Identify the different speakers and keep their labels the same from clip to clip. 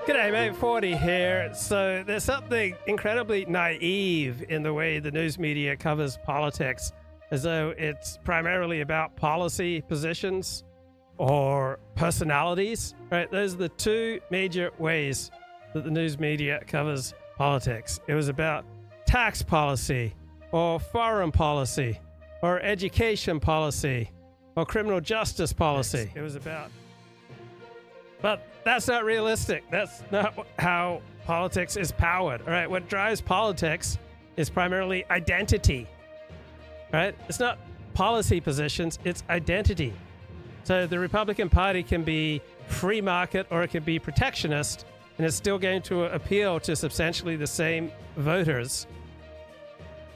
Speaker 1: G'day, mate. 40 here. So there's something incredibly naive in the way the news media covers politics, as though it's primarily about policy positions or personalities, right? Those are the two major ways that the news media covers politics. It was about tax policy or foreign policy or education policy or criminal justice policy. It was about... But that's not realistic. That's not how politics is powered. All right, what drives politics is primarily identity. Right? It's not policy positions, it's identity. So the Republican Party can be free market or it can be protectionist, and it's still going to appeal to substantially the same voters.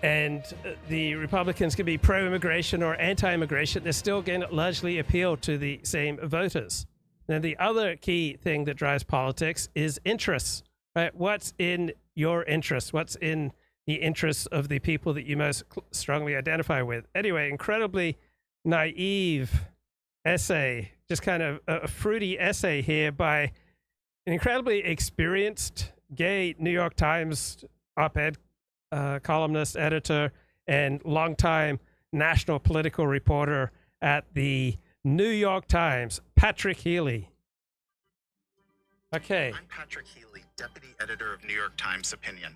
Speaker 1: And the Republicans can be pro-immigration or anti-immigration. They're still going to largely appeal to the same voters. Now, the other key thing that drives politics is interests, right? What's in your interests? What's in the interests of the people that you most strongly identify with? Anyway, incredibly naive essay, just kind of a fruity essay here by an incredibly experienced gay New York Times op-ed columnist, editor, and longtime national political reporter at the New York Times, Patrick Healy. Okay.
Speaker 2: I'm Patrick Healy, deputy editor of New York Times Opinion.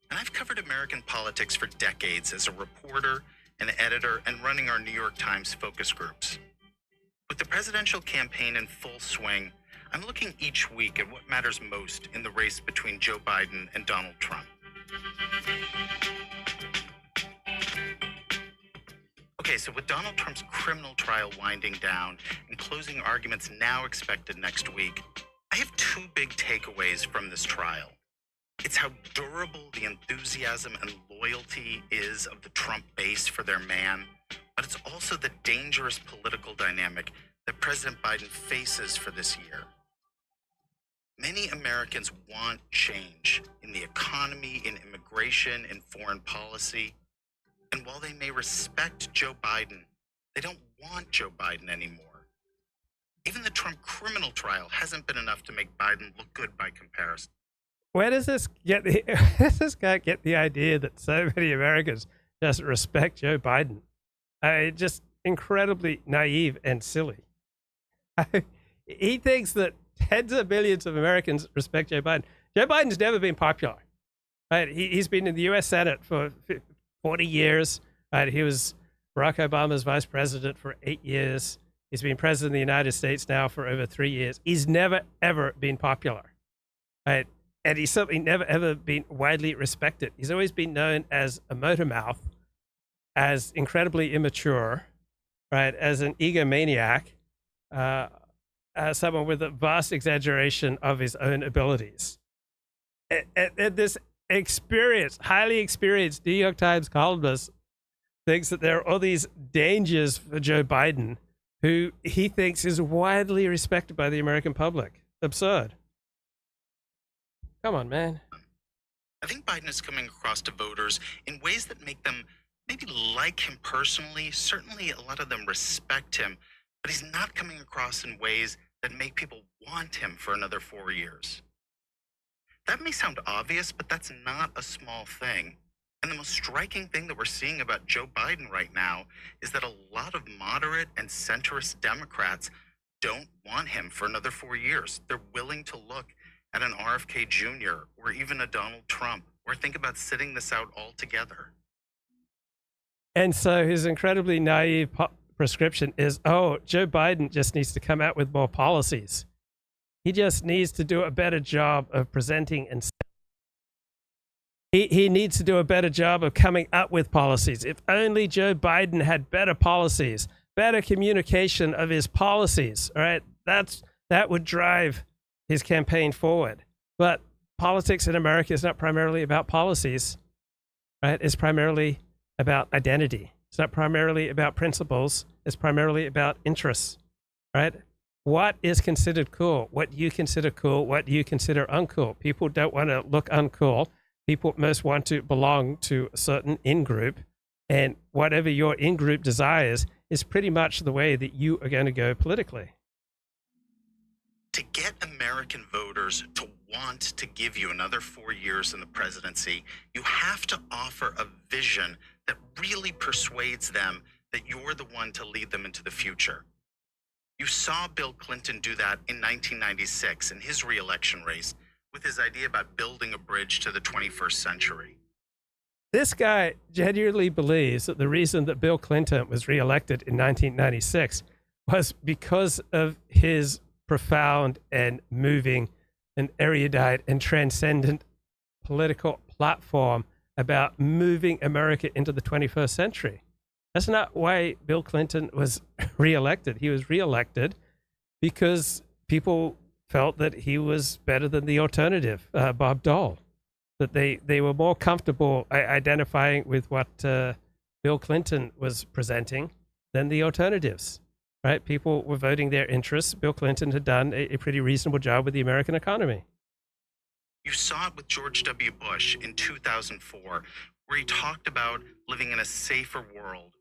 Speaker 2: And I've covered American politics for decades as a reporter, an editor, and running our New York Times focus groups. With the presidential campaign in full swing, I'm looking each week at what matters most in the race between Joe Biden and Donald Trump. Okay, so with Donald Trump's criminal trial winding down and closing arguments now expected next week, I have two big takeaways from this trial. It's how durable the enthusiasm and loyalty is of the Trump base for their man, but it's also the dangerous political dynamic that President Biden faces for this year. Many Americans want change in the economy, in immigration, in foreign policy. And while they may respect Joe Biden, they don't want Joe Biden anymore. Even the Trump criminal trial hasn't been enough to make Biden look good by comparison.
Speaker 1: Where does this guy get the idea that so many Americans just respect Joe Biden? Just incredibly naive and silly. He thinks that tens of millions of Americans respect Joe Biden. Joe Biden's never been popular. Right? He's been in the U.S. Senate for 40 years. Right? He was Barack Obama's vice president for 8 years. He's been president of the United States now for over 3 years. He's never, ever been popular. Right? And he's certainly never, ever been widely respected. He's always been known as a motor mouth, as incredibly immature, right? As an egomaniac, as someone with a vast exaggeration of his own abilities. And this highly experienced New York Times columnist thinks that there are all these dangers for Joe Biden, who he thinks is widely respected by the American public. Absurd. Come on, man.
Speaker 2: I think Biden is coming across to voters in ways that make them maybe like him personally. Certainly a lot of them respect him, but he's not coming across in ways that make people want him for another 4 years. That may sound obvious, but that's not a small thing. And the most striking thing that we're seeing about Joe Biden right now is that a lot of moderate and centrist Democrats don't want him for another 4 years. They're willing to look at an RFK Jr. or even a Donald Trump, or think about sitting this out altogether.
Speaker 1: And so his incredibly naive prescription is, oh, Joe Biden just needs to come out with more policies. He just needs to do a better job of presenting and he needs to do a better job of coming up with policies. If only Joe Biden had better policies, better communication of his policies, all right? That would drive his campaign forward. But politics in America is not primarily about policies, right? It's primarily about identity. It's not primarily about principles. It's primarily about interests, right? What is considered cool? What do you consider cool? What do you consider uncool? People don't want to look uncool. People most want to belong to a certain in-group. And whatever your in-group desires is pretty much the way that you are going to go politically.
Speaker 2: To get American voters to want to give you another 4 years in the presidency, you have to offer a vision that really persuades them that you're the one to lead them into the future. You saw Bill Clinton do that in 1996 in his re-election race with his idea about building a bridge to the 21st century.
Speaker 1: This guy genuinely believes that the reason that Bill Clinton was reelected in 1996 was because of his profound and moving and erudite and transcendent political platform about moving America into the 21st century. That's not why Bill Clinton was reelected. He was reelected because people felt that he was better than the alternative, Bob Dole, that they were more comfortable identifying with what Bill Clinton was presenting than the alternatives, right? People were voting their interests. Bill Clinton had done a pretty reasonable job with the American economy.
Speaker 2: You saw it with George W. Bush in 2004, where he talked about living in a safer world.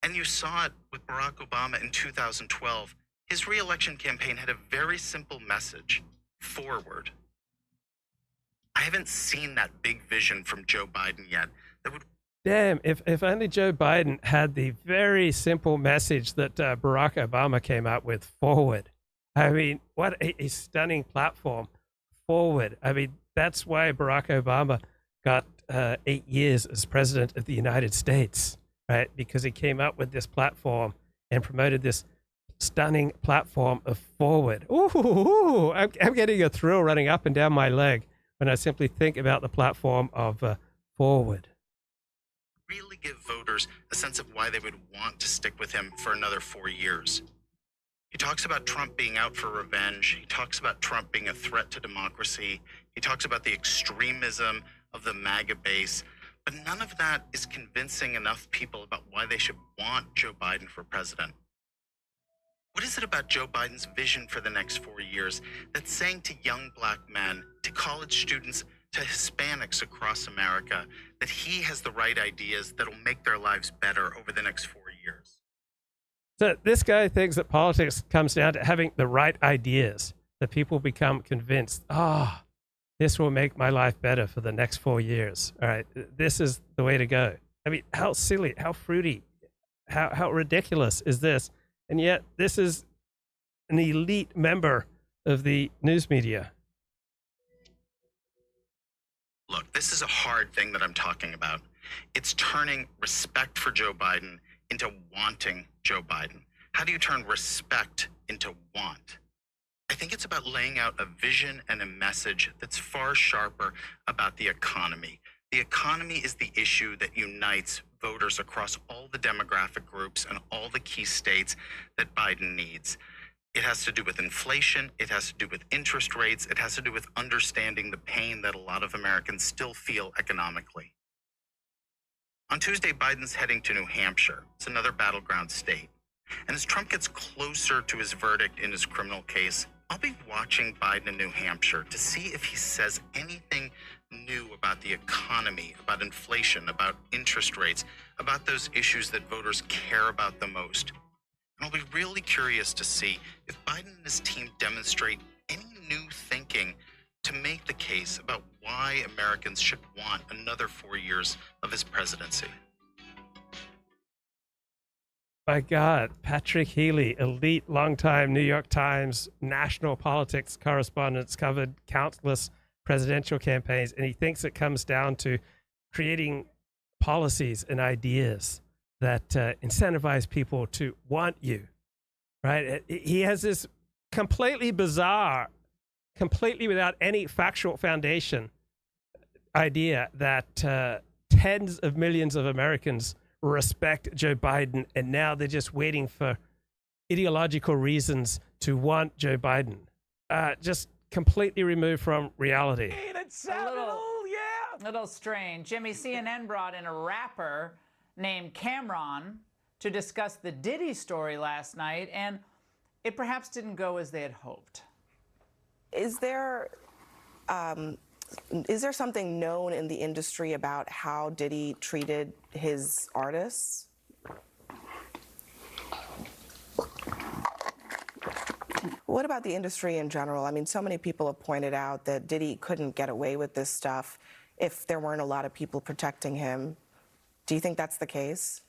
Speaker 2: And you saw it with Barack Obama in 2012. His re-election campaign had a very simple message: forward. I haven't seen that big vision from Joe Biden yet that would...
Speaker 1: Damn, if only Joe Biden had the very simple message that Barack Obama came up with, forward. I mean, what a stunning platform, forward. I mean, that's why Barack Obama got 8 years as president of the United States, right? Because he came up with this platform and promoted this stunning platform of forward. Ooh, I'm getting a thrill running up and down my leg when I simply think about the platform of forward.
Speaker 2: Really give voters a sense of why they would want to stick with him for another 4 years. He talks about Trump being out for revenge. He talks about Trump being a threat to democracy. He talks about the extremism of the MAGA base. But none of that is convincing enough people about why they should want Joe Biden for president. What is it about Joe Biden's vision for the next 4 years that's saying to young black men, to college students, to Hispanics across America, that he has the right ideas that'll make their lives better over the next 4 years?
Speaker 1: So this guy thinks that politics comes down to having the right ideas, that people become convinced, this will make my life better for the next 4 years. All right, this is the way to go. I mean, how silly, how fruity, how ridiculous is this? And yet this is an elite member of the news media.
Speaker 2: Look, this is a hard thing that I'm talking about. It's turning respect for Joe Biden into wanting Joe Biden. How do you turn respect into want? I think it's about laying out a vision and a message that's far sharper about the economy. The economy is the issue that unites voters across all the demographic groups and all the key states that Biden needs. It has to do with inflation. It has to do with interest rates. It has to do with understanding the pain that a lot of Americans still feel economically. On Tuesday, Biden's heading to New Hampshire. It's another battleground state. And as Trump gets closer to his verdict in his criminal case, I'll be watching Biden in New Hampshire to see if he says anything new about the economy, about inflation, about interest rates, about those issues that voters care about the most. And I'll be really curious to see if Biden and his team demonstrate any new thinking to make the case about why Americans should want another 4 years of his presidency.
Speaker 1: My God, Patrick Healy, elite, longtime New York Times national politics correspondent, covered countless presidential campaigns, and he thinks it comes down to creating policies and ideas that incentivize people to want you, right? He has this completely bizarre, completely without any factual foundation idea that tens of millions of Americans respect Joe Biden, and now they're just waiting for ideological reasons to want Joe Biden. Just completely removed from reality.
Speaker 3: A little strange. Jimmy, CNN brought in a rapper named Cameron to discuss the Diddy story last night, and it perhaps didn't go as they had hoped.
Speaker 4: Is there something known in the industry about how Diddy treated his artists? What about the industry in general? I mean, so many people have pointed out that Diddy couldn't get away with this stuff if there weren't a lot of people protecting him. Do you think that's the case?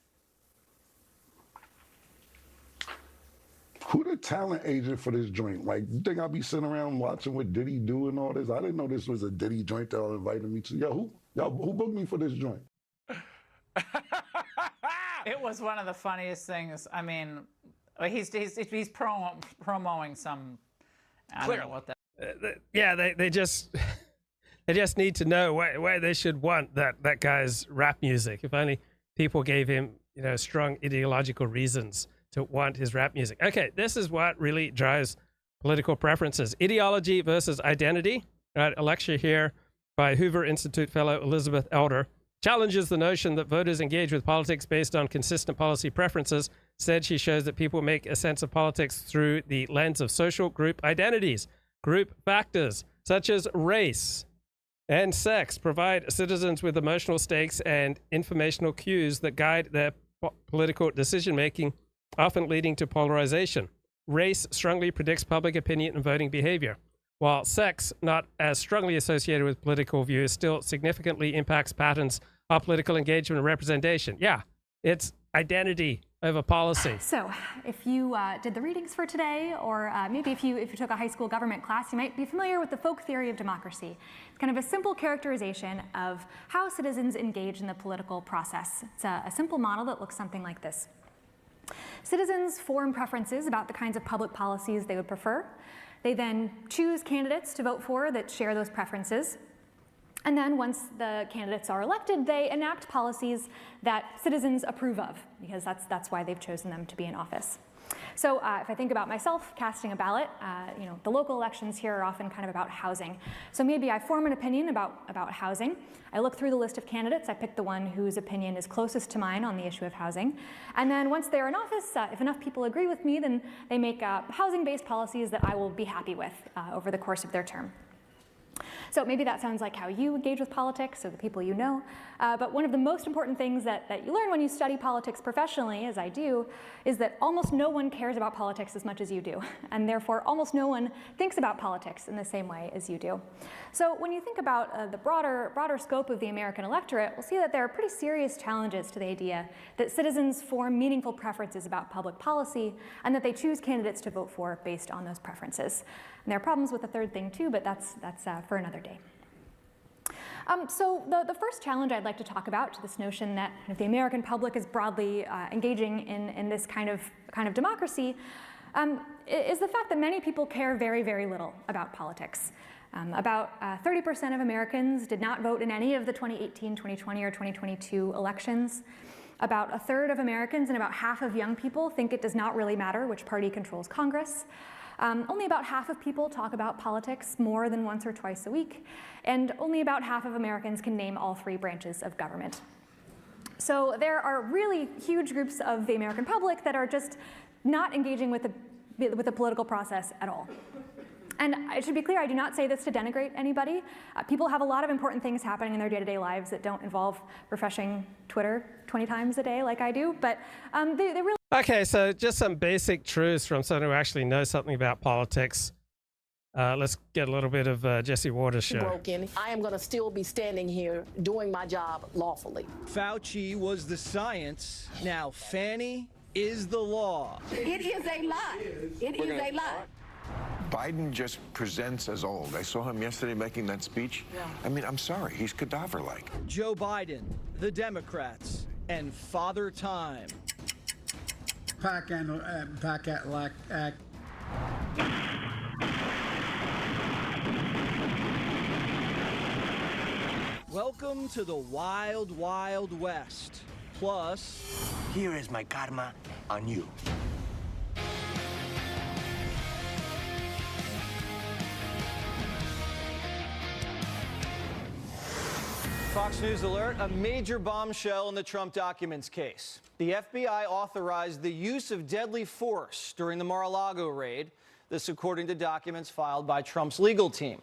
Speaker 5: Who the talent agent for this joint? Like, you think I'll be sitting around watching what Diddy do and all this? I didn't know this was a Diddy joint that y'all invited me to. Yo, who booked me for this joint?
Speaker 3: It was one of the funniest things. I mean, he's promoting some. I don't know what that.
Speaker 1: Yeah, they just they just need to know where they should want that guy's rap music. If only people gave him, strong ideological reasons to want his rap music. Okay, this is what really drives political preferences. Ideology versus identity. Right, a lecture here by Hoover Institute fellow Elizabeth Elder challenges the notion that voters engage with politics based on consistent policy preferences. Instead, she shows that people make a sense of politics through the lens of social group identities. Group factors such as race and sex provide citizens with emotional stakes and informational cues that guide their political decision-making, often leading to polarization. Race strongly predicts public opinion and voting behavior, while sex, not as strongly associated with political views, still significantly impacts patterns of political engagement and representation. Yeah, it's identity over policy.
Speaker 6: So if you did the readings for today, or maybe if you took a high school government class, you might be familiar with the folk theory of democracy. It's kind of a simple characterization of how citizens engage in the political process. It's a simple model that looks something like this. Citizens form preferences about the kinds of public policies they would prefer. They then choose candidates to vote for that share those preferences. And then once the candidates are elected, they enact policies that citizens approve of, because that's why they've chosen them to be in office. So if I think about myself casting a ballot, the local elections here are often kind of about housing. So maybe I form an opinion about housing. I look through the list of candidates. I pick the one whose opinion is closest to mine on the issue of housing. And then once they're in office, if enough people agree with me, then they make housing-based policies that I will be happy with over the course of their term. So maybe that sounds like how you engage with politics or the people you know. But one of the most important things that you learn when you study politics professionally, as I do, is that almost no one cares about politics as much as you do. And therefore, almost no one thinks about politics in the same way as you do. So when you think about the broader scope of the American electorate, we'll see that there are pretty serious challenges to the idea that citizens form meaningful preferences about public policy and that they choose candidates to vote for based on those preferences. And there are problems with the third thing too, but that's for another day. So the first challenge I'd like to talk about to this notion that the American public is broadly engaging in this kind of democracy is the fact that many people care very, very little about politics. About 30% of Americans did not vote in any of the 2018, 2020, or 2022 elections. About a third of Americans and about half of young people think it does not really matter which party controls Congress. Only about half of people talk about politics more than once or twice a week, and only about half of Americans can name all three branches of government. So there are really huge groups of the American public that are just not engaging with the political process at all. And it should be clear, I do not say this to denigrate anybody. People have a lot of important things happening in their day-to-day lives that don't involve refreshing Twitter 20 times a day like I do, but they really...
Speaker 1: Okay, so just some basic truths from someone who actually knows something about politics. Let's get a little bit of Jesse Waters' show.
Speaker 7: Broken. I am going to still be standing here doing my job lawfully.
Speaker 8: Fauci was the science. Now Fanny is the law.
Speaker 7: It is a lie. It is a lie.
Speaker 9: Biden just presents as old. I saw him yesterday making that speech. Yeah. I mean, I'm sorry, he's cadaver-like.
Speaker 8: Joe Biden, the Democrats, and Father Time. Welcome to the Wild, Wild West. Plus,
Speaker 10: here is my karma on you.
Speaker 8: Fox News alert, a major bombshell in the Trump documents case. The FBI authorized the use of deadly force during the Mar-a-Lago raid. This according to documents filed by Trump's legal team.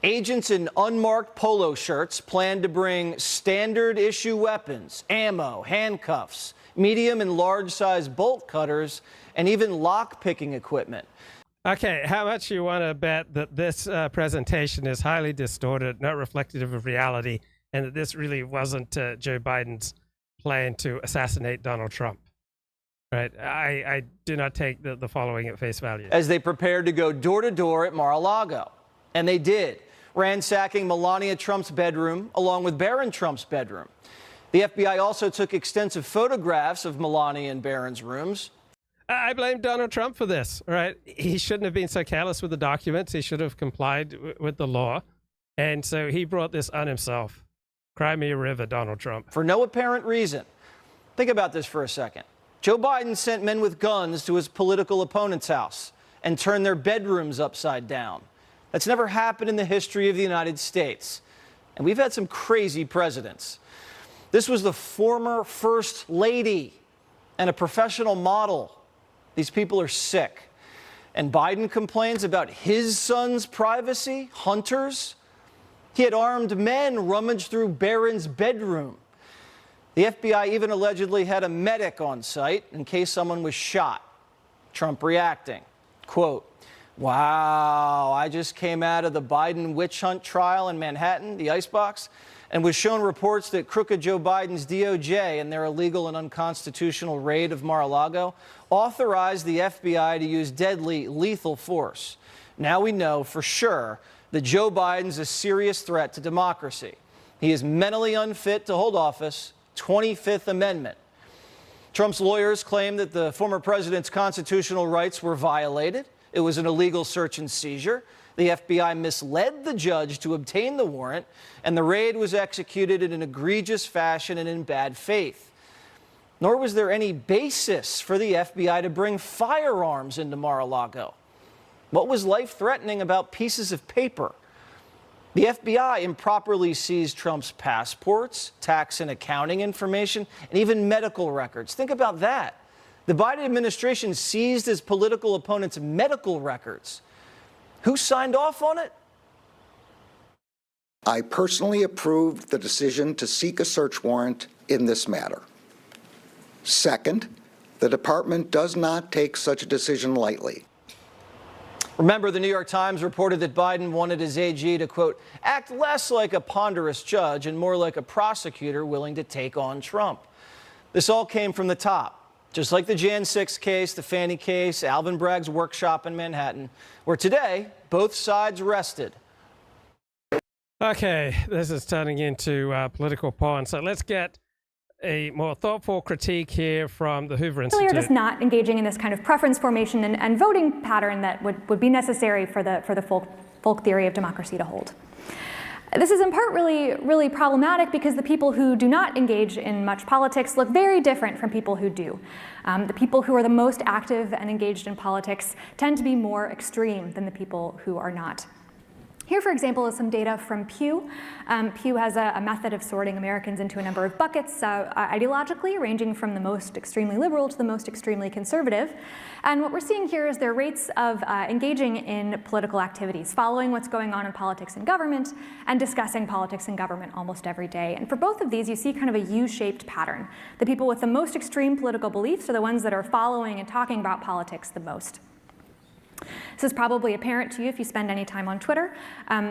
Speaker 8: Agents in unmarked polo shirts planned to bring standard issue weapons, ammo, handcuffs, medium and large size bolt cutters, and even lock-picking equipment.
Speaker 1: Okay, how much you want to bet that this presentation is highly distorted, not reflective of reality, and that this really wasn't Joe Biden's plan to assassinate Donald Trump? Right? I do not take the following at face value.
Speaker 8: As they prepared to go door to door at Mar-a-Lago. And they did, ransacking Melania Trump's bedroom along with Barron Trump's bedroom. The FBI also took extensive photographs of Melania and Barron's rooms.
Speaker 1: I blame Donald Trump for this, right? He shouldn't have been so careless with the documents. He should have complied with the law. And so he brought this on himself. Cry me a river, Donald Trump.
Speaker 8: For no apparent reason. Think about this for a second. Joe Biden sent men with guns to his political opponent's house and turned their bedrooms upside down. That's never happened in the history of the United States. And we've had some crazy presidents. This was the former First Lady and a professional model. These people are sick. And Biden complains about his son's privacy, hunters. He had armed men rummage through Barron's bedroom. The FBI even allegedly had a medic on site in case someone was shot. Trump reacting, quote, "Wow, I just came out of the Biden witch hunt trial in Manhattan, the icebox, and was shown reports that crooked Joe Biden's DOJ and their illegal and unconstitutional raid of Mar-a-Lago authorized the FBI to use deadly, lethal force. Now we know for sure that Joe Biden's a serious threat to democracy. He is mentally unfit to hold office. 25th Amendment." Trump's lawyers claim that the former president's constitutional rights were violated. It was an illegal search and seizure. The FBI misled the judge to obtain the warrant, and the raid was executed in an egregious fashion and in bad faith. Nor was there any basis for the FBI to bring firearms into Mar-a-Lago. What was life-threatening about pieces of paper? The FBI improperly seized Trump's passports, tax and accounting information, and even medical records. Think about that. The Biden administration seized his political opponent's medical records. Who signed off on it?
Speaker 11: I personally approved the decision to seek a search warrant in this matter. Second, the department does not take such a decision lightly.
Speaker 8: Remember, the New York Times reported that Biden wanted his AG to, quote, act less like a ponderous judge and more like a prosecutor willing to take on Trump. This all came from the top. Just like the Jan 6 case, the Fannie case, Alvin Bragg's workshop in Manhattan, where today both sides rested.
Speaker 1: Okay, this is turning into political porn. So let's get a more thoughtful critique here from the Hoover Institute.
Speaker 6: You're just not engaging in this kind of preference formation and voting pattern that would be necessary for the folk theory of democracy to hold. This is in part really problematic because the people who do not engage in much politics look very different from people who do. The people who are the most active and engaged in politics tend to be more extreme than the people who are not. Here, for example, is some data from Pew. Pew has a method of sorting Americans into a number of buckets ideologically, ranging from the most extremely liberal to the most extremely conservative. And what we're seeing here is their rates of engaging in political activities, following what's going on in politics and government, and discussing politics and government almost every day. And for both of these, you see kind of a U-shaped pattern. The people with the most extreme political beliefs are the ones that are following and talking about politics the most. This is probably apparent to you if you spend any time on Twitter.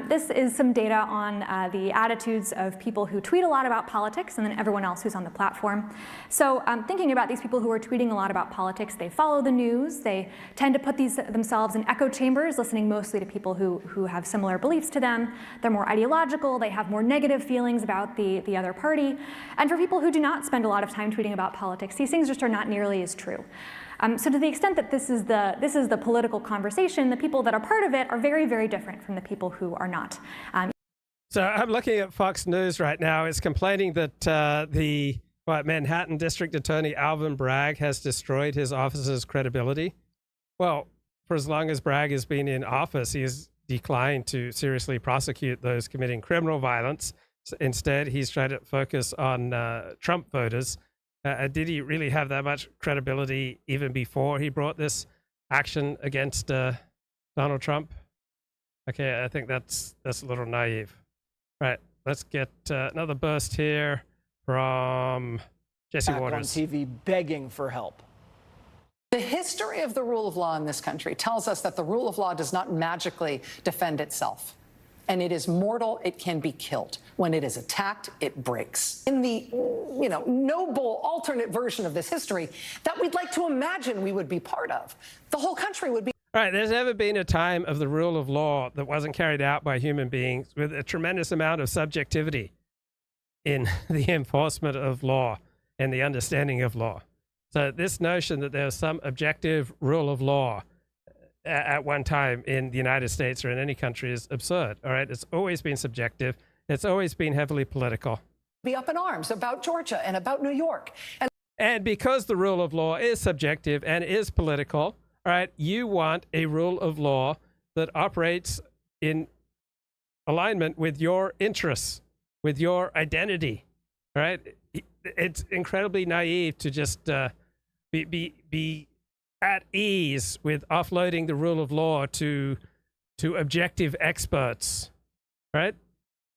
Speaker 6: This is some data on the attitudes of people who tweet a lot about politics and then everyone else who's on the platform. So thinking about these people who are tweeting a lot about politics, they follow the news, they tend to put themselves in echo chambers, listening mostly to people who have similar beliefs to them. They're more ideological, they have more negative feelings about the other party. And for people who do not spend a lot of time tweeting about politics, these things just are not nearly as true. So to the extent that this is the political conversation, the people that are part of it are very, very different from the people who are not.
Speaker 1: So I'm looking at Fox News right now. It's complaining that the Manhattan District Attorney Alvin Bragg has destroyed his office's credibility. Well, for as long as Bragg has been in office, he has declined to seriously prosecute those committing criminal violence. So instead, he's trying to focus on Trump voters. Did he really have that much credibility even before he brought this action against Donald Trump? Okay, I think that's a little naive. Right, let's get another burst here from Jesse
Speaker 8: Back
Speaker 1: Waters.
Speaker 8: on TV begging for help.
Speaker 12: The history of the rule of law in this country tells us that the rule of law does not magically defend itself. And it is mortal, it can be killed. When it is attacked, it breaks. In the, noble alternate version of this history that we'd like to imagine we would be part of, the whole country would be.
Speaker 1: Right, there's never been a time of the rule of law that wasn't carried out by human beings with a tremendous amount of subjectivity in the enforcement of law and the understanding of law. So this notion that there's some objective rule of law at one time in the United States or in any country is absurd. All right, it's always been subjective. It's always been heavily political.
Speaker 12: Be up in arms about Georgia and about New York.
Speaker 1: And because the rule of law is subjective and is political, all right, you want a rule of law that operates in alignment with your interests, with your identity. All right, it's incredibly naive to just be at ease with offloading the rule of law to objective experts, right?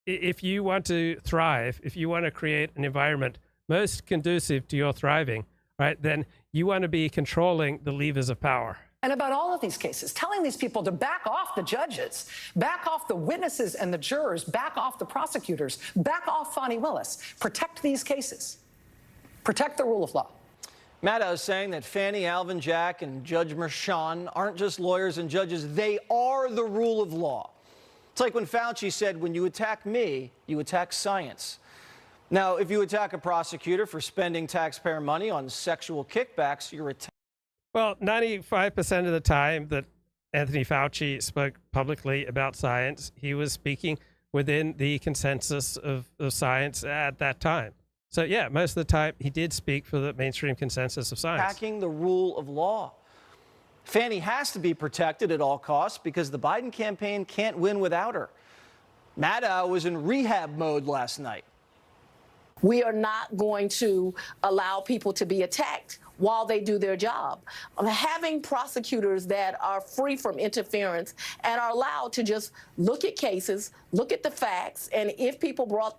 Speaker 1: If you want to thrive, if you want to create an environment most conducive to your thriving, right, then you want to be controlling the levers of power.
Speaker 12: And about all of these cases, telling these people to back off the judges, back off the witnesses and the jurors, back off the prosecutors, back off Fani Willis, protect these cases, protect the rule of law.
Speaker 8: Maddow is saying that Fannie, Alvin, Jack, and Judge Merchan aren't just lawyers and judges. They are the rule of law. It's like when Fauci said, when you attack me, you attack science. Now, if you attack a prosecutor for spending taxpayer money on sexual kickbacks, you're attacking.
Speaker 1: Well, 95% of the time that Anthony Fauci spoke publicly about science, he was speaking within the consensus of science at that time. So, yeah, most of the time he did speak for the mainstream consensus of science.
Speaker 8: Attacking the rule of law. Fannie has to be protected at all costs because the Biden campaign can't win without her. Maddow was in rehab mode last night.
Speaker 7: We are not going to allow people to be attacked while they do their job. Having prosecutors that are free from interference and are allowed to just look at cases, look at the facts, and if people broke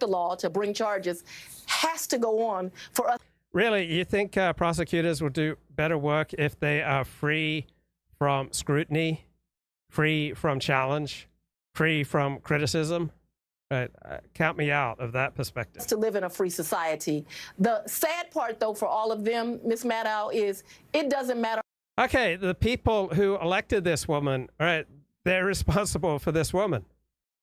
Speaker 7: the law to bring charges, has to go on for us.
Speaker 1: Really, you think prosecutors will do better work if they are free from scrutiny, free from challenge, free from criticism? Right. Count me out of that perspective.
Speaker 7: To live in a free society. The sad part, though, for all of them, Ms. Maddow, is it doesn't matter.
Speaker 1: Okay, the people who elected this woman, right, they're responsible for this woman.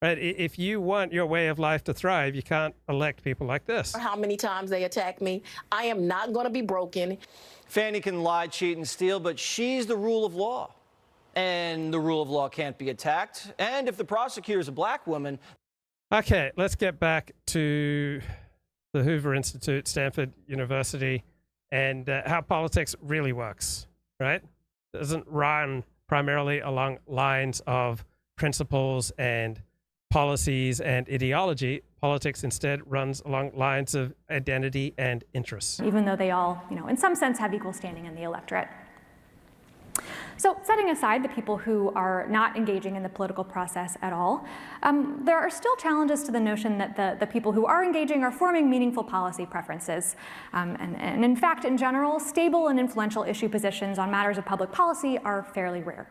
Speaker 1: Right? If you want your way of life to thrive, you can't elect people like this.
Speaker 7: How many times they attack me. I am not going to be broken.
Speaker 8: Fannie can lie, cheat, and steal, but she's the rule of law. And the rule of law can't be attacked. And if the prosecutor is a black woman.
Speaker 1: Okay, let's get back to the Hoover Institute, Stanford University, and how politics really works, right? It doesn't run primarily along lines of principles and policies and ideology. Politics instead runs along lines of identity and interests.
Speaker 6: Even though they all, in some sense have equal standing in the electorate. So setting aside the people who are not engaging in the political process at all, there are still challenges to the notion that the people who are engaging are forming meaningful policy preferences. And in fact, in general, stable and influential issue positions on matters of public policy are fairly rare.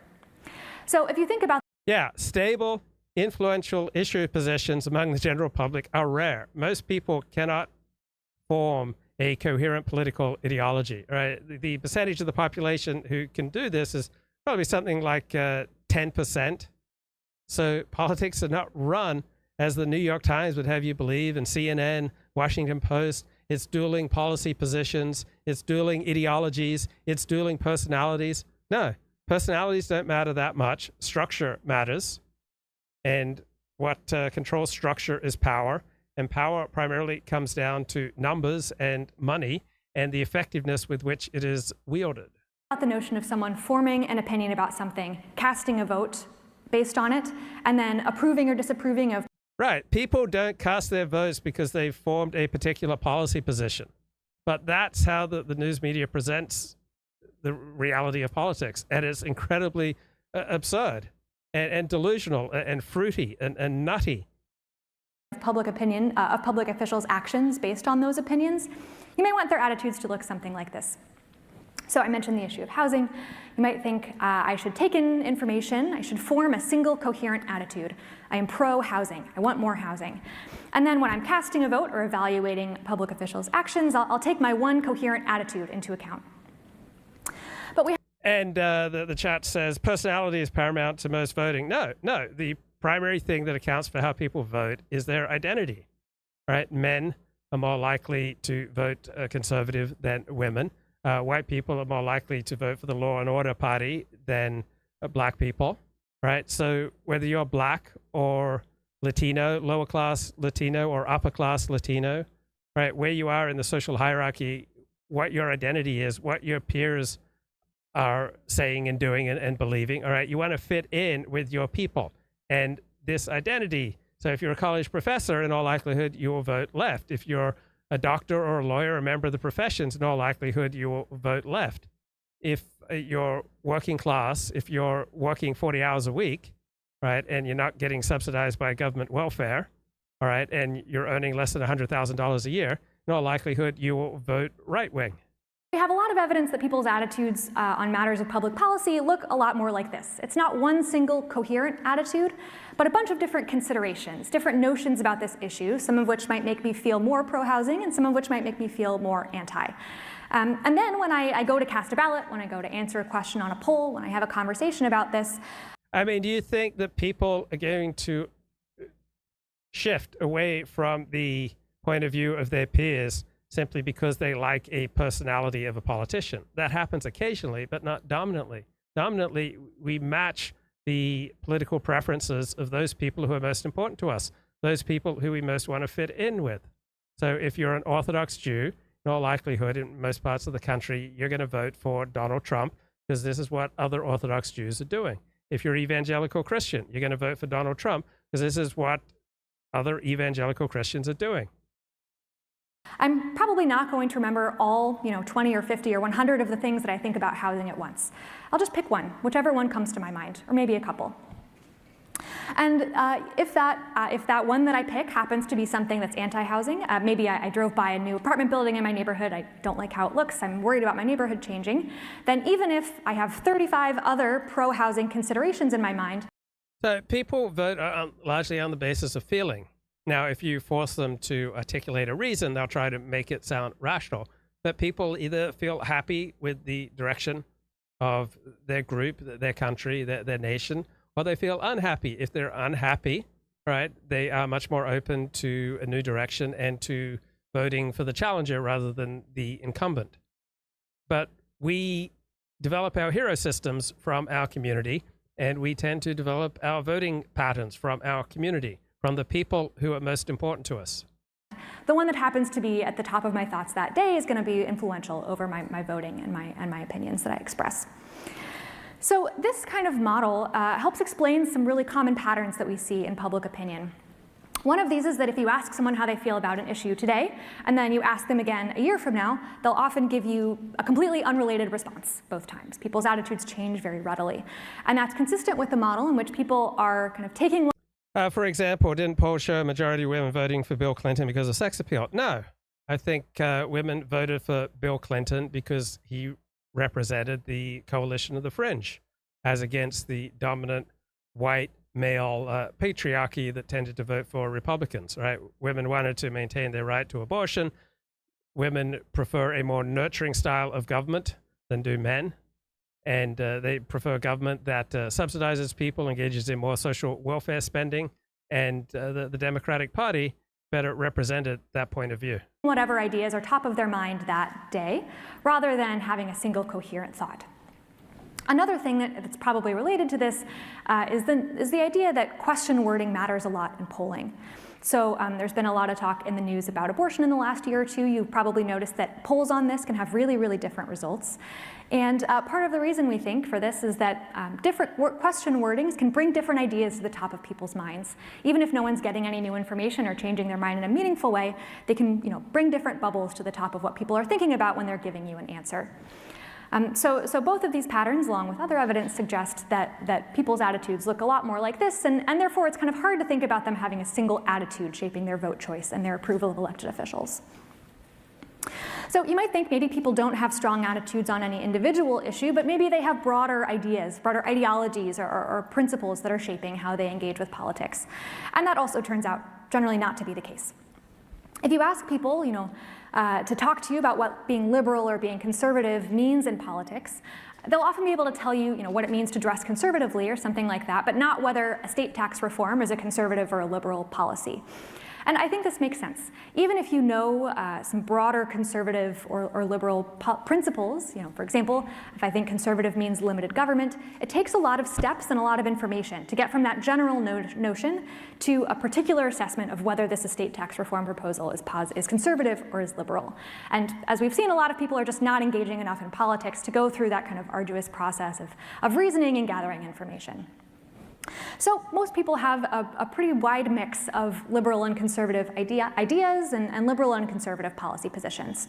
Speaker 6: So if you think about—
Speaker 1: Yeah, stable, influential issue positions among the general public are rare. Most people cannot form a coherent political ideology, right? The percentage of the population who can do this is probably something like 10%. So politics are not run as the New York Times would have you believe, and CNN, Washington Post. It's dueling policy positions, it's dueling ideologies, it's dueling personalities. No, personalities don't matter that much. Structure matters. And what controls structure is power. And power primarily comes down to numbers and money and the effectiveness with which it is wielded.
Speaker 6: The notion of someone forming an opinion about something, casting a vote based on it, and then approving or disapproving of—
Speaker 1: Right. People don't cast their votes because they've formed a particular policy position. But that's how the news media presents the reality of politics. And it's incredibly absurd and delusional and fruity and nutty.
Speaker 6: Public opinion of public officials' actions based on those opinions, you may want their attitudes to look something like this. So I mentioned the issue of housing. You might think I should take in information, I should form a single coherent attitude. I am pro-housing, I want more housing. And then when I'm casting a vote or evaluating public officials' actions, I'll take my one coherent attitude into account. But we
Speaker 1: And the chat says personality is paramount to most voting. No, the primary thing that accounts for how people vote is their identity, right? Men are more likely to vote conservative than women. White people are more likely to vote for the Law and Order Party than black people, right? So whether you're black or Latino, lower class Latino or upper class Latino, right? Where you are in the social hierarchy, what your identity is, what your peers are saying and doing and believing, all right? You want to fit in with your people and this identity. So if you're a college professor, in all likelihood, you will vote left. If you're a doctor or a lawyer, a member of the professions, in all likelihood, you will vote left. If you're working class, if you're working 40 hours a week, right, and you're not getting subsidized by government welfare, all right, and you're earning less than $100,000 a year, in all likelihood, you will vote right-wing.
Speaker 6: We have a lot of evidence that people's attitudes on matters of public policy look a lot more like this. It's not one single coherent attitude, but a bunch of different considerations, different notions about this issue, some of which might make me feel more pro-housing and some of which might make me feel more anti. And then when I go to cast a ballot, when I go to answer a question on a poll, when I have a conversation about this.
Speaker 1: I mean, do you think that people are going to shift away from the point of view of their peers simply because they like a personality of a politician? That happens occasionally, but not dominantly. Dominantly, we match the political preferences of those people who are most important to us, those people who we most want to fit in with. So if you're an Orthodox Jew, in all likelihood, in most parts of the country, you're going to vote for Donald Trump because this is what other Orthodox Jews are doing. If you're evangelical Christian, you're going to vote for Donald Trump because this is what other evangelical Christians are doing.
Speaker 6: I'm probably not going to remember all 20 or 50 or 100 of the things that I think about housing at once. I'll just pick one, whichever one comes to my mind, or maybe a couple. And if that one that I pick happens to be something that's anti-housing, maybe I drove by a new apartment building in my neighborhood, I don't like how it looks, I'm worried about my neighborhood changing, then even if I have 35 other pro-housing considerations in my mind.
Speaker 1: So people vote largely on the basis of feeling. Now, if you force them to articulate a reason, they'll try to make it sound rational. But people either feel happy with the direction of their group, their country, their nation, or they feel unhappy. If they're unhappy, right, they are much more open to a new direction and to voting for the challenger rather than the incumbent. But we develop our hero systems from our community, and we tend to develop our voting patterns from our community, from the people who are most important to us.
Speaker 6: The one that happens to be at the top of my thoughts that day is going to be influential over my voting and my opinions that I express. So this kind of model helps explain some really common patterns that we see in public opinion. One of these is that if you ask someone how they feel about an issue today, and then you ask them again a year from now, they'll often give you a completely unrelated response both times. People's attitudes change very readily. And that's consistent with the model in which people are kind of taking.
Speaker 1: For example, didn't polls show a majority of women voting for Bill Clinton because of sex appeal? No. I think women voted for Bill Clinton because he represented the coalition of the fringe as against the dominant white male patriarchy that tended to vote for Republicans, right? Women wanted to maintain their right to abortion. Women prefer a more nurturing style of government than do men. And they prefer government that subsidizes people, engages in more social welfare spending, and the Democratic Party better represented that point of view.
Speaker 6: Whatever ideas are top of their mind that day, rather than having a single coherent thought. Another thing that's probably related to this is the idea that question wording matters a lot in polling. So there's been a lot of talk in the news about abortion in the last year or two. You've probably noticed that polls on this can have really, really different results. And part of the reason we think for this is that different question wordings can bring different ideas to the top of people's minds. Even if no one's getting any new information or changing their mind in a meaningful way, they can bring different bubbles to the top of what people are thinking about when they're giving you an answer. So both of these patterns, along with other evidence, suggest that people's attitudes look a lot more like this, and therefore it's kind of hard to think about them having a single attitude shaping their vote choice and their approval of elected officials. So you might think maybe people don't have strong attitudes on any individual issue, but maybe they have broader ideas, broader ideologies or principles that are shaping how they engage with politics. And that also turns out generally not to be the case. If you ask people, to talk to you about what being liberal or being conservative means in politics, they'll often be able to tell you, what it means to dress conservatively or something like that, but not whether estate tax reform is a conservative or a liberal policy. And I think this makes sense. Even if you know some broader conservative or liberal principles, for example, if I think conservative means limited government, it takes a lot of steps and a lot of information to get from that general notion to a particular assessment of whether this estate tax reform proposal is conservative or is liberal. And as we've seen, a lot of people are just not engaging enough in politics to go through that kind of arduous process of reasoning and gathering information. So most people have a pretty wide mix of liberal and conservative ideas and liberal and conservative policy positions.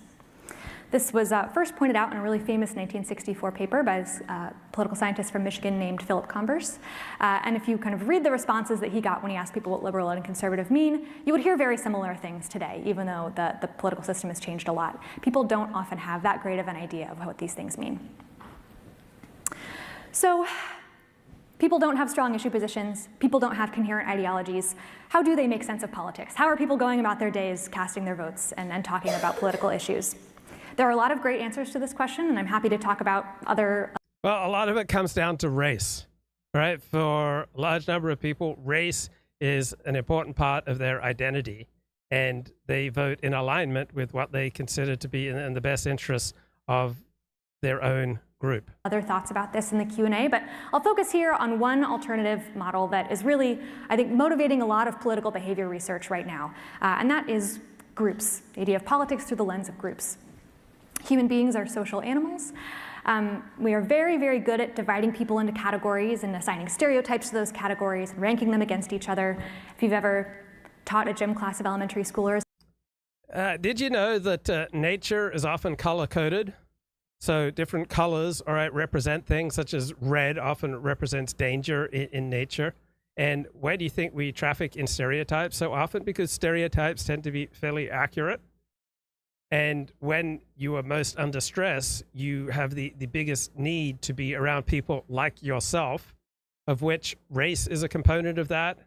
Speaker 6: This was first pointed out in a really famous 1964 paper by a political scientist from Michigan named Philip Converse. And if you kind of read the responses that he got when he asked people what liberal and conservative mean, you would hear very similar things today, even though the political system has changed a lot. People don't often have that great of an idea of what these things mean. So, people don't have strong issue positions. People don't have coherent ideologies. How do they make sense of politics? How are people going about their days casting their votes and talking about political issues? There are a lot of great answers to this question, and I'm happy to talk about other...
Speaker 1: Well, a lot of it comes down to race, right? For a large number of people, race is an important part of their identity, and they vote in alignment with what they consider to be in the best interests of their own group.
Speaker 6: Other thoughts about this in the Q&A, but I'll focus here on one alternative model that is really, I think, motivating a lot of political behavior research right now, and that is groups, the idea of politics through the lens of groups. Human beings are social animals. We are very, very good at dividing people into categories and assigning stereotypes to those categories and ranking them against each other. If you've ever taught a gym class of elementary schoolers.
Speaker 1: Did you know that nature is often color-coded? So different colors, represent things, such as red often represents danger in nature. And why do you think we traffic in stereotypes so often? Because stereotypes tend to be fairly accurate. And when you are most under stress, you have the biggest need to be around people like yourself, of which race is a component of that.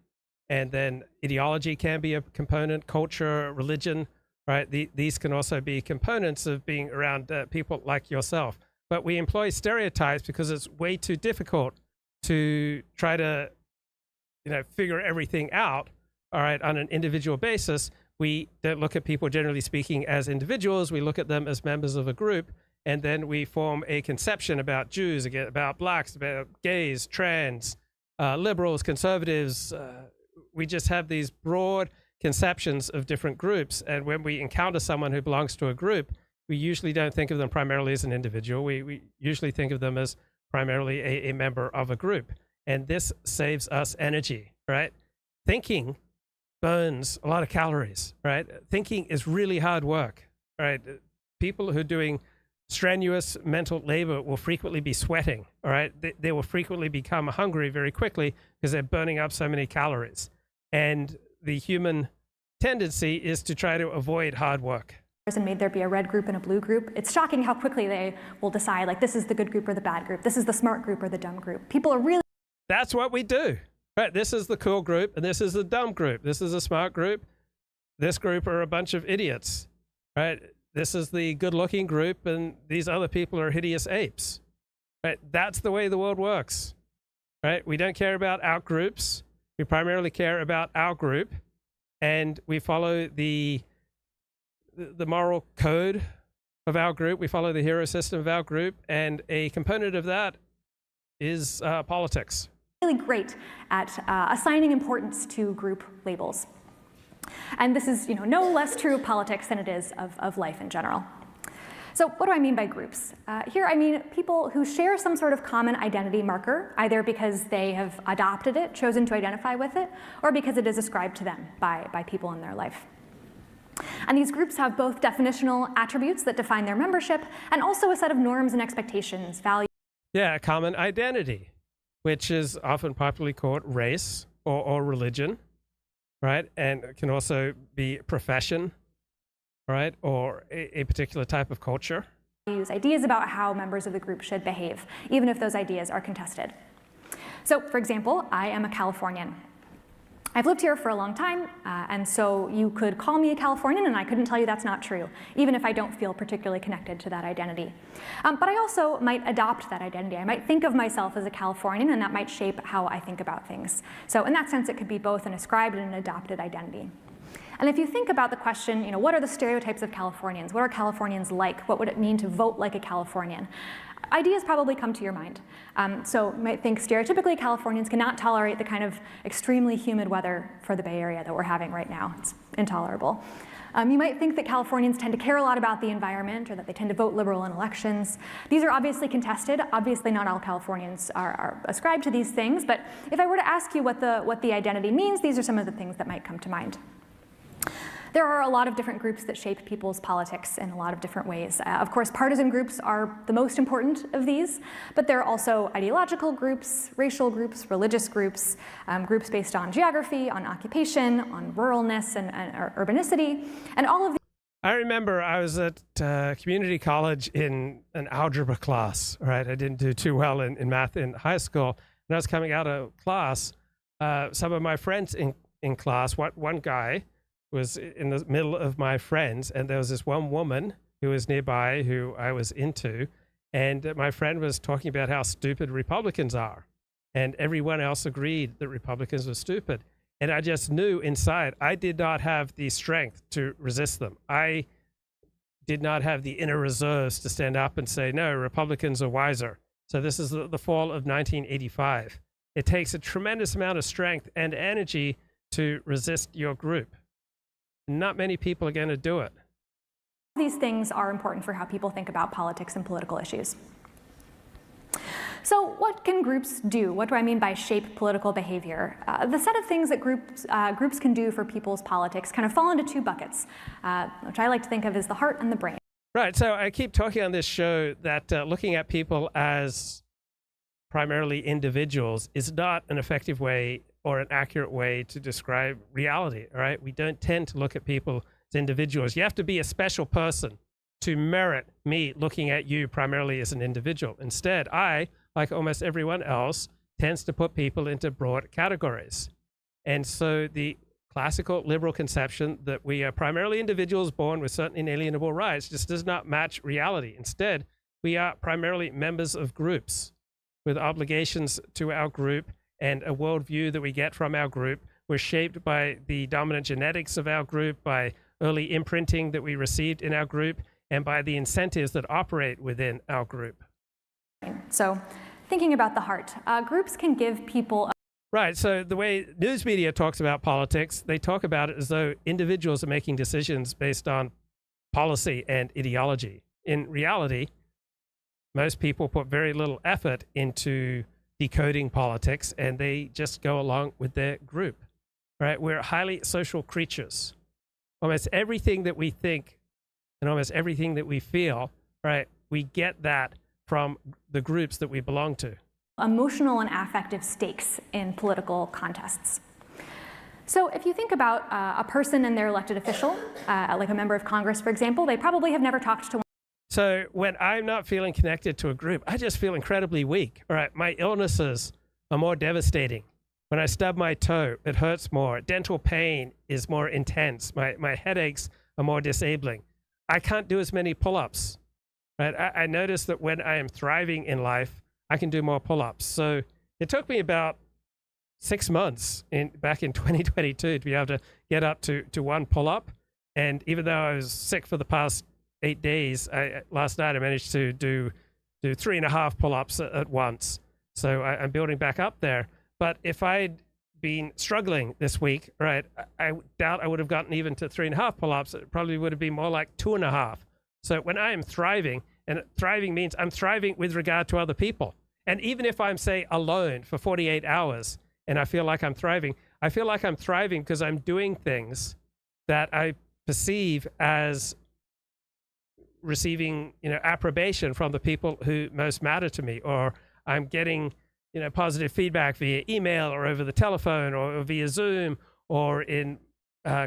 Speaker 1: And then ideology can be a component, culture, religion. Right, these can also be components of being around people like yourself. But we employ stereotypes because it's way too difficult to try to, figure everything out, on an individual basis. We don't look at people, generally speaking, as individuals. We look at them as members of a group, and then we form a conception about Jews, about blacks, about gays, trans, liberals, conservatives. We just have these broad conceptions of different groups, and when we encounter someone who belongs to a group, we usually don't think of them primarily as an individual. We usually think of them as primarily a member of a group, and this saves us energy, right? Thinking burns a lot of calories, right? Thinking is really hard work, right? People who are doing strenuous mental labor will frequently be sweating, all right? They will frequently become hungry very quickly because they're burning up so many calories. And the human tendency is to try to avoid hard work.
Speaker 6: And made there be a red group and a blue group. It's shocking how quickly they will decide, like, this is the good group or the bad group. This is the smart group or the dumb group. People are really...
Speaker 1: That's what we do, right? This is the cool group, and this is the dumb group. This is a smart group. This group are a bunch of idiots, right? This is the good-looking group, and these other people are hideous apes, right? That's the way the world works, right? We don't care about out groups. We primarily care about our group, and we follow the moral code of our group. We follow the hero system of our group, and a component of that is politics.
Speaker 6: Really great at assigning importance to group labels. And this is, no less true of politics than it is of life in general. So what do I mean by groups? Here I mean people who share some sort of common identity marker, either because they have adopted it, chosen to identify with it, or because it is ascribed to them by people in their life. And these groups have both definitional attributes that define their membership and also a set of norms and expectations, values.
Speaker 1: Yeah, a common identity, which is often popularly called race or religion, right? And it can also be profession, right, or a particular type of culture.
Speaker 6: Use ideas about how members of the group should behave, even if those ideas are contested. So, for example, I am a Californian. I've lived here for a long time, and so you could call me a Californian and I couldn't tell you that's not true, even if I don't feel particularly connected to that identity. But I also might adopt that identity. I might think of myself as a Californian, and that might shape how I think about things. So in that sense, it could be both an ascribed and an adopted identity. And if you think about the question, what are the stereotypes of Californians? What are Californians like? What would it mean to vote like a Californian? Ideas probably come to your mind. So you might think stereotypically Californians cannot tolerate the kind of extremely humid weather for the Bay Area that we're having right now. It's intolerable. You might think that Californians tend to care a lot about the environment, or that they tend to vote liberal in elections. These are obviously contested. Obviously not all Californians are ascribed to these things, but if I were to ask you what the identity means, these are some of the things that might come to mind. There are a lot of different groups that shape people's politics in a lot of different ways. Of course, partisan groups are the most important of these, but there are also ideological groups, racial groups, religious groups, groups based on geography, on occupation, on ruralness and urbanicity, and all of these.
Speaker 1: I remember I was at community college in an algebra class, right? I didn't do too well in math in high school. When I was coming out of class, some of my friends in class, one guy was in the middle of my friends, and there was this one woman who was nearby who I was into, and my friend was talking about how stupid Republicans are, and everyone else agreed that Republicans were stupid. And I just knew inside I did not have the strength to resist them. I did not have the inner reserves to stand up and say, no, Republicans are wiser. So this is the fall of 1985. It takes a tremendous amount of strength and energy to resist your group. Not many people are going to do it.
Speaker 6: These things are important for how people think about politics and political issues. So what can groups do? What do I mean by shape political behavior? The set of things that groups can do for people's politics kind of fall into two buckets, which I like to think of as the heart and the brain.
Speaker 1: Right, so I keep talking on this show that looking at people as primarily individuals is not an effective way or an accurate way to describe reality, all right? We don't tend to look at people as individuals. You have to be a special person to merit me looking at you primarily as an individual. Instead, I, like almost everyone else, tends to put people into broad categories. And so the classical liberal conception that we are primarily individuals born with certain inalienable rights just does not match reality. Instead, we are primarily members of groups with obligations to our group and a worldview that we get from our group. We're shaped by the dominant genetics of our group, by early imprinting that we received in our group, and by the incentives that operate within our group.
Speaker 6: So thinking about the heart, groups can give people...
Speaker 1: Right, so the way news media talks about politics, they talk about it as though individuals are making decisions based on policy and ideology. In reality, most people put very little effort into decoding politics, and they just go along with their group, right? We're highly social creatures. Almost everything that we think and almost everything that we feel, right, we get that from the groups that we belong to.
Speaker 6: Emotional and affective stakes in political contests. So if you think about a person and their elected official, like a member of Congress, for example, they probably have never talked to one.
Speaker 1: So when I'm not feeling connected to a group, I just feel incredibly weak. All right, my illnesses are more devastating. When I stub my toe, it hurts more. Dental pain is more intense. My headaches are more disabling. I can't do as many pull-ups. Right? I notice that when I am thriving in life, I can do more pull-ups. So it took me about 6 months back in 2022 to be able to get up to one pull-up. And even though I was sick for the past 8 days, last night I managed to do 3.5 pull-ups at once. So I'm building back up there. But if I'd been struggling this week, right, I doubt I would have gotten even to 3.5 pull-ups. It probably would have been more like 2.5. So when I am thriving, and thriving means I'm thriving with regard to other people. And even if I'm, say, alone for 48 hours and I feel like I'm thriving, I feel like I'm thriving because I'm doing things that I perceive as receiving, approbation from the people who most matter to me, or I'm getting, positive feedback via email or over the telephone or via Zoom or in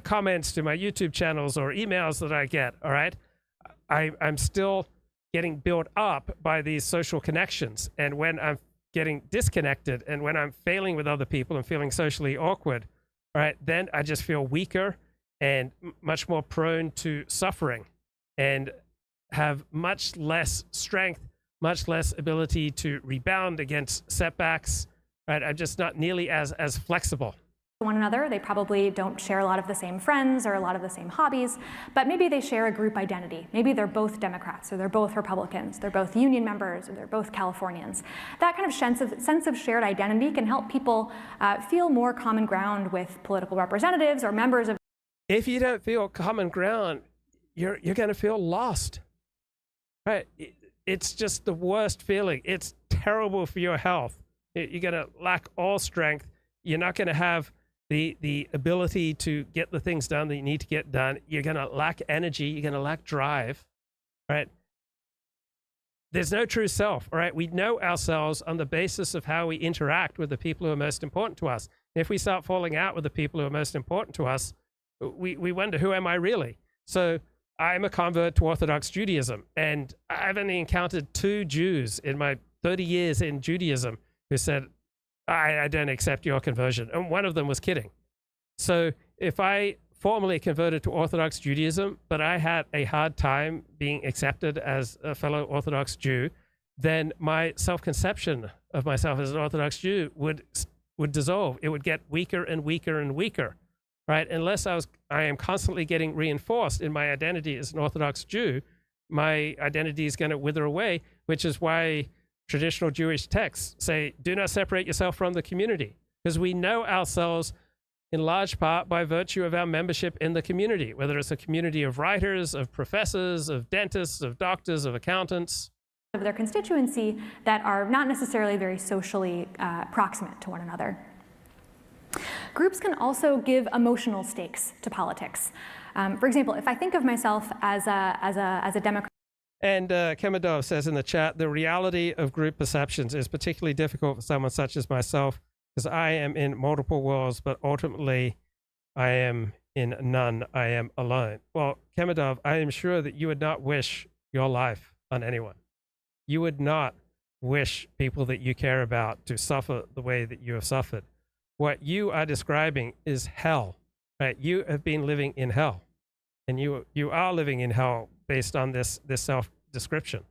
Speaker 1: comments to my YouTube channels or emails that I get, all right, I'm still getting built up by these social connections. And when I'm getting disconnected and when I'm failing with other people and feeling socially awkward, all right, then I just feel weaker and much more prone to suffering and have much less strength, much less ability to rebound against setbacks, right? I'm just not nearly as flexible.
Speaker 6: One another. They probably don't share a lot of the same friends or a lot of the same hobbies, but maybe they share a group identity. Maybe they're both Democrats or they're both Republicans, they're both union members or they're both Californians. That kind of sense of shared identity can help people feel more common ground with political representatives or members of.
Speaker 1: If you don't feel common ground, you're going to feel lost, right? It's just the worst feeling. It's terrible for your health. You're going to lack all strength. You're not going to have the ability to get the things done that you need to get done. You're going to lack energy. You're going to lack drive, right? There's no true self, all right? We know ourselves on the basis of how we interact with the people who are most important to us. If we start falling out with the people who are most important to us, we wonder, who am I really? So I'm a convert to Orthodox Judaism, and I've only encountered 2 Jews in my 30 years in Judaism who said, I don't accept your conversion. And one of them was kidding. So if I formally converted to Orthodox Judaism, but I had a hard time being accepted as a fellow Orthodox Jew, then my self-conception of myself as an Orthodox Jew would dissolve. It would get weaker and weaker and weaker, right? Unless I am constantly getting reinforced in my identity as an Orthodox Jew, my identity is going to wither away, which is why traditional Jewish texts say, do not separate yourself from the community, because we know ourselves in large part by virtue of our membership in the community, whether it's a community of writers, of professors, of dentists, of doctors, of accountants.
Speaker 6: Of their constituency that are not necessarily very socially proximate to one another. Groups can also give emotional stakes to politics. For example, if I think of myself as a Democrat.
Speaker 1: And Kemadov says in the chat, the reality of group perceptions is particularly difficult for someone such as myself, because I am in multiple worlds, but ultimately I am in none. I am alone. Well, Kemadov, I am sure that you would not wish your life on anyone. You would not wish people that you care about to suffer the way that you have suffered. What you are describing is hell, right? You have been living in hell, and you are living in hell based on this self-description.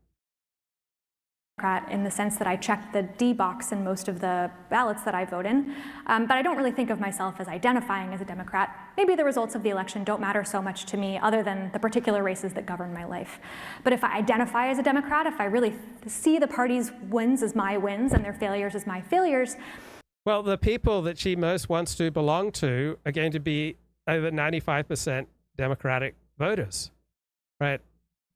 Speaker 6: In the sense that I checked the D box in most of the ballots that I vote in, but I don't really think of myself as identifying as a Democrat. Maybe the results of the election don't matter so much to me other than the particular races that govern my life. But if I identify as a Democrat, if I really see the party's wins as my wins and their failures as my failures.
Speaker 1: Well, the people that she most wants to belong to are going to be over 95% Democratic voters, right?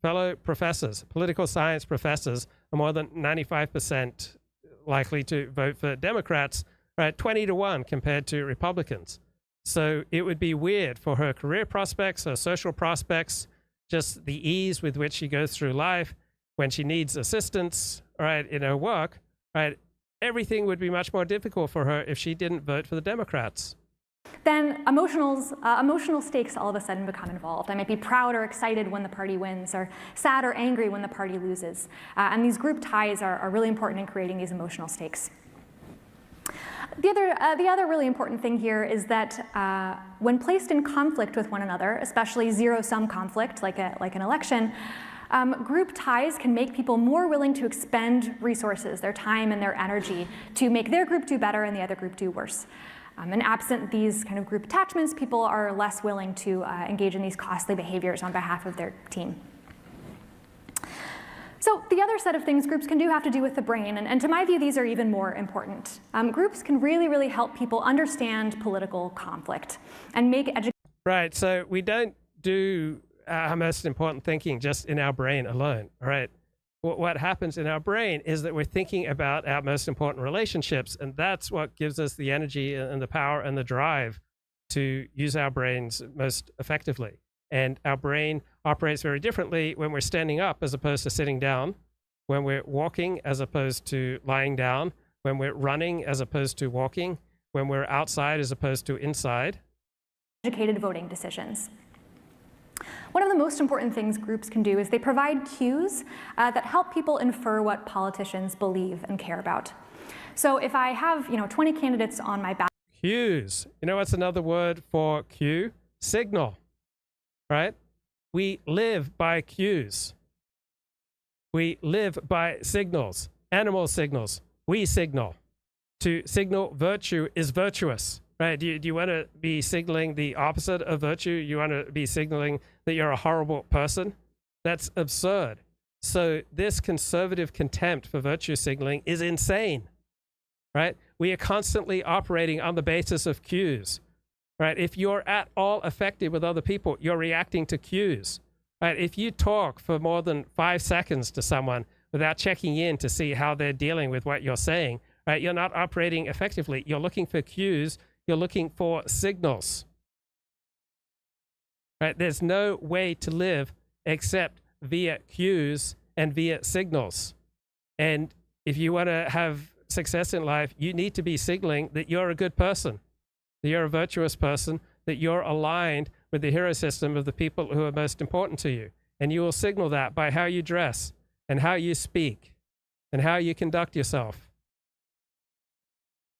Speaker 1: Fellow professors, political science professors, are more than 95% likely to vote for Democrats, right? 20-1 compared to Republicans. So it would be weird for her career prospects, her social prospects, just the ease with which she goes through life when she needs assistance, right, in her work, right? Everything would be much more difficult for her if she didn't vote for the Democrats.
Speaker 6: Then emotional stakes all of a sudden become involved. I might be proud or excited when the party wins, or sad or angry when the party loses. And these group ties are really important in creating these emotional stakes. The other really important thing here is that when placed in conflict with one another, especially zero-sum conflict like an election, group ties can make people more willing to expend resources, their time and their energy, to make their group do better and the other group do worse. And absent these kind of group attachments, people are less willing to engage in these costly behaviors on behalf of their team. So the other set of things groups can do have to do with the brain, and to my view, these are even more important. Groups can really, really help people understand political conflict and make education.
Speaker 1: Right, so we don't do our most important thinking just in our brain alone, all right? What happens in our brain is that we're thinking about our most important relationships, and that's what gives us the energy and the power and the drive to use our brains most effectively. And our brain operates very differently when we're standing up as opposed to sitting down, when we're walking as opposed to lying down, when we're running as opposed to walking, when we're outside as opposed to inside.
Speaker 6: educated voting decisions. One of the most important things groups can do is they provide cues that help people infer what politicians believe and care about. So if I have 20 candidates on my ballot.
Speaker 1: Cues. You know what's another word for cue? Signal, right? We live by cues. We live by signals, animal signals. We signal. To signal virtue is virtuous, right? Do you want to be signaling the opposite of virtue? You want to be signaling that you're a horrible person? That's absurd. So this conservative contempt for virtue signaling is insane, right? We are constantly operating on the basis of cues, right? If you're at all effective with other people, you're reacting to cues, right? If you talk for more than 5 seconds to someone without checking in to see how they're dealing with what you're saying, right? You're not operating effectively. You're looking for cues. You're looking for signals, right? There's no way to live except via cues and via signals. And if you want to have success in life, you need to be signaling that you're a good person, that you're a virtuous person, that you're aligned with the hero system of the people who are most important to you. And you will signal that by how you dress and how you speak and how you conduct yourself.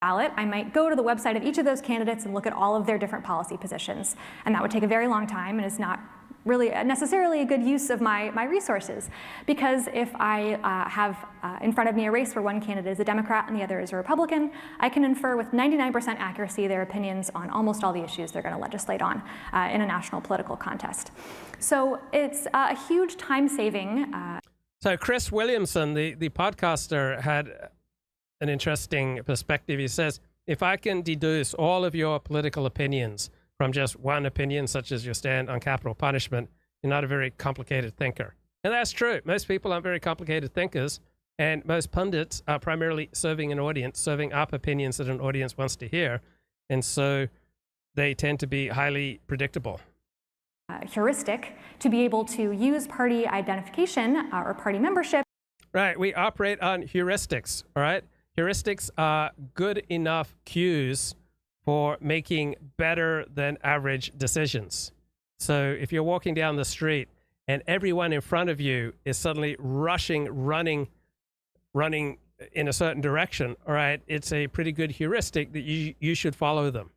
Speaker 6: Ballot, I might go to the website of each of those candidates and look at all of their different policy positions. And that would take a very long time and is not really necessarily a good use of my resources. Because if I have in front of me a race where one candidate is a Democrat and the other is a Republican, I can infer with 99% accuracy their opinions on almost all the issues they're going to legislate on in a national political contest. So it's a huge time-saving.
Speaker 1: So Chris Williamson, the podcaster, had an interesting perspective. He says, if I can deduce all of your political opinions from just one opinion, such as your stand on capital punishment, you're not a very complicated thinker. And that's true. Most people aren't very complicated thinkers, and most pundits are primarily serving an audience, serving up opinions that an audience wants to hear. And so they tend to be highly predictable.
Speaker 6: Heuristic to be able to use party identification or party membership.
Speaker 1: Right. We operate on heuristics, all right? Heuristics are good enough cues for making better than average decisions. So if you're walking down the street and everyone in front of you is suddenly running in a certain direction, all right, it's a pretty good heuristic that you should follow them.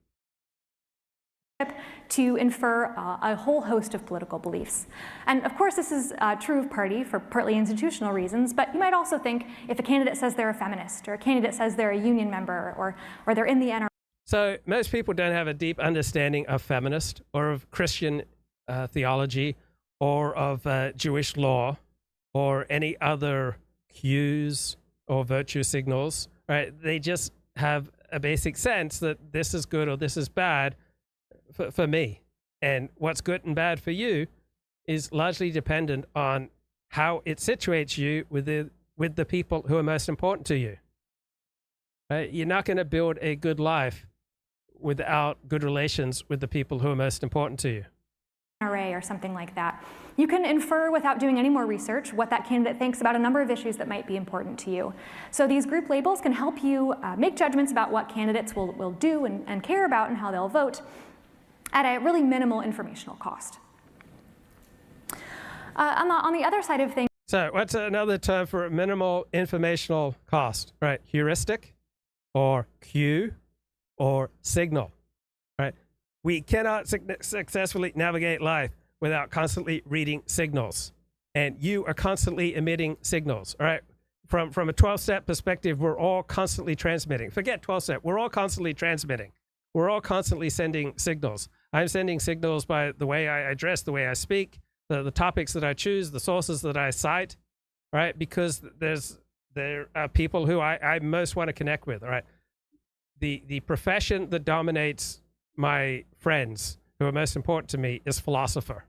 Speaker 6: To infer a whole host of political beliefs. And of course, this is true of party for partly institutional reasons, but you might also think if a candidate says they're a feminist, or a candidate says they're a union member, or they're in the NRA.
Speaker 1: So most people don't have a deep understanding of feminist or of Christian theology or of Jewish law or any other cues or virtue signals, right? They just have a basic sense that this is good or this is bad for me. And what's good and bad for you is largely dependent on how it situates you with the people who are most important to you. Right? You're not going to build a good life without good relations with the people who are most important to you.
Speaker 6: Or something like that. You can infer without doing any more research what that candidate thinks about a number of issues that might be important to you. So these group labels can help you make judgments about what candidates will do and care about and how they'll vote at a really minimal informational cost. On the other side of things.
Speaker 1: So what's another term for minimal informational cost? Right, heuristic or cue or signal, right? We cannot successfully navigate life without constantly reading signals. And you are constantly emitting signals, all right? From a 12-step perspective, we're all constantly transmitting. Forget 12-step, we're all constantly transmitting. We're all constantly sending signals. I'm sending signals by the way I dress, the way I speak, the topics that I choose, the sources that I cite, right? Because there are people who I most want to connect with, all right? The profession that dominates my friends who are most important to me is philosopher.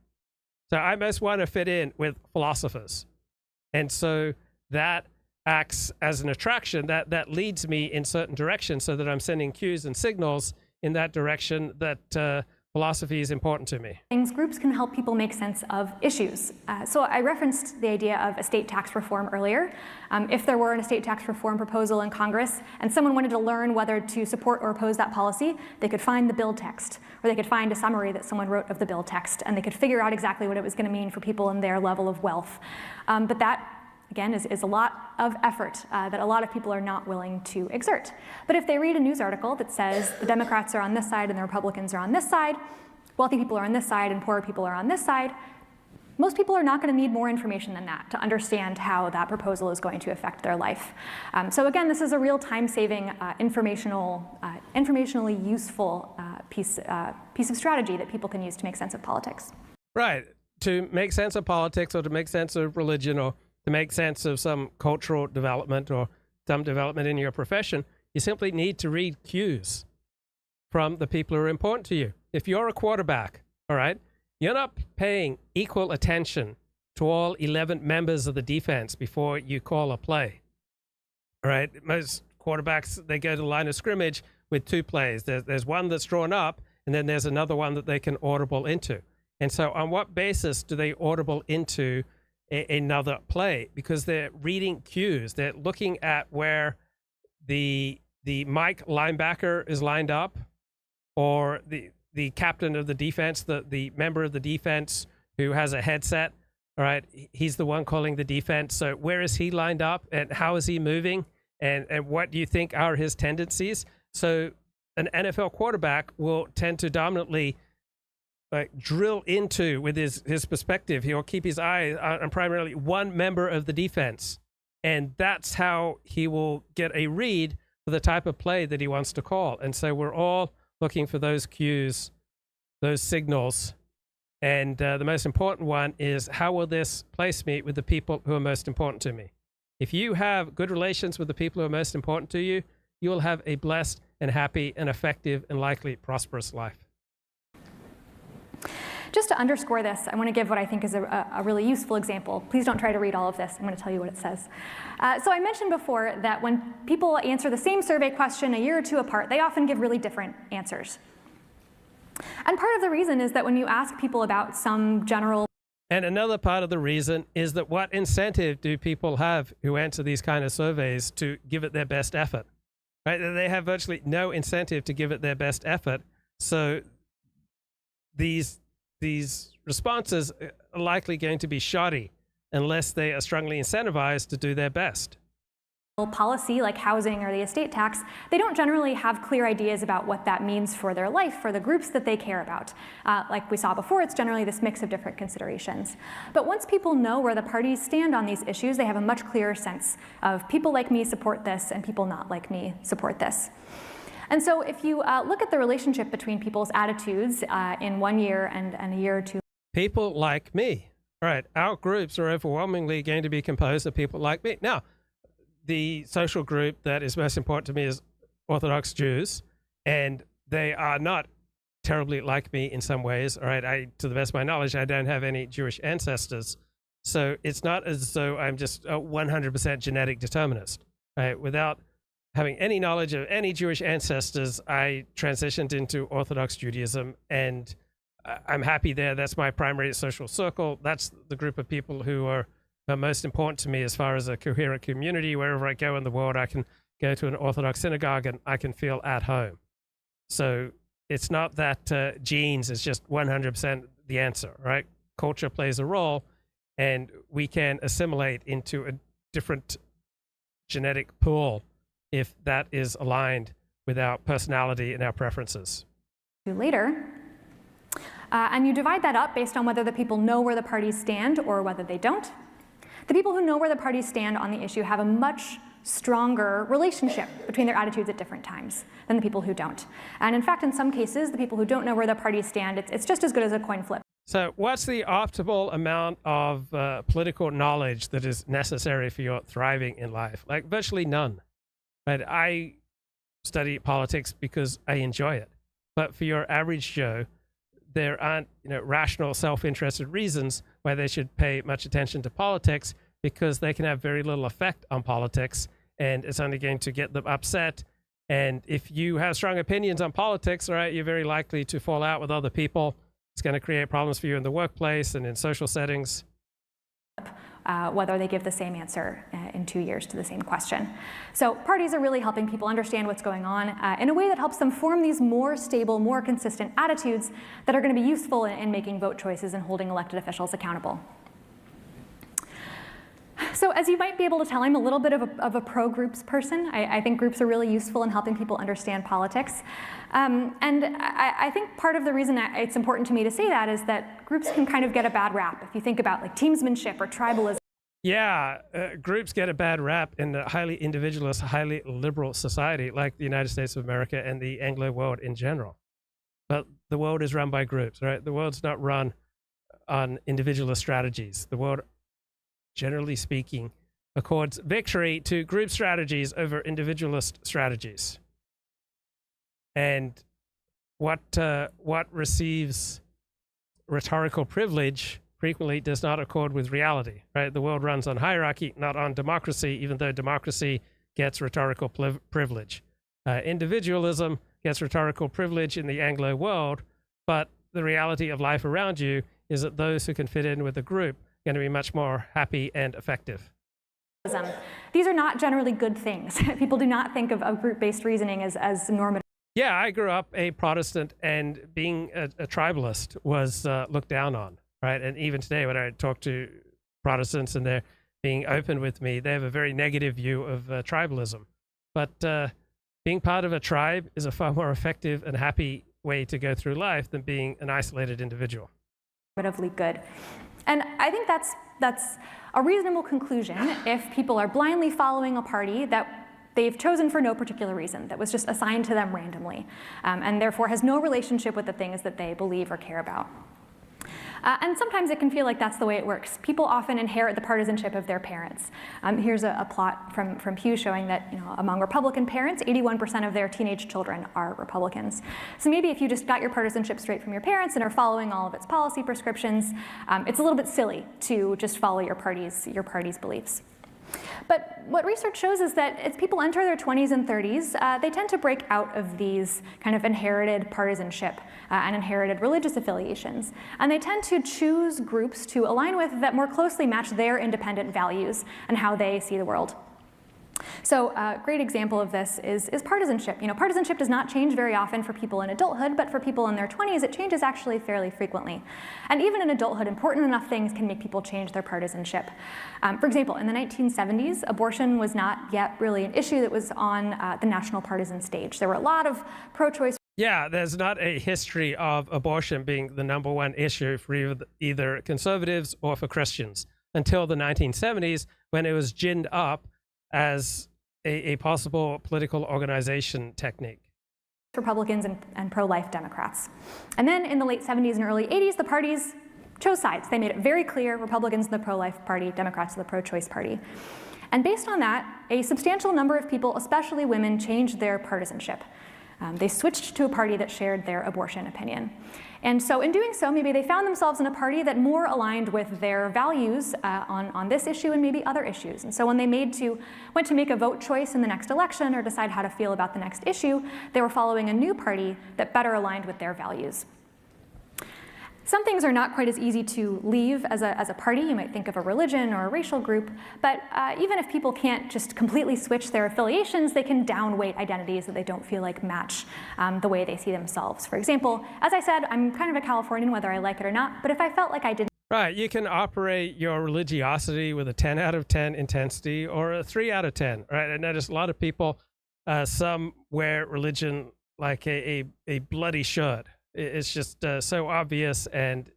Speaker 1: So I most want to fit in with philosophers. And so that acts as an attraction that leads me in certain directions so that I'm sending cues and signals in that direction that philosophy is important to me.
Speaker 6: Groups can help people make sense of issues. So I referenced the idea of estate tax reform earlier. If there were an estate tax reform proposal in Congress and someone wanted to learn whether to support or oppose that policy, they could find the bill text, or they could find a summary that someone wrote of the bill text, and they could figure out exactly what it was going to mean for people in their level of wealth. But that, again, is a lot of effort that a lot of people are not willing to exert. But if they read a news article that says the Democrats are on this side and the Republicans are on this side, wealthy people are on this side and poor people are on this side, most people are not going to need more information than that to understand how that proposal is going to affect their life. So again, this is a real time-saving, informationally useful piece of strategy that people can use to make sense of politics.
Speaker 1: Right. To make sense of politics, or to make sense of religion, or to make sense of some cultural development or some development in your profession, you simply need to read cues from the people who are important to you. If you're a quarterback, all right, you're not paying equal attention to all 11 members of the defense before you call a play. All right, most quarterbacks, they go to the line of scrimmage with two plays. There's one that's drawn up, and then there's another one that they can audible into. And so on what basis do they audible into another play? Because they're reading cues. They're looking at where the Mike linebacker is lined up, or the captain of the defense, the member of the defense who has a headset. All right, he's the one calling the defense. So where is he lined up, and how is he moving, and what do you think are his tendencies? So an NFL quarterback will tend to dominantly drill into, with his perspective, he'll keep his eye on primarily one member of the defense. And that's how he will get a read for the type of play that he wants to call. And so we're all looking for those cues, those signals. And the most important one is, how will this place me with the people who are most important to me? If you have good relations with the people who are most important to you, you will have a blessed and happy and effective and likely prosperous life.
Speaker 6: Just to underscore this, I want to give what I think is a really useful example. Please don't try to read all of this. I'm going to tell you what it says. So I mentioned before that when people answer the same survey question a year or two apart, they often give really different answers. And part of the reason is that when you ask people about some general...
Speaker 1: And another part of the reason is that what incentive do people have who answer these kind of surveys to give it their best effort? Right? They have virtually no incentive to give it their best effort. So these responses are likely going to be shoddy unless they are strongly incentivized to do their best.
Speaker 6: Policy like housing or the estate tax, they don't generally have clear ideas about what that means for their life, for the groups that they care about. Like we saw before, it's generally this mix of different considerations. But once people know where the parties stand on these issues, they have a much clearer sense of people like me support this and people not like me support this. And so if you look at the relationship between people's attitudes in 1 year and a year or two.
Speaker 1: People like me. All right, our groups are overwhelmingly going to be composed of people like me. Now, the social group that is most important to me is Orthodox Jews, and they are not terribly like me in some ways. All right, to the best of my knowledge, I don't have any Jewish ancestors. So it's not as though I'm just a 100% genetic determinist. Right? Without having any knowledge of any Jewish ancestors, I transitioned into Orthodox Judaism, and I'm happy there. That's my primary social circle. That's the group of people who are most important to me as far as a coherent community. Wherever I go in the world, I can go to an Orthodox synagogue and I can feel at home. So it's not that genes is just 100% the answer, right? Culture plays a role, and we can assimilate into a different genetic pool if that is aligned with our personality and our preferences.
Speaker 6: Later, and you divide that up based on whether the people know where the parties stand or whether they don't. The people who know where the parties stand on the issue have a much stronger relationship between their attitudes at different times than the people who don't. And in fact, in some cases, the people who don't know where the parties stand, it's just as good as a coin flip.
Speaker 1: So what's the optimal amount of political knowledge that is necessary for your thriving in life? Like virtually none. Right? I study politics because I enjoy it. But for your average Joe, there aren't rational, self-interested reasons why they should pay much attention to politics, because they can have very little effect on politics, and it's only going to get them upset And if you have strong opinions on politics, right, you're very likely to fall out with other people. It's going to create problems for you in the workplace and in social settings.
Speaker 6: Whether they give the same answer in 2 years to the same question. So parties are really helping people understand what's going on in a way that helps them form these more stable, more consistent attitudes that are going to be useful in making vote choices and holding elected officials accountable. So as you might be able to tell, I'm a little bit of a pro-groups person. I think groups are really useful in helping people understand politics. And I think part of the reason it's important to me to say that is that groups can kind of get a bad rap. If you think about like teamsmanship or tribalism.
Speaker 1: Yeah, groups get a bad rap in a highly individualist, highly liberal society like the United States of America and the Anglo world in general. But the world is run by groups, right? The world's not run on individualist strategies. The world, generally speaking, accords victory to group strategies over individualist strategies. And what receives rhetorical privilege frequently does not accord with reality, right? The world runs on hierarchy, not on democracy, even though democracy gets rhetorical privilege. Individualism gets rhetorical privilege in the Anglo world, but the reality of life around you is that those who can fit in with the group are going to be much more happy and effective.
Speaker 6: These are not generally good things. People do not think of group-based reasoning as normative.
Speaker 1: Yeah, I grew up a Protestant, and being a tribalist was looked down on, right? And even today, when I talk to Protestants and they're being open with me, they have a very negative view of tribalism. But being part of a tribe is a far more effective and happy way to go through life than being an isolated individual.
Speaker 6: Good. And I think that's a reasonable conclusion if people are blindly following a party that they've chosen for no particular reason, that was just assigned to them randomly, and therefore has no relationship with the things that they believe or care about. And sometimes it can feel like that's the way it works. People often inherit the partisanship of their parents. Here's a plot from Pew showing that among Republican parents, 81% of their teenage children are Republicans. So maybe if you just got your partisanship straight from your parents and are following all of its policy prescriptions, it's a little bit silly to just follow your party's beliefs. But what research shows is that as people enter their 20s and 30s, they tend to break out of these kind of inherited partisanship and inherited religious affiliations. And they tend to choose groups to align with that more closely match their independent values and how they see the world. So a great example of this is partisanship. Partisanship does not change very often for people in adulthood, but for people in their 20s, it changes actually fairly frequently. And even in adulthood, important enough things can make people change their partisanship. For example, in the 1970s, abortion was not yet really an issue that was on the national partisan stage. There were a lot of pro-choice.
Speaker 1: Yeah, there's not a history of abortion being the #1 issue for either conservatives or for Christians until the 1970s, when it was ginned up as a possible political organization technique.
Speaker 6: Republicans and pro-life Democrats. And then in the late 70s and early 80s, the parties chose sides. They made it very clear, Republicans in the pro-life party, Democrats in the pro-choice party. And based on that, a substantial number of people, especially women, changed their partisanship. They switched to a party that shared their abortion opinion. And so in doing so, maybe they found themselves in a party that more aligned with their values on this issue and maybe other issues. And so when they went to make a vote choice in the next election or decide how to feel about the next issue, they were following a new party that better aligned with their values. Some things are not quite as easy to leave as a party. You might think of a religion or a racial group, but even if people can't just completely switch their affiliations, they can downweight identities that they don't feel like match the way they see themselves. For example, as I said, I'm kind of a Californian whether I like it or not, but if I felt like I didn't.
Speaker 1: Right, you can operate your religiosity with a 10 out of 10 intensity or a 3 out of 10, right? I notice a lot of people, some wear religion like a bloody shirt. It's just so obvious, and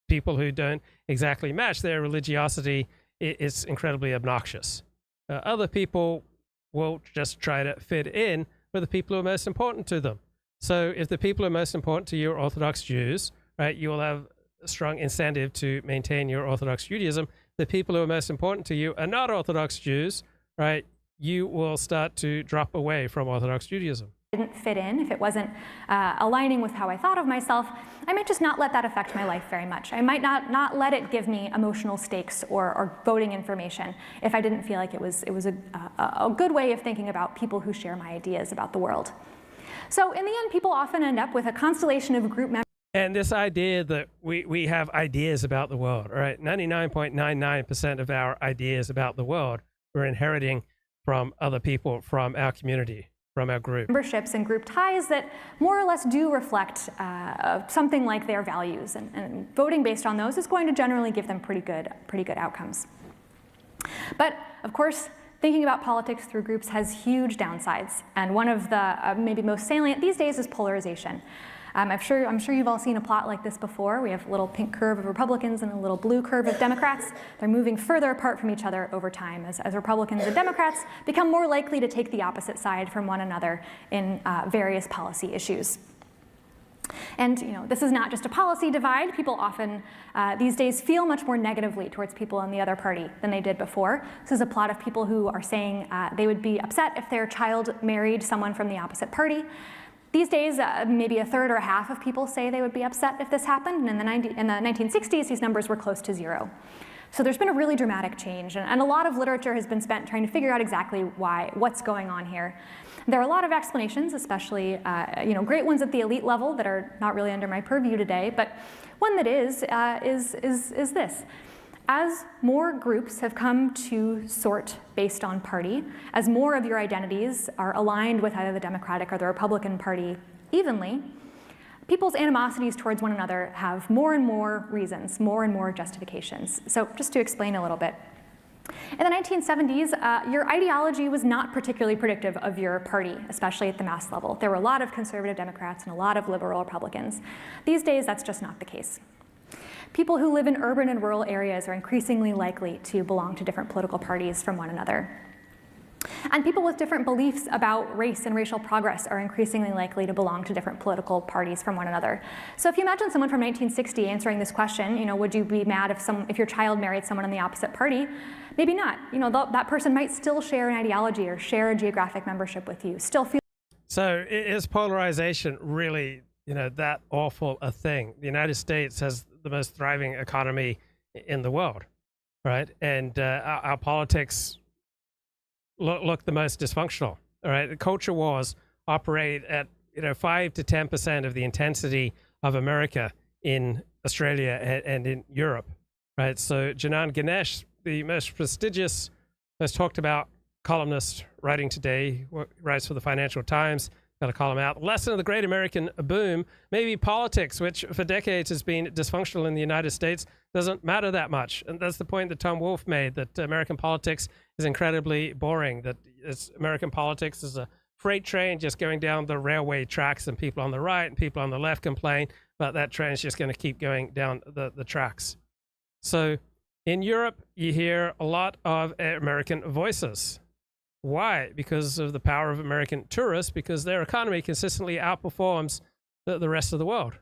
Speaker 1: people who don't exactly match their religiosity, it's incredibly obnoxious. Other people will just try to fit in with the people who are most important to them. So if the people who are most important to you are Orthodox Jews, right, you will have a strong incentive to maintain your Orthodox Judaism. The people who are most important to you are not Orthodox Jews, right, you will start to drop away from Orthodox Judaism.
Speaker 6: didn't fit in, if it wasn't aligning with how I thought of myself, I might just not let that affect my life very much. I might not let it give me emotional stakes or voting information if I didn't feel like it was a good way of thinking about people who share my ideas about the world. So in the end, people often end up with a constellation of group members.
Speaker 1: And this idea that we have ideas about the world, right? 99.99% of our ideas about the world we're inheriting from other people, from our community, from our group.
Speaker 6: Memberships and group ties that more or less do reflect something like their values, and voting based on those is going to generally give them pretty good outcomes. But of course, thinking about politics through groups has huge downsides, and one of the maybe most salient these days is polarization. I'm sure you've all seen a plot like this before. We have a little pink curve of Republicans and a little blue curve of Democrats. They're moving further apart from each other over time as Republicans and Democrats become more likely to take the opposite side from one another in various policy issues. And this is not just a policy divide. People often these days feel much more negatively towards people in the other party than they did before. This is a plot of people who are saying they would be upset if their child married someone from the opposite party. These days, maybe a third or a half of people say they would be upset if this happened, and in the 1960s, these numbers were close to zero. So there's been a really dramatic change, and a lot of literature has been spent trying to figure out exactly what's going on here. There are a lot of explanations, especially great ones at the elite level that are not really under my purview today, but one that is this. As more groups have come to sort based on party, as more of your identities are aligned with either the Democratic or the Republican Party evenly, people's animosities towards one another have more and more reasons, more and more justifications. So just to explain a little bit. In the 1970s, your ideology was not particularly predictive of your party, especially at the mass level. There were a lot of conservative Democrats and a lot of liberal Republicans. These days, that's just not the case. People who live in urban and rural areas are increasingly likely to belong to different political parties from one another. And people with different beliefs about race and racial progress are increasingly likely to belong to different political parties from one another. So if you imagine someone from 1960 answering this question, would you be mad if your child married someone in the opposite party? Maybe not. That person might still share an ideology or share a geographic membership with you, still feel.
Speaker 1: So is polarization really, that awful a thing? The United States has the most thriving economy in the world, right? And our politics look the most dysfunctional, all right? The culture wars operate at 5 to 10% of the intensity of America in Australia and in Europe, right? So Janan Ganesh, the most prestigious, most talked about columnist writing today, writes for the Financial Times, got a column out. Lesson of the Great American Boom, maybe politics, which for decades has been dysfunctional in the United States, doesn't matter that much. And that's the point that Tom Wolfe made, that American politics is incredibly boring, that American politics is a freight train just going down the railway tracks, and people on the right and people on the left complain, but that train is just going to keep going down the tracks. So in Europe, you hear a lot of American voices. Why? Because of the power of American tourists, because their economy consistently outperforms the rest of the world.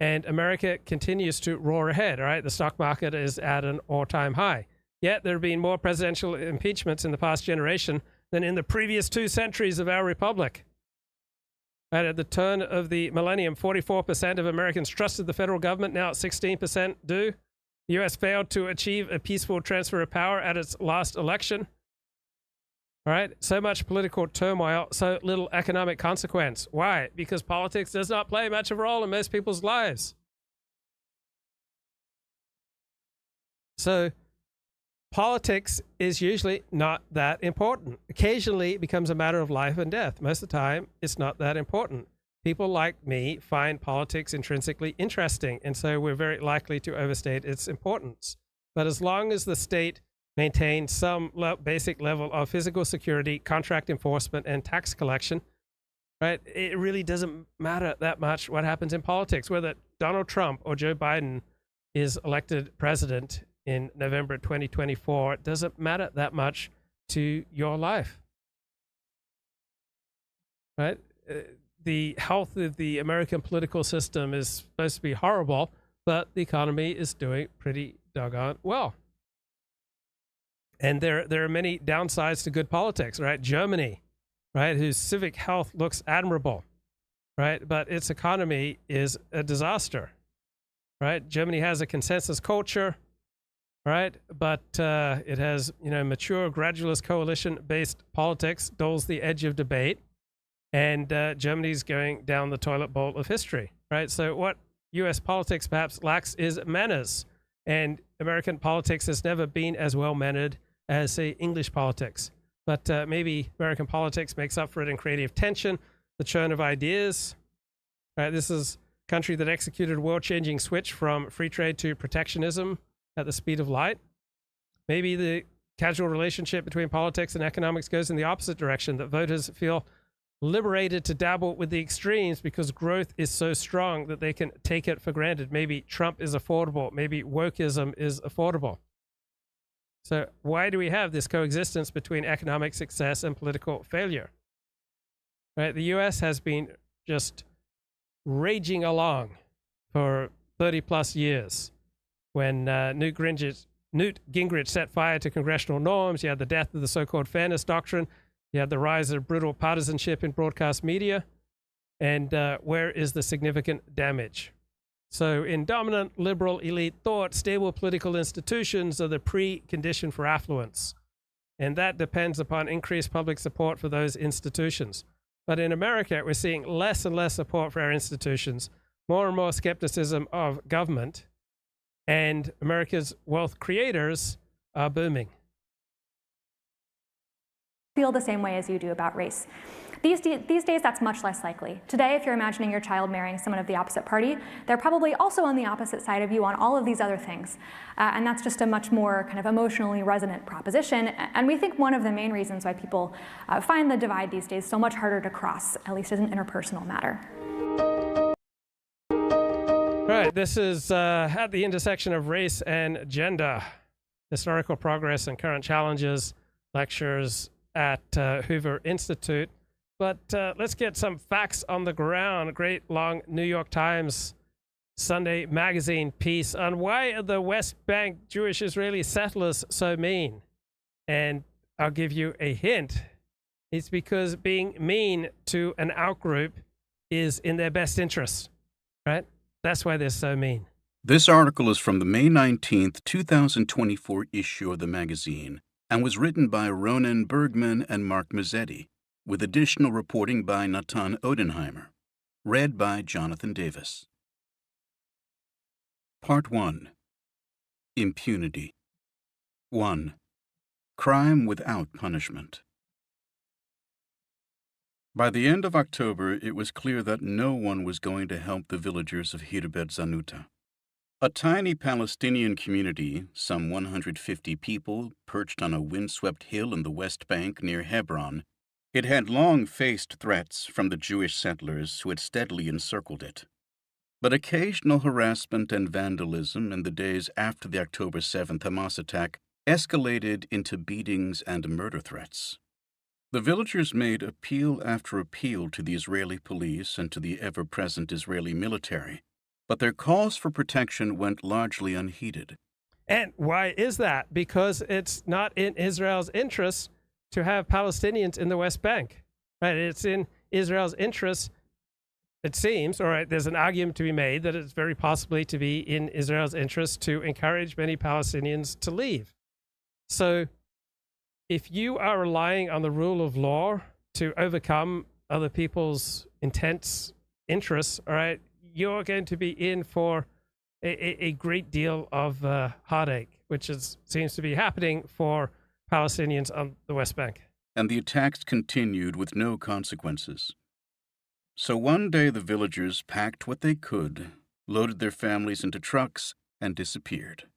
Speaker 1: And America continues to roar ahead, all right? The stock market is at an all-time high. Yet there have been more presidential impeachments in the past generation than in the previous 2 centuries of our republic. And at the turn of the millennium, 44% of Americans trusted the federal government. Now 16% do. The U.S. failed to achieve a peaceful transfer of power at its last election. All right, so much political turmoil, so little economic consequence. Why? Because politics does not play much of a role in most people's lives. So politics is usually not that important. Occasionally it becomes a matter of life and death. Most of the time, it's not that important. People like me find politics intrinsically interesting, and so we're very likely to overstate its importance. But as long as the state maintain some basic level of physical security, contract enforcement, and tax collection, right? It really doesn't matter that much what happens in politics. Whether Donald Trump or Joe Biden is elected president in November 2024, it doesn't matter that much to your life, right? The health of the American political system is supposed to be horrible, but the economy is doing pretty doggone well. And there are many downsides to good politics, right? Germany, right, whose civic health looks admirable, right, but its economy is a disaster, right? Germany has a consensus culture, right, but it has, mature gradualist coalition-based politics, dulls the edge of debate, and Germany's going down the toilet bowl of history, right? So what U.S. politics perhaps lacks is manners, and American politics has never been as well-mannered as, say, English politics. But maybe American politics makes up for it in creative tension, the churn of ideas. Right? This is a country that executed a world-changing switch from free trade to protectionism at the speed of light. Maybe the casual relationship between politics and economics goes in the opposite direction, that voters feel liberated to dabble with the extremes because growth is so strong that they can take it for granted. Maybe Trump is affordable. Maybe wokeism is affordable. So why do we have this coexistence between economic success and political failure? Right? The U.S. has been just raging along for 30 plus years. When Newt Gingrich set fire to congressional norms, you had the death of the so-called fairness doctrine, you had the rise of brutal partisanship in broadcast media, and where is the significant damage? So in dominant liberal elite thought, stable political institutions are the precondition for affluence, and that depends upon increased public support for those institutions. But in America, we're seeing less and less support for our institutions, more and more skepticism of government, and America's wealth creators are booming.
Speaker 6: Feel the same way as you do about race. These days, that's much less likely. Today, if you're imagining your child marrying someone of the opposite party, they're probably also on the opposite side of you on all of these other things. And that's just a much more kind of emotionally resonant proposition. And we think one of the main reasons why people find the divide these days so much harder to cross, at least as an interpersonal matter.
Speaker 1: Right, this is at the intersection of race and gender, historical progress and current challenges, lectures at Hoover Institute. But let's get some facts on the ground. A great long New York Times Sunday magazine piece on why are the West Bank Jewish Israeli settlers so mean. And I'll give you a hint. It's because being mean to an outgroup is in their best interest, right? That's why they're so mean.
Speaker 13: This article is from the May 19th, 2024 issue of the magazine and was written by Ronan Bergman and Mark Mazzetti, with additional reporting by Natan Odenheimer. Read by Jonathan Davis. Part 1. Impunity. 1. Crime without punishment. By the end of October, it was clear that no one was going to help the villagers of Hirbet Zanuta. A tiny Palestinian community, some 150 people, perched on a windswept hill in the West Bank near Hebron, it had long faced threats from the Jewish settlers who had steadily encircled it. But occasional harassment and vandalism in the days after the October 7th Hamas attack escalated into beatings and murder threats. The villagers made appeal after appeal to the Israeli police and to the ever-present Israeli military, but their calls for protection went largely unheeded.
Speaker 1: And why is that? Because it's not in Israel's interest to have Palestinians in the West Bank. Right? It's in Israel's interest, it seems, all right, there's an argument to be made that it's very possibly to be in Israel's interest to encourage many Palestinians to leave. So if you are relying on the rule of law to overcome other people's intense interests, all right, you're going to be in for a great deal of heartache, which seems to be happening for Palestinians on the West Bank.
Speaker 13: And the attacks continued with no consequences. So one day the villagers packed what they could, loaded their families into trucks, and disappeared.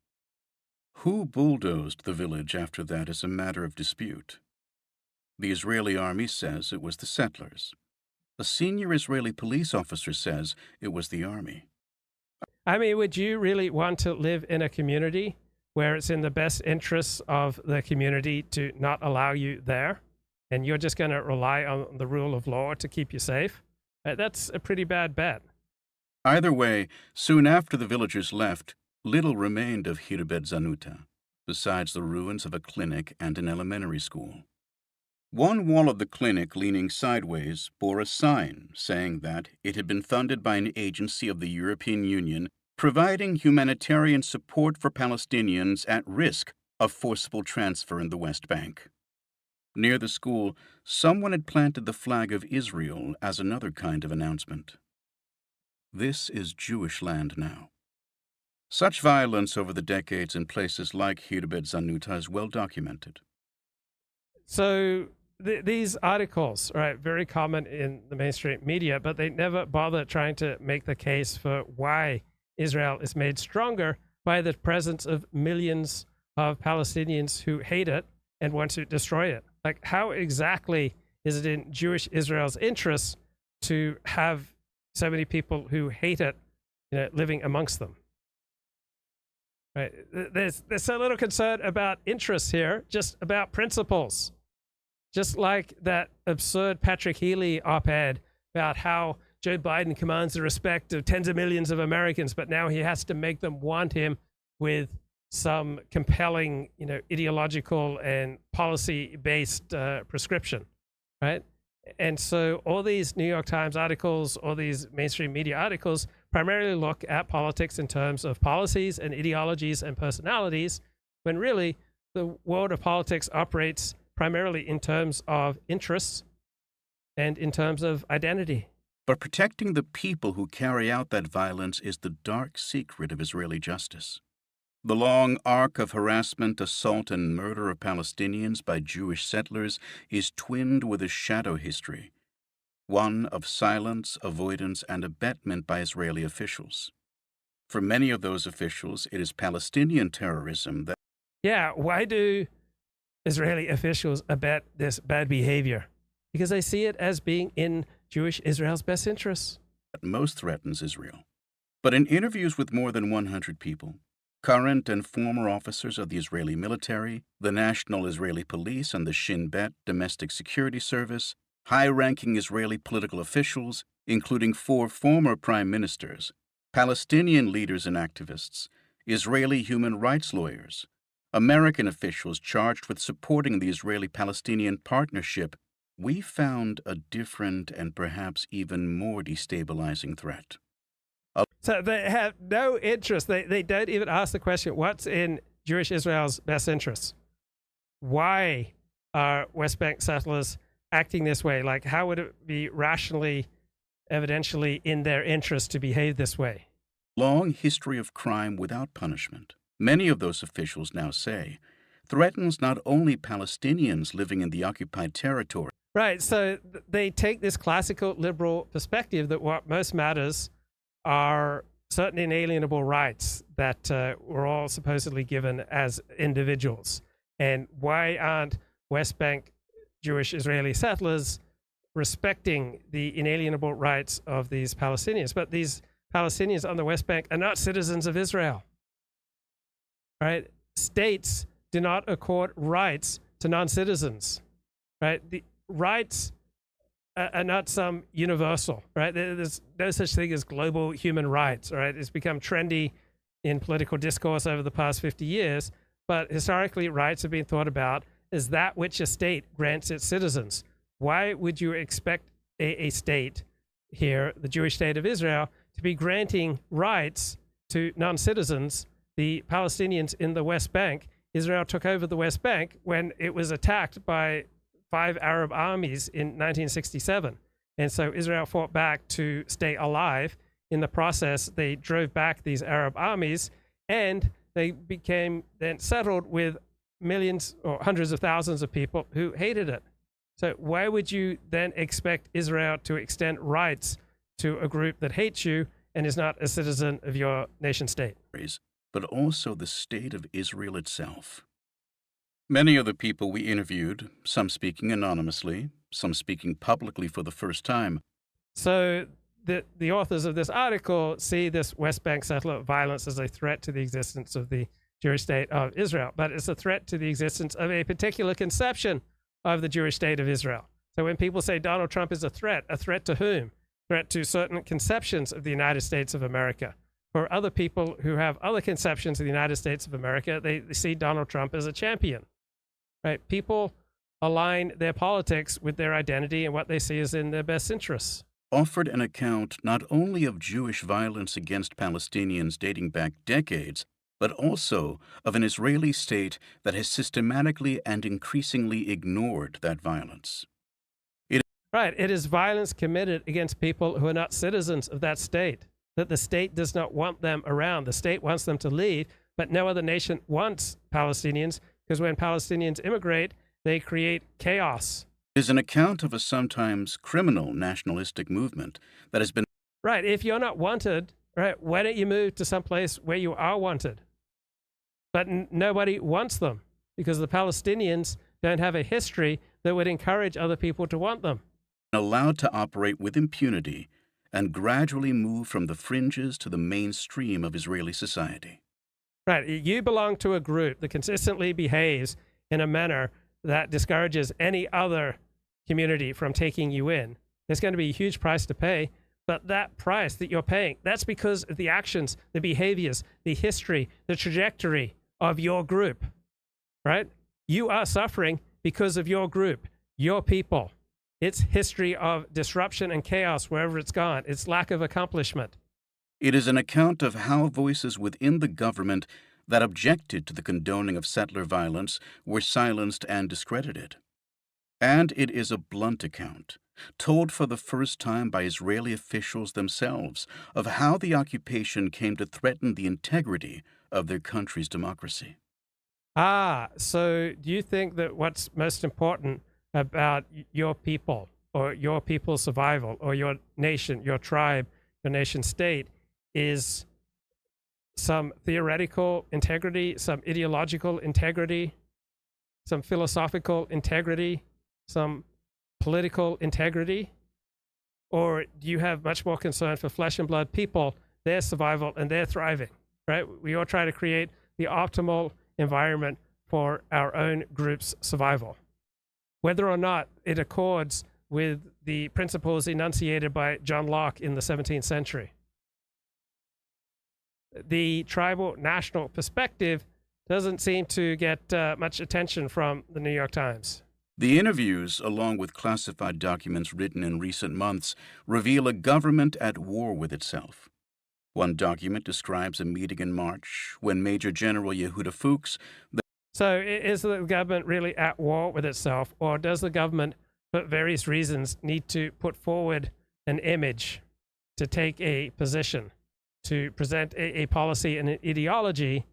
Speaker 13: Who bulldozed the village after that is a matter of dispute. The Israeli army says it was the settlers. A senior Israeli police officer says it was the army.
Speaker 1: I mean, would you really want to live in a community where it's in the best interests of the community to not allow you there, and you're just going to rely on the rule of law to keep you safe? That's a pretty bad bet.
Speaker 13: Either way, soon after the villagers left, little remained of Hirbet Zanuta, besides the ruins of a clinic and an elementary school. One wall of the clinic, leaning sideways, bore a sign saying that it had been funded by an agency of the European Union providing humanitarian support for Palestinians at risk of forcible transfer in the West Bank. Near the school, someone had planted the flag of Israel as another kind of announcement. This is Jewish land now. Such violence over the decades in places like Hederbed Zanuta is well documented.
Speaker 1: So these articles, right, very common in the mainstream media, but they never bother trying to make the case for why Israel is made stronger by the presence of millions of Palestinians who hate it and want to destroy it. Like, how exactly is it in Jewish Israel's interests to have so many people who hate it, living amongst them? Right? There's so little concern about interests here, just about principles. Just like that absurd Patrick Healy op-ed about how Joe Biden commands the respect of tens of millions of Americans, but now he has to make them want him with some compelling, ideological and policy-based prescription, right? And so all these New York Times articles, all these mainstream media articles primarily look at politics in terms of policies and ideologies and personalities, when really the world of politics operates primarily in terms of interests and in terms of identity.
Speaker 13: But protecting the people who carry out that violence is the dark secret of Israeli justice. The long arc of harassment, assault, and murder of Palestinians by Jewish settlers is twinned with a shadow history, one of silence, avoidance, and abetment by Israeli officials. For many of those officials, it is Palestinian terrorism that...
Speaker 1: Yeah, why do Israeli officials abet this bad behavior? Because they see it as being in Jewish Israel's best interests.
Speaker 13: ...that most threatens Israel. But in interviews with more than 100 people, current and former officers of the Israeli military, the National Israeli Police, and the Shin Bet Domestic Security Service, high-ranking Israeli political officials, including 4 former prime ministers, Palestinian leaders and activists, Israeli human rights lawyers, American officials charged with supporting the Israeli-Palestinian partnership, we found a different and perhaps even more destabilizing threat.
Speaker 1: So they have no interest. They don't even ask the question, what's in Jewish Israel's best interests? Why are West Bank settlers acting this way? Like, how would it be rationally, evidentially in their interest to behave this way?
Speaker 13: Long history of crime without punishment, many of those officials now say, threatens not only Palestinians living in the occupied territory.
Speaker 1: Right, so they take this classical liberal perspective that what most matters are certain inalienable rights that were all supposedly given as individuals. And why aren't West Bank Jewish Israeli settlers respecting the inalienable rights of these Palestinians? But these Palestinians on the West Bank are not citizens of Israel. Right? States do not accord rights to non-citizens. Right? The rights are not some universal, right? There's no such thing as global human rights, right? It's become trendy in political discourse over the past 50 years, but historically rights have been thought about as that which a state grants its citizens. Why would you expect a state here, the Jewish state of Israel, to be granting rights to non-citizens, the Palestinians in the West Bank? Israel took over the West Bank when it was attacked by 5 Arab armies in 1967. And so Israel fought back to stay alive. In the process, they drove back these Arab armies, and they became then settled with millions or hundreds of thousands of people who hated it. So why would you then expect Israel to extend rights to a group that hates you and is not a citizen of your nation state?
Speaker 13: But also the state of Israel itself. Many of the people we interviewed, some speaking anonymously, some speaking publicly for the first time.
Speaker 1: So the authors of this article see this West Bank settler violence as a threat to the existence of the Jewish state of Israel, but it's a threat to the existence of a particular conception of the Jewish state of Israel. So when people say Donald Trump is a threat to whom? Threat to certain conceptions of the United States of America. For other people who have other conceptions of the United States of America, they see Donald Trump as a champion. Right? People align their politics with their identity and what they see as in their best interests.
Speaker 13: Offered an account not only of Jewish violence against Palestinians dating back decades, but also of an Israeli state that has systematically and increasingly ignored that violence.
Speaker 1: Right, it is violence committed against people who are not citizens of that state, that the state does not want them around. The state wants them to leave, but no other nation wants Palestinians, because when Palestinians immigrate, they create chaos.
Speaker 13: It is an account of a sometimes criminal nationalistic movement that has been...
Speaker 1: Right, if you're not wanted, right, why don't you move to some place where you are wanted? But nobody wants them, because the Palestinians don't have a history that would encourage other people to want them.
Speaker 13: Allowed to operate with impunity and gradually move from the fringes to the mainstream of Israeli society.
Speaker 1: Right, you belong to a group that consistently behaves in a manner that discourages any other community from taking you in. There's going to be a huge price to pay, but that price that you're paying, that's because of the actions, the behaviors, the history, the trajectory of your group, right? You are suffering because of your group, your people. It's history of disruption and chaos wherever it's gone. It's lack of accomplishment.
Speaker 13: It is an account of how voices within the government that objected to the condoning of settler violence were silenced and discredited. And it is a blunt account, told for the first time by Israeli officials themselves, of how the occupation came to threaten the integrity of their country's democracy.
Speaker 1: So do you think that what's most important about your people or your people's survival or your nation, your tribe, your nation state is some theoretical integrity, some ideological integrity, some philosophical integrity, some political integrity? Or do you have much more concern for flesh and blood people, their survival and their thriving, right? We all try to create the optimal environment for our own group's survival, whether or not it accords with the principles enunciated by John Locke in the 17th century. The tribal national perspective doesn't seem to get much attention from the New York Times.
Speaker 13: The interviews, along with classified documents written in recent months, reveal a government at war with itself. One document describes a meeting in March when Major General Yehuda Fuchs...
Speaker 1: So is the government really at war with itself, or does the government, for various reasons, need to put forward an image, to take a position, to present a policy and an ideology,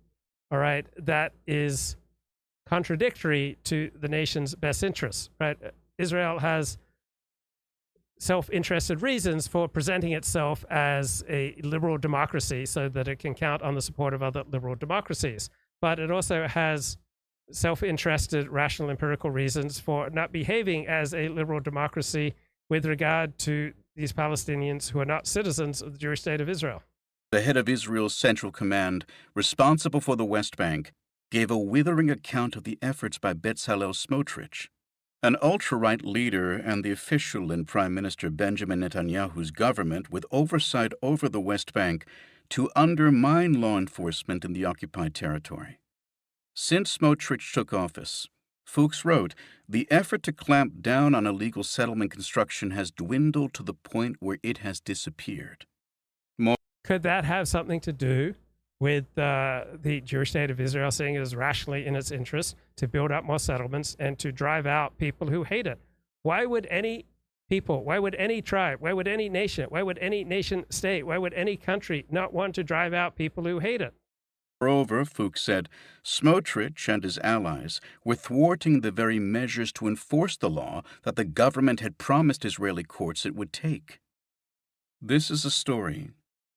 Speaker 1: all right, that is contradictory to the nation's best interests, right? Israel has self-interested reasons for presenting itself as a liberal democracy so that it can count on the support of other liberal democracies. But it also has self-interested, rational, empirical reasons for not behaving as a liberal democracy with regard to these Palestinians who are not citizens of the Jewish state of Israel.
Speaker 13: The head of Israel's Central Command, responsible for the West Bank, gave a withering account of the efforts by Bezalel Smotrich, an ultra-right leader and the official in Prime Minister Benjamin Netanyahu's government with oversight over the West Bank, to undermine law enforcement in the occupied territory. Since Smotrich took office, Fuchs wrote, the effort to clamp down on illegal settlement construction has dwindled to the point where it has disappeared.
Speaker 1: Could that have something to do with the Jewish state of Israel seeing it as rationally in its interest to build up more settlements and to drive out people who hate it? Why would any people, why would any tribe, why would any nation, why would any nation state, why would any country not want to drive out people who hate it?
Speaker 13: Moreover, Fuchs said, Smotrich and his allies were thwarting the very measures to enforce the law that the government had promised Israeli courts it would take. This is a story,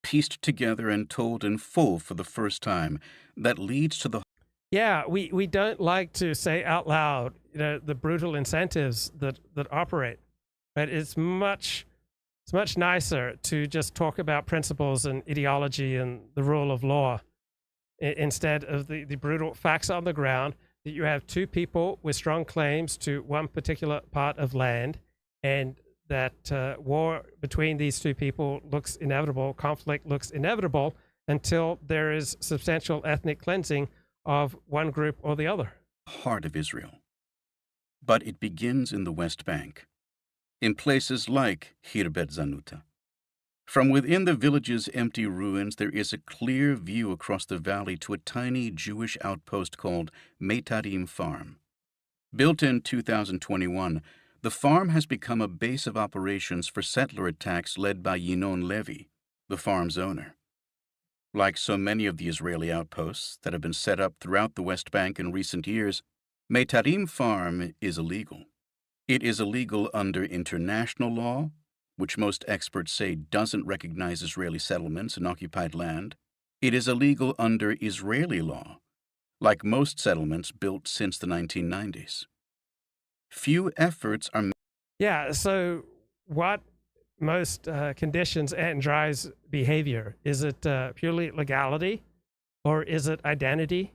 Speaker 13: pieced together and told in full for the first time, that leads to the...
Speaker 1: Yeah, we don't like to say out loud, the brutal incentives that operate. But it's much nicer to just talk about principles and ideology and the rule of law, instead of the brutal facts on the ground that you have two people with strong claims to one particular part of land, and that war between these two people looks inevitable, conflict looks inevitable, until there is substantial ethnic cleansing of one group or the other.
Speaker 13: Heart of Israel. but it begins in the West Bank, in places like Herbet Zanuta. From within the village's empty ruins, there is a clear view across the valley to a tiny Jewish outpost called Meitarim Farm. Built in 2021, the farm has become a base of operations for settler attacks led by Yinon Levy, the farm's owner. Like so many of the Israeli outposts that have been set up throughout the West Bank in recent years, Meitarim Farm is illegal. It is illegal under international law, which most experts say doesn't recognize Israeli settlements in occupied land. It is illegal under Israeli law, like most settlements built since the 1990s. Few efforts are made.
Speaker 1: Yeah, so what most conditions and drives behavior? Is it purely legality, or is it identity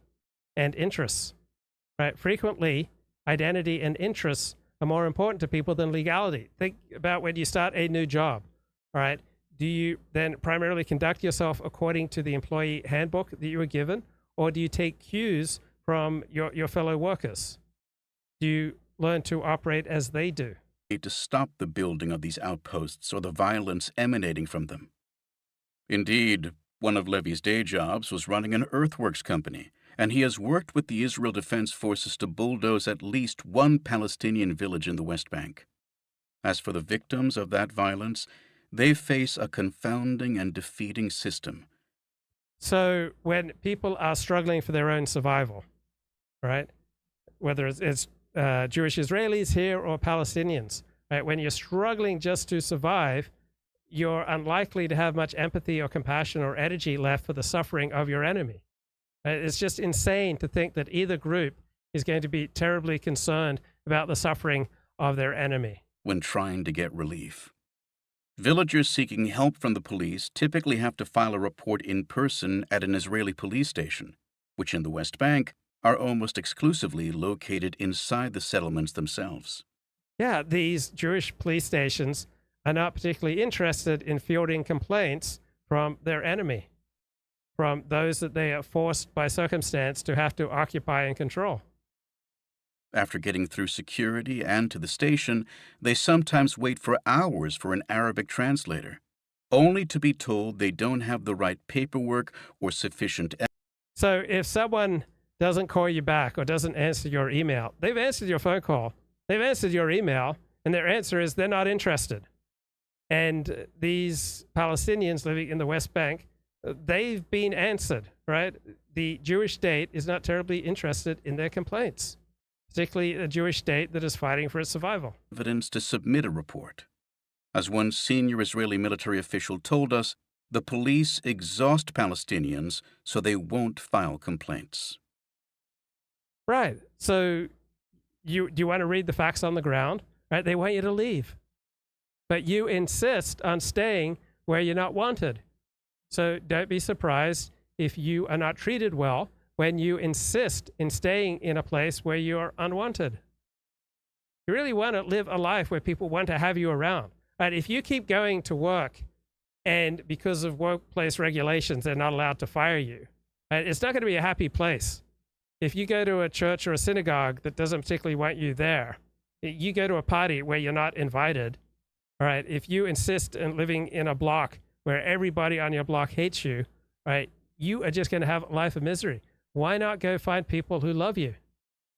Speaker 1: and interests? Right? Frequently, identity and interests are more important to people than legality. Think about when you start a new job. All right, do you then primarily conduct yourself according to the employee handbook that you were given, or do you take cues from your fellow workers? Do you learn to operate as they do?
Speaker 13: To stop the building of these outposts or the violence emanating from them. Indeed, one of Levy's day jobs was running an earthworks company, and he has worked with the Israel Defense Forces to bulldoze at least one Palestinian village in the West Bank. As for the victims of that violence, they face a confounding and defeating system.
Speaker 1: So when people are struggling for their own survival, right, whether it's Jewish Israelis here or Palestinians, right, when you're struggling just to survive, you're unlikely to have much empathy or compassion or energy left for the suffering of your enemy. It's just insane to think that either group is going to be terribly concerned about the suffering of their enemy.
Speaker 13: When trying to get relief, villagers seeking help from the police typically have to file a report in person at an Israeli police station, which in the West Bank are almost exclusively located inside the settlements themselves.
Speaker 1: Yeah, these Jewish police stations are not particularly interested in fielding complaints from their enemy, from those that they are forced by circumstance to have to occupy and control.
Speaker 13: After getting through security and to the station, they sometimes wait for hours for an Arabic translator, only to be told they don't have the right paperwork or sufficient evidence.
Speaker 1: So if someone doesn't call you back or doesn't answer your email, they've answered your phone call, they've answered your email, and their answer is they're not interested. And these Palestinians living in the West Bank, they've been answered, right? The Jewish state is not terribly interested in their complaints, particularly a Jewish state that is fighting for its survival.
Speaker 13: Evidence to submit a report. As one senior Israeli military official told us, the police exhaust Palestinians so they won't file complaints.
Speaker 1: Right. So do you want to read the facts on the ground? Right? They want you to leave. But you insist on staying where you're not wanted. So don't be surprised if you are not treated well when you insist in staying in a place where you're unwanted. You really want to live a life where people want to have you around. Right? If you keep going to work and because of workplace regulations, they're not allowed to fire you, right? It's not going to be a happy place. If you go to a church or a synagogue that doesn't particularly want you there, you go to a party where you're not invited, all right? If you insist on living in a block where everybody on your block hates you, right, you are just going to have a life of misery. Why not go find people who love you?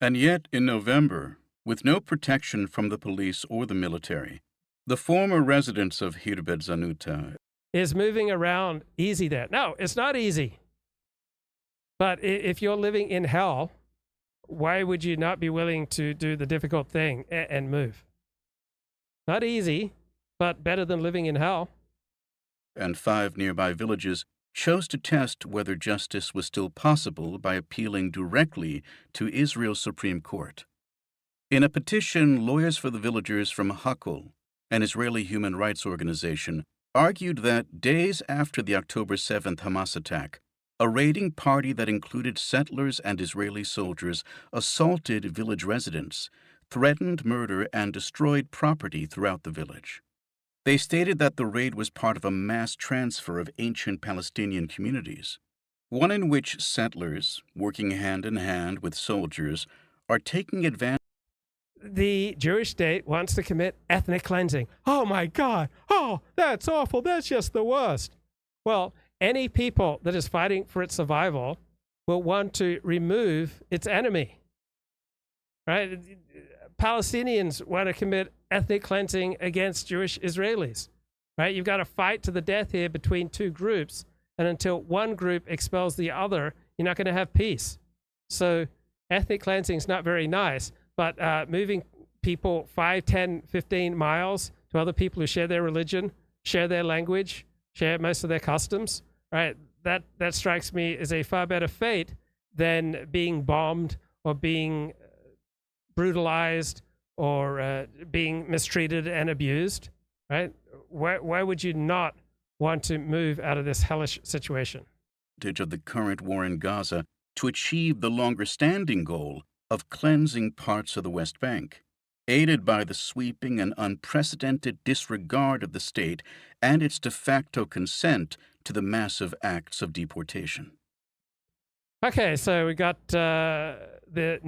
Speaker 13: And yet, in November, with no protection from the police or the military, the former residents of Herbet Zanuta
Speaker 1: is moving around easy there. No, it's not easy. But if you're living in hell, why would you not be willing to do the difficult thing and move? Not easy, but better than living in hell.
Speaker 13: And 5 nearby villages chose to test whether justice was still possible by appealing directly to Israel's Supreme Court. In a petition, lawyers for the villagers from Hakol, an Israeli human rights organization, argued that days after the October 7th Hamas attack, a raiding party that included settlers and Israeli soldiers assaulted village residents, threatened murder, and destroyed property throughout the village. They stated that the raid was part of a mass transfer of ancient Palestinian communities, one in which settlers, working hand in hand with soldiers, are taking advantage.
Speaker 1: the Jewish state wants to commit ethnic cleansing. Oh my God. Oh, that's awful. That's just the worst. Well, any people that is fighting for its survival will want to remove its enemy, right? Palestinians want to commit ethnic cleansing against Jewish Israelis, right? You've got to fight to the death here between two groups, and until one group expels the other, you're not going to have peace. So ethnic cleansing is not very nice, but moving people 5, 10, 15 miles to other people who share their religion, share their language, share most of their customs, right? That strikes me as a far better fate than being bombed or being brutalized or being mistreated and abused, right? Why would you not want to move out of this hellish situation?
Speaker 13: Of the current war in Gaza to achieve the longer-standing goal of cleansing parts of the West Bank, aided by the sweeping and unprecedented disregard of the state and its de facto consent to the massive acts of deportation.
Speaker 1: Okay, so we got the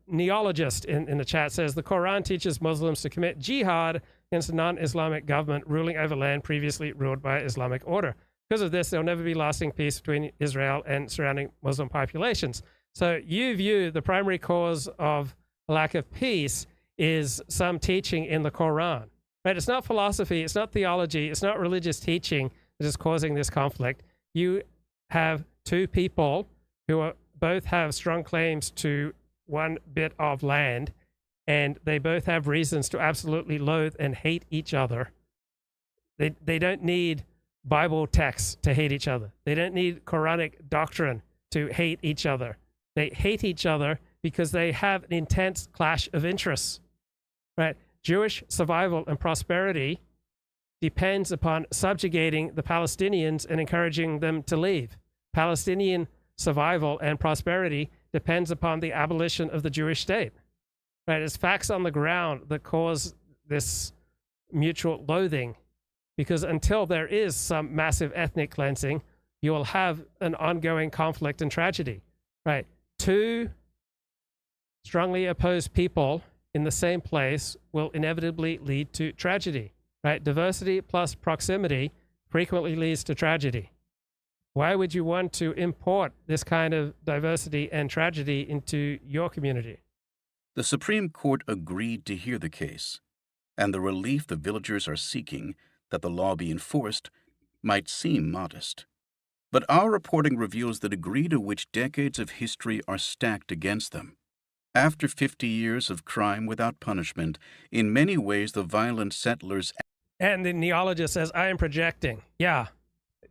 Speaker 1: neologist in the chat says, the Quran teaches Muslims to commit jihad against a non-Islamic government ruling over land previously ruled by Islamic order. Because of this, there will never be lasting peace between Israel and surrounding Muslim populations. So you view the primary cause of lack of peace is some teaching in the Quran, right? It's not philosophy, it's not theology, it's not religious teaching that is causing this conflict. You have two people who both have strong claims to one bit of land, and they both have reasons to absolutely loathe and hate each other. They don't need Bible texts to hate each other. They don't need Quranic doctrine to hate each other. They hate each other because they have an intense clash of interests, right? Jewish survival and prosperity depends upon subjugating the Palestinians and encouraging them to leave. Palestinian survival and prosperity depends upon the abolition of the Jewish state, right? It's facts on the ground that cause this mutual loathing, because until there is some massive ethnic cleansing, you will have an ongoing conflict and tragedy, right? Two strongly opposed people in the same place will inevitably lead to tragedy, right? Diversity plus proximity frequently leads to tragedy. Why would you want to import this kind of diversity and tragedy into your community?
Speaker 13: The Supreme Court agreed to hear the case, and the relief the villagers are seeking, that the law be enforced, might seem modest. But our reporting reveals the degree to which decades of history are stacked against them. After 50 years of crime without punishment, in many ways the violent settlers...
Speaker 1: And the neologist says, I am projecting. Yeah,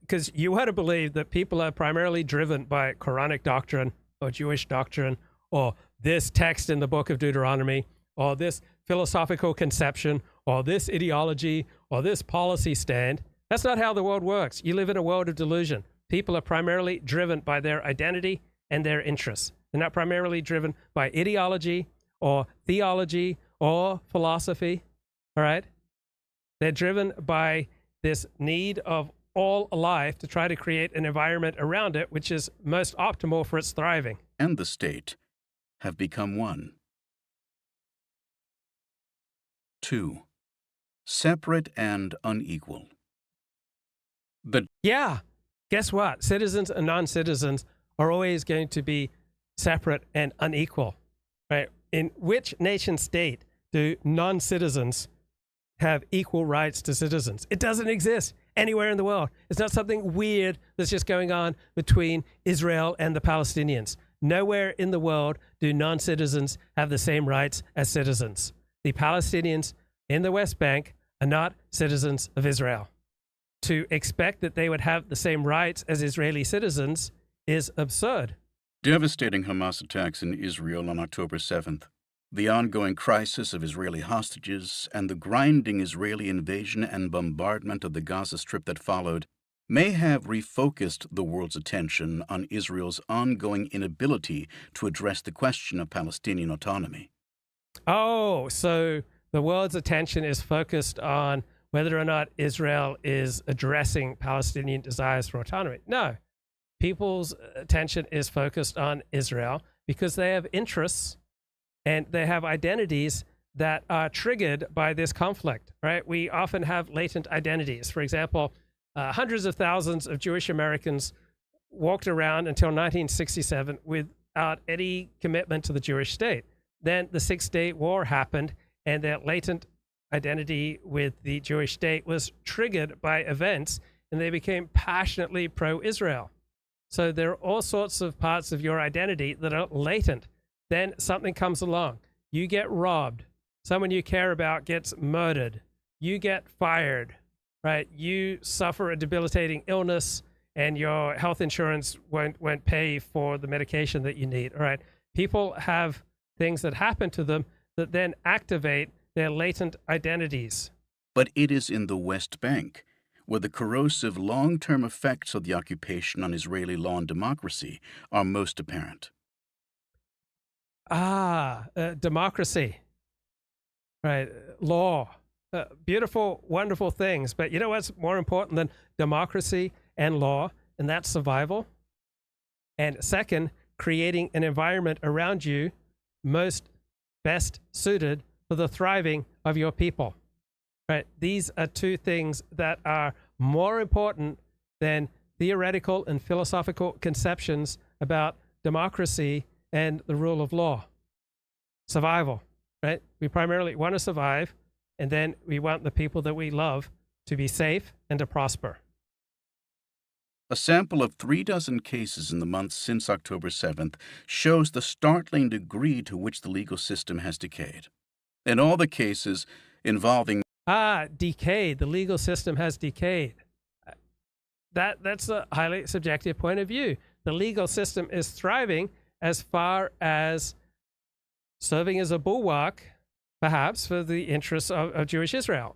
Speaker 1: because you want to believe that people are primarily driven by Quranic doctrine or Jewish doctrine or this text in the book of Deuteronomy or this philosophical conception or this ideology or this policy stand. That's not how the world works. You live in a world of delusion. People are primarily driven by their identity and their interests. They're not primarily driven by ideology or theology or philosophy, all right? They're driven by this need of all life to try to create an environment around it which is most optimal for its thriving.
Speaker 13: And the state have become one. 2. Separate and unequal.
Speaker 1: Yeah, guess what? Citizens and non-citizens are always going to be separate and unequal, right? In which nation state do non-citizens have equal rights to citizens? It doesn't exist anywhere in the world. It's not something weird that's just going on between Israel and the Palestinians. Nowhere in the world do non-citizens have the same rights as citizens. The Palestinians in the West Bank are not citizens of Israel. To expect that they would have the same rights as Israeli citizens is absurd.
Speaker 13: Devastating Hamas attacks in Israel on October 7th, the ongoing crisis of Israeli hostages, and the grinding Israeli invasion and bombardment of the Gaza Strip that followed may have refocused the world's attention on Israel's ongoing inability to address the question of Palestinian autonomy.
Speaker 1: Oh, so the world's attention is focused on whether or not Israel is addressing Palestinian desires for autonomy. No. People's attention is focused on Israel because they have interests and they have identities that are triggered by this conflict, right? We often have latent identities. For example, hundreds of thousands of Jewish Americans walked around until 1967 without any commitment to the Jewish state. Then the Six-Day War happened, and their latent identity with the Jewish state was triggered by events, and they became passionately pro-Israel. So there are all sorts of parts of your identity that are latent. Then something comes along. You get robbed. Someone you care about gets murdered. You get fired, right? You suffer a debilitating illness, and your health insurance won't pay for the medication that you need, all right? People have things that happen to them that then activate their latent identities.
Speaker 13: But it is in the West Bank where the corrosive long-term effects of the occupation on Israeli law and democracy are most apparent.
Speaker 1: Democracy, right? Law, beautiful, wonderful things. But you know what's more important than democracy and law? And that's survival. And second, creating an environment around you best suited for the thriving of your people, right? These are two things that are more important than theoretical and philosophical conceptions about democracy and the rule of law. Survival, right? We primarily want to survive, and then we want the people that we love to be safe and to prosper.
Speaker 13: A sample of 36 cases in the months since October 7th shows the startling degree to which the legal system has decayed. In all the cases involving
Speaker 1: decayed. The legal system has decayed. That's a highly subjective point of view. The legal system is thriving as far as serving as a bulwark, perhaps, for the interests of Jewish Israel.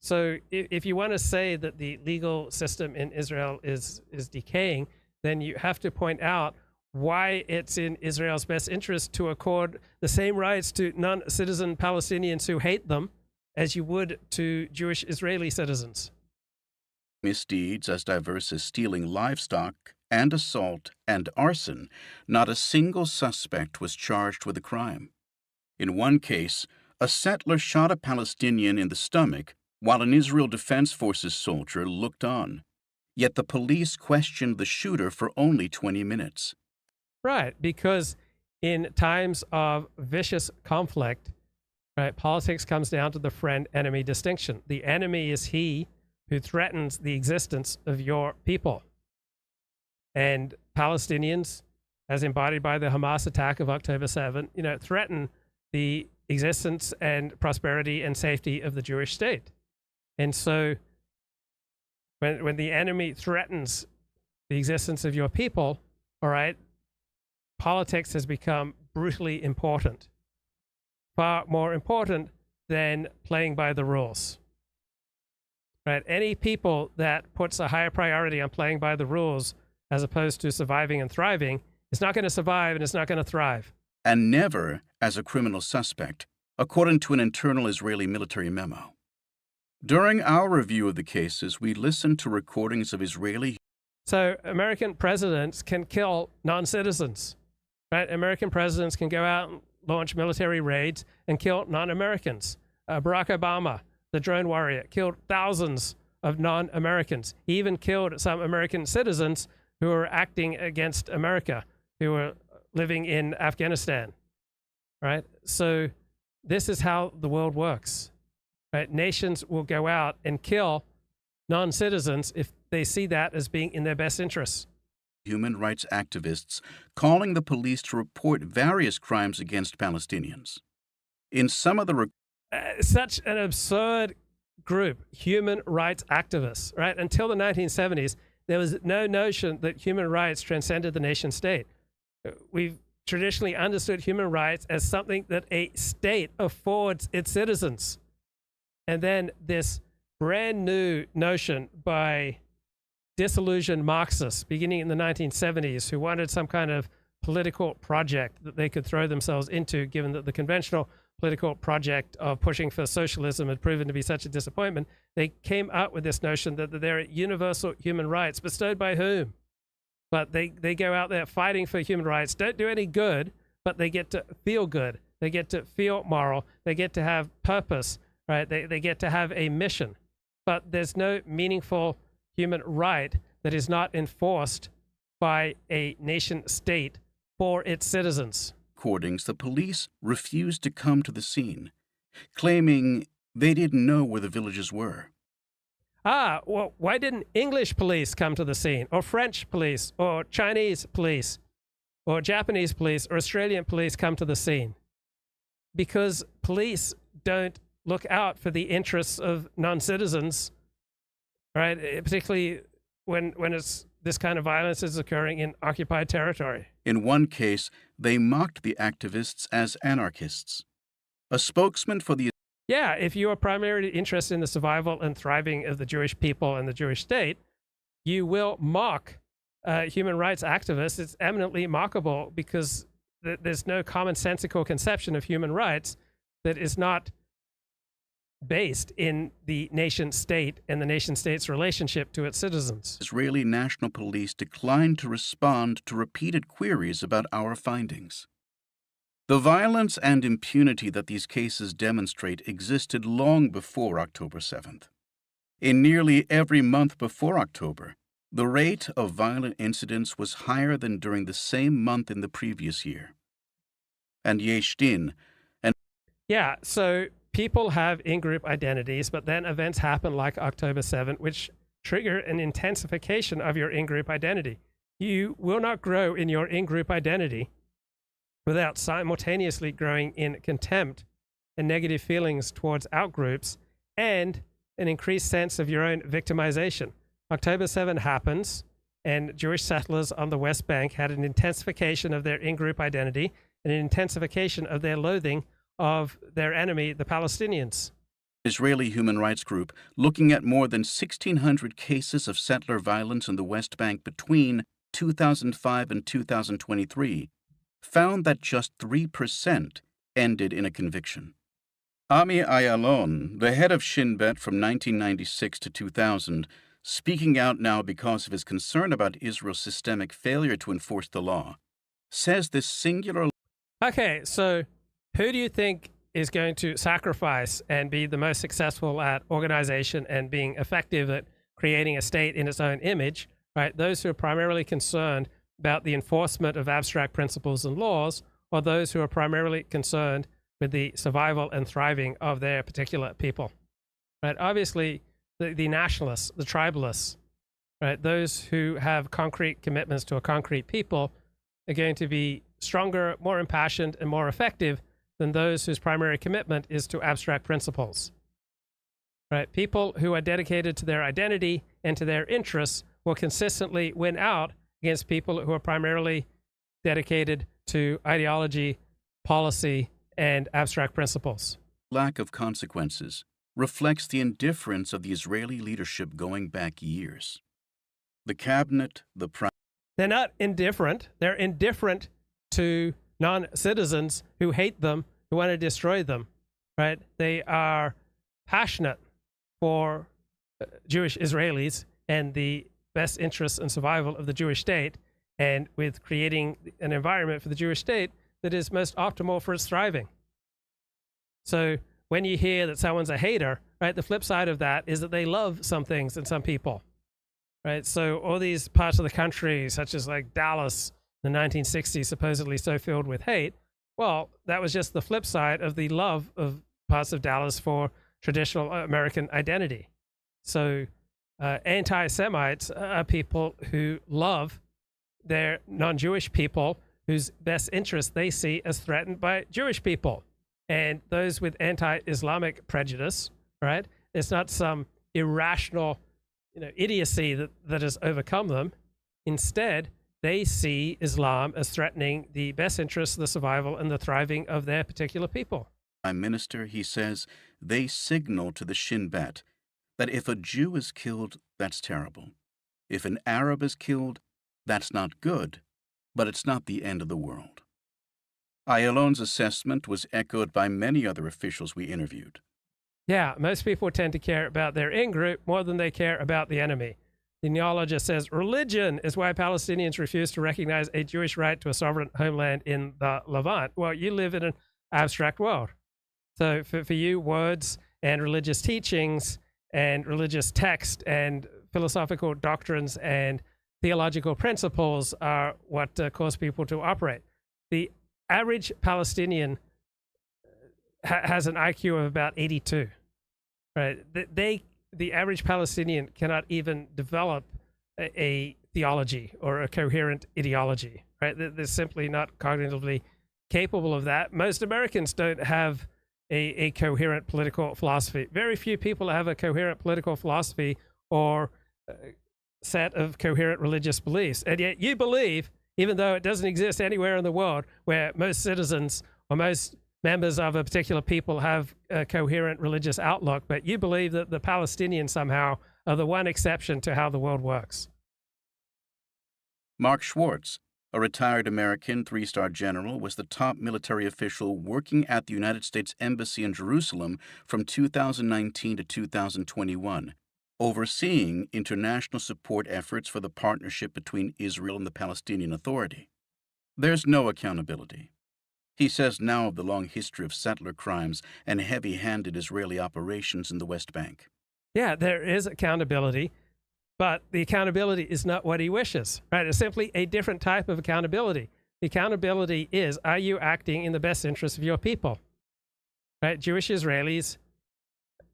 Speaker 1: So if you want to say that the legal system in Israel is decaying, then you have to point out why it's in Israel's best interest to accord the same rights to non-citizen Palestinians who hate them as you would to Jewish Israeli citizens.
Speaker 13: Misdeeds as diverse as stealing livestock and assault and arson, not a single suspect was charged with a crime. In one case, a settler shot a Palestinian in the stomach while an Israel Defense Forces soldier looked on. Yet the police questioned the shooter for only 20 minutes.
Speaker 1: Right, because in times of vicious conflict, right, politics comes down to the friend-enemy distinction. The enemy is he who threatens the existence of your people. And Palestinians, as embodied by the Hamas attack of October 7, threaten the existence and prosperity and safety of the Jewish state. And so when the enemy threatens the existence of your people, all right, politics has become brutally important, far more important than playing by the rules. Right? Any people that puts a higher priority on playing by the rules as opposed to surviving and thriving is not going to survive and it's not going to thrive.
Speaker 13: And never as a criminal suspect, according to an internal Israeli military memo. During our review of the cases, we listened to recordings of Israeli.
Speaker 1: So American presidents can kill non-citizens, right? American presidents can go out and launch military raids and kill non-Americans. Barack Obama, the drone warrior, killed thousands of non-Americans. He even killed some American citizens who were acting against America, who were living in Afghanistan, right? So this is how the world works, right? Nations will go out and kill non-citizens if they see that as being in their best interests.
Speaker 13: Human rights activists calling the police to report various crimes against Palestinians. In some of the
Speaker 1: such an absurd group, human rights activists, right? Until the 1970s, there was no notion that human rights transcended the nation state. We've traditionally understood human rights as something that a state affords its citizens. And then this brand new notion by disillusioned Marxists beginning in the 1970s who wanted some kind of political project that they could throw themselves into, given that the conventional political project of pushing for socialism had proven to be such a disappointment. They came up with this notion that there are universal human rights bestowed by whom? But they go out there fighting for human rights, don't do any good, but they get to feel good They get to feel moral. They get to have purpose, right? They get to have a mission. But there's no meaningful human right that is not enforced by a nation state for its citizens.
Speaker 13: Recordings, the police refused to come to the scene, claiming they didn't know where the villagers were.
Speaker 1: Well, why didn't English police come to the scene, or French police, or Chinese police, or Japanese police, or Australian police come to the scene? Because police don't look out for the interests of non-citizens, right? Particularly when it's this kind of violence is occurring in occupied territory.
Speaker 13: In one case, they mocked the activists as anarchists. A spokesman for the
Speaker 1: Yeah, if you are primarily interested in the survival and thriving of the Jewish people and the Jewish state, you will mock human rights activists. It's eminently mockable because there's no commonsensical conception of human rights that is not based in the nation state and the nation state's relationship to its citizens.
Speaker 13: Israeli National Police declined to respond to repeated queries about our findings. The violence and impunity that these cases demonstrate existed long before October 7th. In nearly every month before October, the rate of violent incidents was higher than during the same month in the previous year. And Yesh Din,
Speaker 1: Yeah, so people have in-group identities, but then events happen like October 7th, which trigger an intensification of your in-group identity. You will not grow in your in-group identity without simultaneously growing in contempt and negative feelings towards outgroups and an increased sense of your own victimization. October 7 happens, and Jewish settlers on the West Bank had an intensification of their in-group identity and an intensification of their loathing of their enemy, the Palestinians.
Speaker 13: Israeli human rights group, looking at more than 1,600 cases of settler violence in the West Bank between 2005 and 2023, found that just 3% ended in a conviction. Ami Ayalon, the head of Shin Bet from 1996 to 2000, speaking out now because of his concern about Israel's systemic failure to enforce the law, says this singular...
Speaker 1: Okay, so who do you think is going to sacrifice and be the most successful at organization and being effective at creating a state in its own image, right? Those who are primarily concerned about the enforcement of abstract principles and laws, or those who are primarily concerned with the survival and thriving of their particular people, right? Obviously, the nationalists, the tribalists, right? Those who have concrete commitments to a concrete people are going to be stronger, more impassioned, and more effective than those whose primary commitment is to abstract principles, right? People who are dedicated to their identity and to their interests will consistently win out against people who are primarily dedicated to ideology, policy, and abstract principles.
Speaker 13: Lack of consequences reflects the indifference of the Israeli leadership going back years. The cabinet, the prime...
Speaker 1: They're not indifferent. They're indifferent to non-citizens who hate them, who want to destroy them, right? They are passionate for Jewish Israelis and the best interests and survival of the Jewish state, and with creating an environment for the Jewish state that is most optimal for its thriving. So when you hear that someone's a hater, right, the flip side of that is that they love some things and some people, right? So all these parts of the country, such as like Dallas in the 1960s, supposedly so filled with hate, well, that was just the flip side of the love of parts of Dallas for traditional American identity. So anti-Semites are people who love their non-Jewish people whose best interests they see as threatened by Jewish people. And those with anti-Islamic prejudice, right? It's not some irrational, idiocy that has overcome them. Instead, they see Islam as threatening the best interests, the survival, and the thriving of their particular people.
Speaker 13: Prime Minister, he says, they signal to the Shin Bet that if a Jew is killed, that's terrible. If an Arab is killed, that's not good, but it's not the end of the world. Ayalon's assessment was echoed by many other officials we interviewed.
Speaker 1: Yeah, most people tend to care about their in-group more than they care about the enemy. The neologist says, religion is why Palestinians refuse to recognize a Jewish right to a sovereign homeland in the Levant. Well, you live in an abstract world. So for you, words and religious teachings and religious text and philosophical doctrines and theological principles are what cause people to operate. The average Palestinian has an IQ of about 82, right? The average Palestinian cannot even develop a theology or a coherent ideology, right? They're simply not cognitively capable of that. Most Americans don't have a coherent political philosophy. Very few people have a coherent political philosophy or set of coherent religious beliefs. And yet you believe, even though it doesn't exist anywhere in the world where most citizens or most members of a particular people have a coherent religious outlook, but you believe that the Palestinians somehow are the one exception to how the world works.
Speaker 13: Mark Schwartz, a retired American three-star general, was the top military official working at the United States Embassy in Jerusalem from 2019 to 2021, overseeing international support efforts for the partnership between Israel and the Palestinian Authority. There's no accountability. He says now of the long history of settler crimes and heavy-handed Israeli operations in the West Bank.
Speaker 1: Yeah, there is accountability, but the accountability is not what he wishes, right? It's simply a different type of accountability. The accountability is, are you acting in the best interest of your people? Right? Jewish Israelis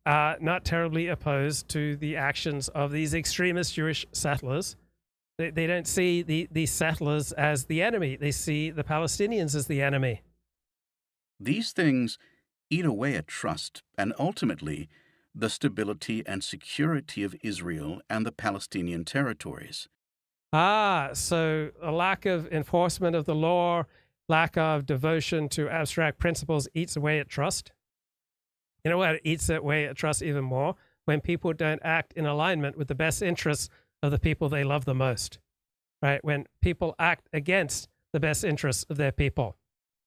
Speaker 1: are not terribly opposed to the actions of these extremist Jewish settlers. They don't see these settlers as the enemy. They see the Palestinians as the enemy.
Speaker 13: These things eat away at trust and ultimately the stability and security of Israel and the Palestinian territories.
Speaker 1: So a lack of enforcement of the law, lack of devotion to abstract principles eats away at trust. You know what? It eats away at trust even more when people don't act in alignment with the best interests of the people they love the most, right? When people act against the best interests of their people,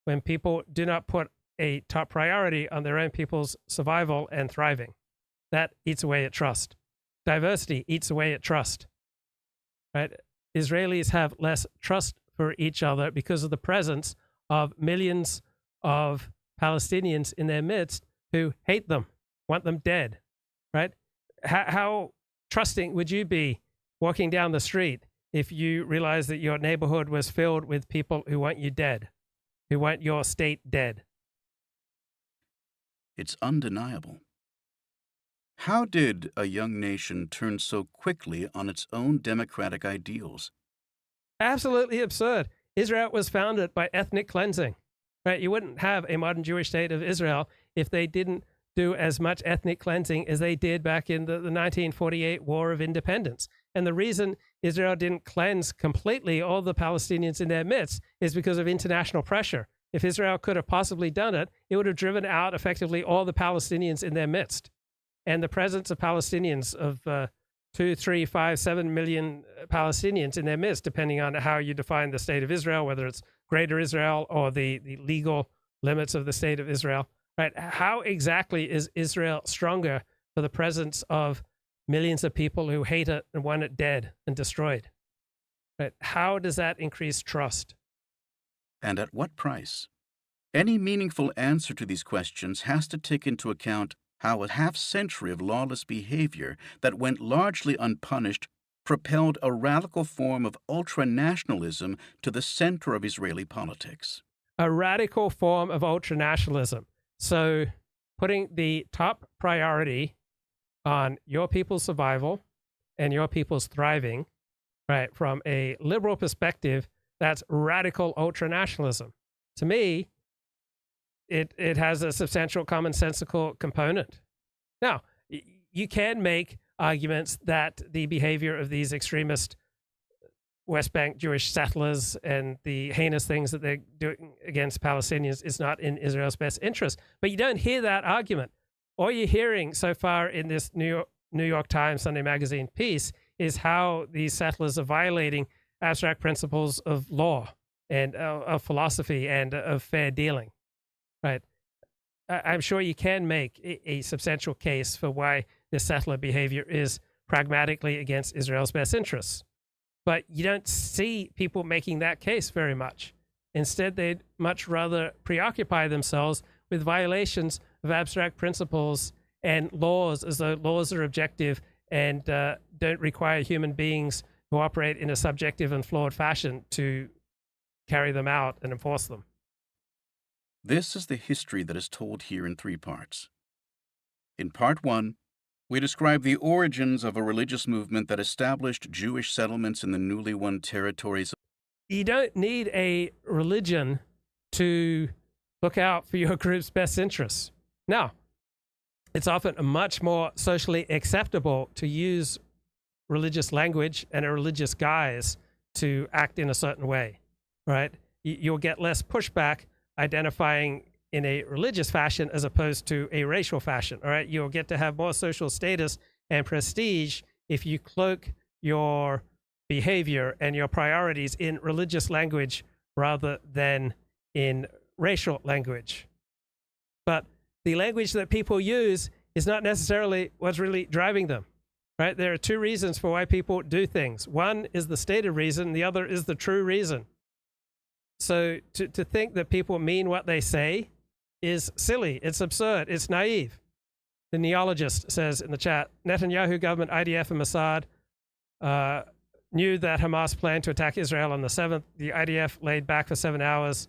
Speaker 1: when people do not put a top priority on their own people's survival and thriving, that eats away at trust. Diversity eats away at trust, right? Israelis have less trust for each other because of the presence of millions of Palestinians in their midst who hate them, want them dead, right? How trusting would you be walking down the street if you realized that your neighborhood was filled with people who want you dead, who want your state dead?
Speaker 13: It's undeniable. How did a young nation turn so quickly on its own democratic ideals?
Speaker 1: Absolutely absurd. Israel was founded by ethnic cleansing, right? You wouldn't have a modern Jewish state of Israel if they didn't do as much ethnic cleansing as they did back in the 1948 War of Independence. And the reason Israel didn't cleanse completely all the Palestinians in their midst is because of international pressure. If Israel could have possibly done it, it would have driven out effectively all the Palestinians in their midst. And the presence of Palestinians of 2, 3, 5, 7 million Palestinians in their midst, depending on how you define the state of Israel, whether it's Greater Israel or the legal limits of the state of Israel, right? How exactly is Israel stronger for the presence of millions of people who hate it and want it dead and destroyed? Right? How does that increase trust?
Speaker 13: And at what price? Any meaningful answer to these questions has to take into account how a half-century of lawless behavior that went largely unpunished propelled a radical form of ultranationalism to the center of Israeli politics.
Speaker 1: A radical form of ultranationalism. So putting the top priority on your people's survival and your people's thriving, right, from a liberal perspective, that's radical ultranationalism. To me, it has a substantial commonsensical component. Now, you can make arguments that the behavior of these extremist West Bank Jewish settlers and the heinous things that they're doing against Palestinians is not in Israel's best interest. But you don't hear that argument. All you're hearing so far in this New York Times Sunday Magazine piece is how these settlers are violating abstract principles of law and of philosophy and of fair dealing. Right. I'm sure you can make a substantial case for why this settler behavior is pragmatically against Israel's best interests. But you don't see people making that case very much. Instead, they'd much rather preoccupy themselves with violations of abstract principles and laws, as though laws are objective and don't require human beings who operate in a subjective and flawed fashion to carry them out and enforce them.
Speaker 13: This is the history that is told here in 3 parts. In Part 1, we describe the origins of a religious movement that established Jewish settlements in the newly won territories.
Speaker 1: You don't need a religion to look out for your group's best interests. Now, it's often much more socially acceptable to use religious language and a religious guise to act in a certain way, right? You'll get less pushback identifying in a religious fashion as opposed to a racial fashion, all right? You'll get to have more social status and prestige if you cloak your behavior and your priorities in religious language rather than in racial language. But the language that people use is not necessarily what's really driving them, right? There are 2 reasons for why people do things. One is the stated reason, the other is the true reason. So to think that people mean what they say is silly, it's absurd, it's naive. The neologist says in the chat, Netanyahu government, IDF and Mossad knew that Hamas planned to attack Israel on the 7th. The IDF laid back for 7 hours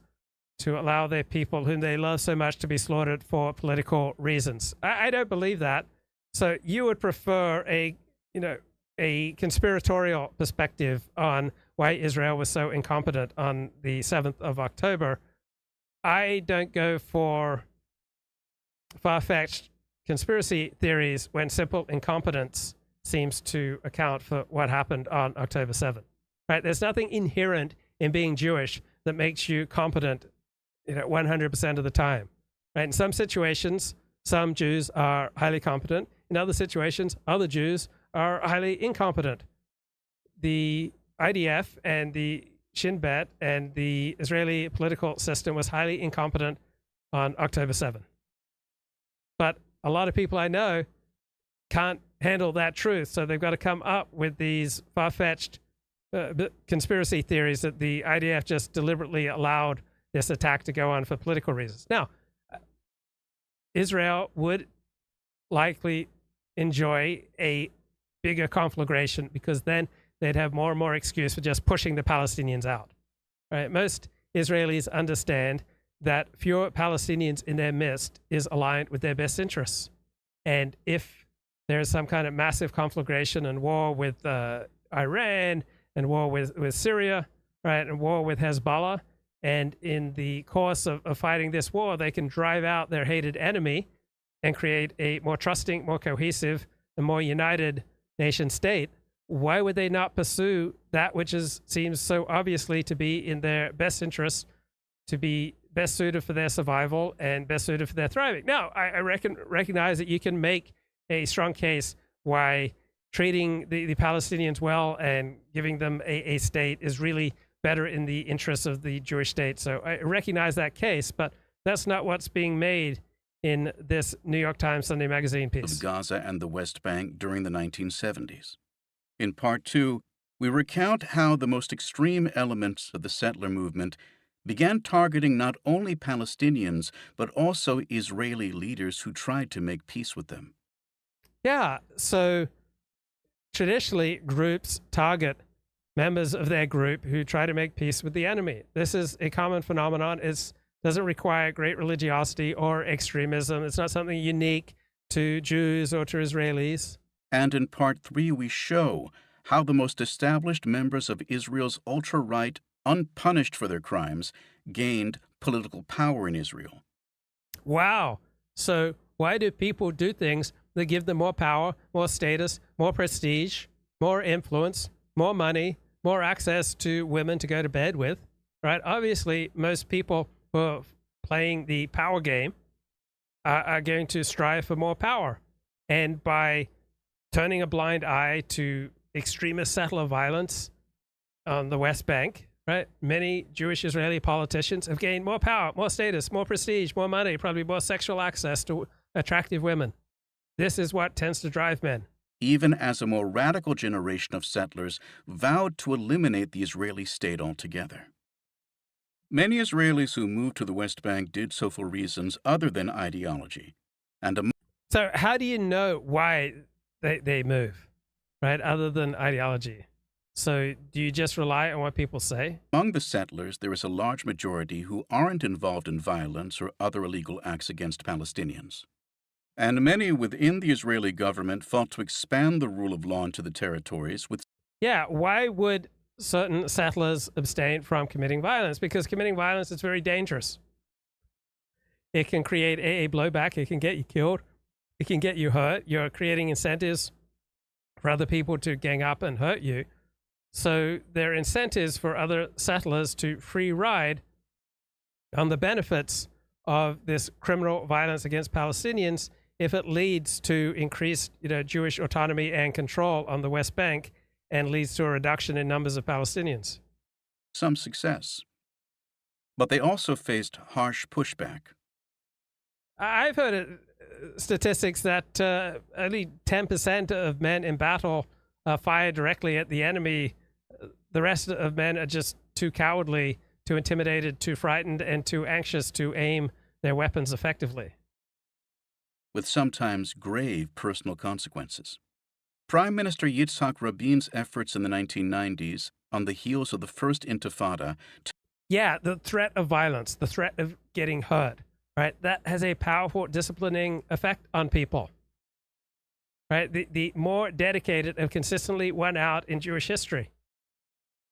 Speaker 1: to allow their people whom they love so much to be slaughtered for political reasons. I don't believe that. So you would prefer a conspiratorial perspective on why Israel was so incompetent on the 7th of October. I don't go for far-fetched conspiracy theories when simple incompetence seems to account for what happened on October 7th. Right? There's nothing inherent in being Jewish that makes you competent 100% of the time. Right? In some situations, some Jews are highly competent. In other situations, other Jews are highly incompetent. The IDF and the Shin Bet and the Israeli political system was highly incompetent on October 7th. But a lot of people I know can't handle that truth, so they've got to come up with these far-fetched conspiracy theories that the IDF just deliberately allowed this attack to go on for political reasons. Now, Israel would likely enjoy a bigger conflagration because then they'd have more and more excuse for just pushing the Palestinians out. Right? Most Israelis understand that fewer Palestinians in their midst is aligned with their best interests. And if there's some kind of massive conflagration and war with Iran and war with Syria, right, and war with Hezbollah, and in the course of fighting this war, they can drive out their hated enemy and create a more trusting, more cohesive, and more united nation state, why would they not pursue that which seems so obviously to be in their best interests, to be best suited for their survival and best suited for their thriving? Now, I recognize that you can make a strong case why treating the Palestinians well and giving them a state is really better in the interests of the Jewish state. So I recognize that case, but that's not what's being made in this New York Times Sunday Magazine piece.
Speaker 13: Of Gaza and the West Bank during the 1970s. In Part 2, we recount how the most extreme elements of the settler movement began targeting not only Palestinians, but also Israeli leaders who tried to make peace with them.
Speaker 1: Yeah, so traditionally, groups target members of their group who try to make peace with the enemy. This is a common phenomenon. It doesn't require great religiosity or extremism. It's not something unique to Jews or to Israelis.
Speaker 13: And in Part 3, we show how the most established members of Israel's ultra-right, unpunished for their crimes, gained political power in Israel.
Speaker 1: Wow. So why do people do things that give them more power, more status, more prestige, more influence, more money, more access to women to go to bed with? Right? Obviously, most people who are playing the power game are going to strive for more power. And by turning a blind eye to extremist settler violence on the West Bank, right? Many Jewish Israeli politicians have gained more power, more status, more prestige, more money, probably more sexual access to attractive women. This is what tends to drive men.
Speaker 13: Even as a more radical generation of settlers vowed to eliminate the Israeli state altogether. Many Israelis who moved to the West Bank did so for reasons other than ideology. And
Speaker 1: so how do you know why they move, right, other than ideology? So do you just rely on what people say?
Speaker 13: among the settlers, there is a large majority who aren't involved in violence or other illegal acts against Palestinians. And many within the Israeli government fought to expand the rule of law into the territories with
Speaker 1: Yeah, why would certain settlers abstain from committing violence? Because committing violence is very dangerous. It can create a blowback. It can get you killed. It can get you hurt. You're creating incentives for other people to gang up and hurt you. So there are incentives for other settlers to free ride on the benefits of this criminal violence against Palestinians if it leads to increased, Jewish autonomy and control on the West Bank and leads to a reduction in numbers of Palestinians.
Speaker 13: some success. But they also faced harsh pushback.
Speaker 1: I've heard statistics that only 10% of men in battle fire directly at the enemy. The rest of men are just too cowardly, too intimidated, too frightened, and too anxious to aim their weapons effectively.
Speaker 13: With sometimes grave personal consequences. Prime Minister Yitzhak Rabin's efforts in the 1990s, on the heels of the First Intifada,
Speaker 1: Yeah, the threat of violence, the threat of getting hurt, right? That has a powerful disciplining effect on people, right? The more dedicated have consistently won out in Jewish history.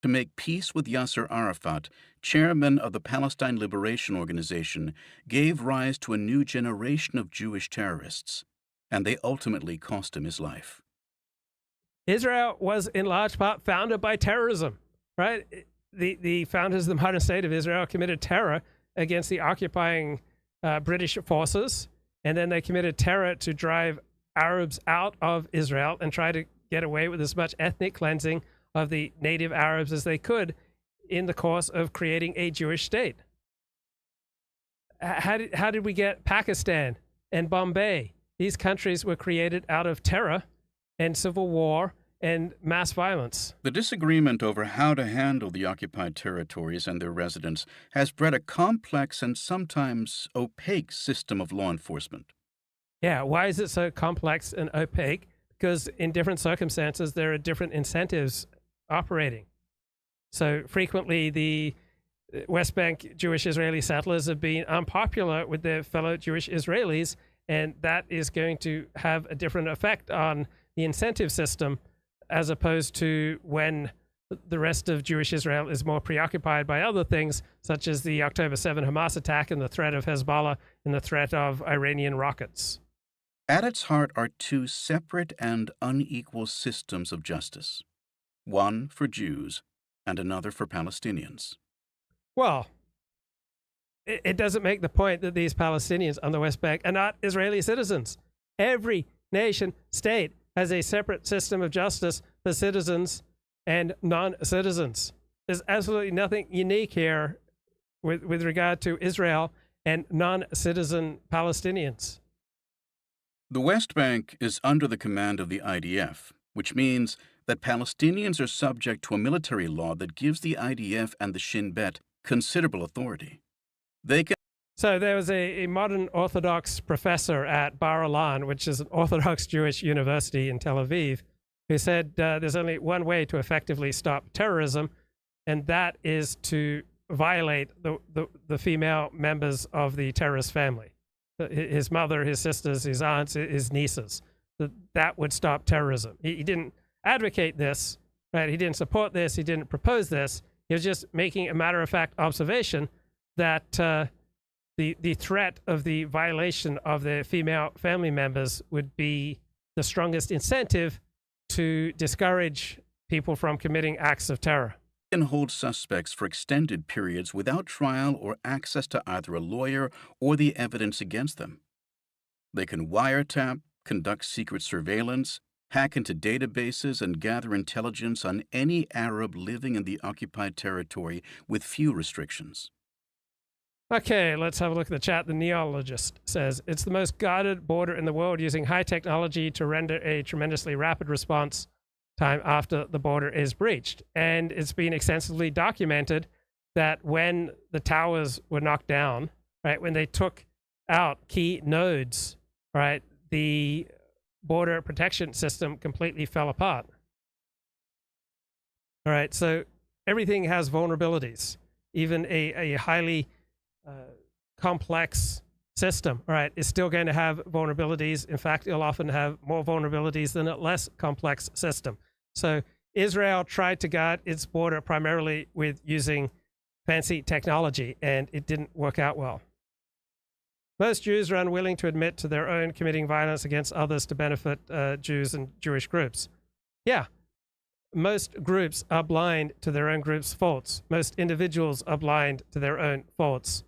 Speaker 13: to make peace with Yasser Arafat, chairman of the Palestine Liberation Organization, gave rise to a new generation of Jewish terrorists, and they ultimately cost him his life.
Speaker 1: Israel was in large part founded by terrorism, right? The founders of the modern state of Israel committed terror against the occupying British forces, and then they committed terror to drive Arabs out of Israel and try to get away with as much ethnic cleansing of the native Arabs as they could in the course of creating a Jewish state. How did we get Pakistan and Bombay? These countries were created out of terror and civil war and mass violence.
Speaker 13: The disagreement over how to handle the occupied territories and their residents has bred a complex and sometimes opaque system of law enforcement.
Speaker 1: Yeah, why is it so complex and opaque? Because in different circumstances, there are different incentives operating. So frequently, the West Bank Jewish Israeli settlers have been unpopular with their fellow Jewish Israelis, and that is going to have a different effect on the incentive system as opposed to when the rest of Jewish Israel is more preoccupied by other things, such as the October 7 Hamas attack and the threat of Hezbollah and the threat of Iranian rockets.
Speaker 13: At its heart are two separate and unequal systems of justice, one for Jews and another for Palestinians.
Speaker 1: Well, it doesn't make the point that these Palestinians on the West Bank are not Israeli citizens. Every nation state has a separate system of justice for citizens and non-citizens. There's absolutely nothing unique here with regard to Israel and non-citizen Palestinians.
Speaker 13: The West Bank is under the command of the IDF, which means that Palestinians are subject to a military law that gives the IDF and the Shin Bet considerable authority. They can
Speaker 1: So there was a modern Orthodox professor at Bar Ilan, which is an Orthodox Jewish university in Tel Aviv, who said there's only one way to effectively stop terrorism, and that is to violate the female members of the terrorist family. His mother, his sisters, his aunts, his nieces. That would stop terrorism. He didn't advocate this, right? He didn't support this. He didn't propose this. He was just making a matter-of-fact observation that the threat of the violation of the female family members would be the strongest incentive to discourage people from committing acts of terror.
Speaker 13: can hold suspects for extended periods without trial or access to either a lawyer or the evidence against them. They can wiretap, conduct secret surveillance, hack into databases, and gather intelligence on any Arab living in the occupied territory with few restrictions.
Speaker 1: Okay, let's have a look at the chat. The neologist says, it's the most guarded border in the world, using high technology to render a tremendously rapid response time after the border is breached. And it's been extensively documented that when the towers were knocked down, right, when they took out key nodes, right, the border protection system completely fell apart. All right, so everything has vulnerabilities. Even a highly complex system, all right, is still going to have vulnerabilities. In fact, it'll often have more vulnerabilities than a less complex system. So Israel tried to guard its border primarily with using fancy technology, and it didn't work out well. Most Jews are unwilling to admit to their own committing violence against others to benefit Jews and Jewish groups. Yeah, most groups are blind to their own group's faults. Most individuals are blind to their own faults.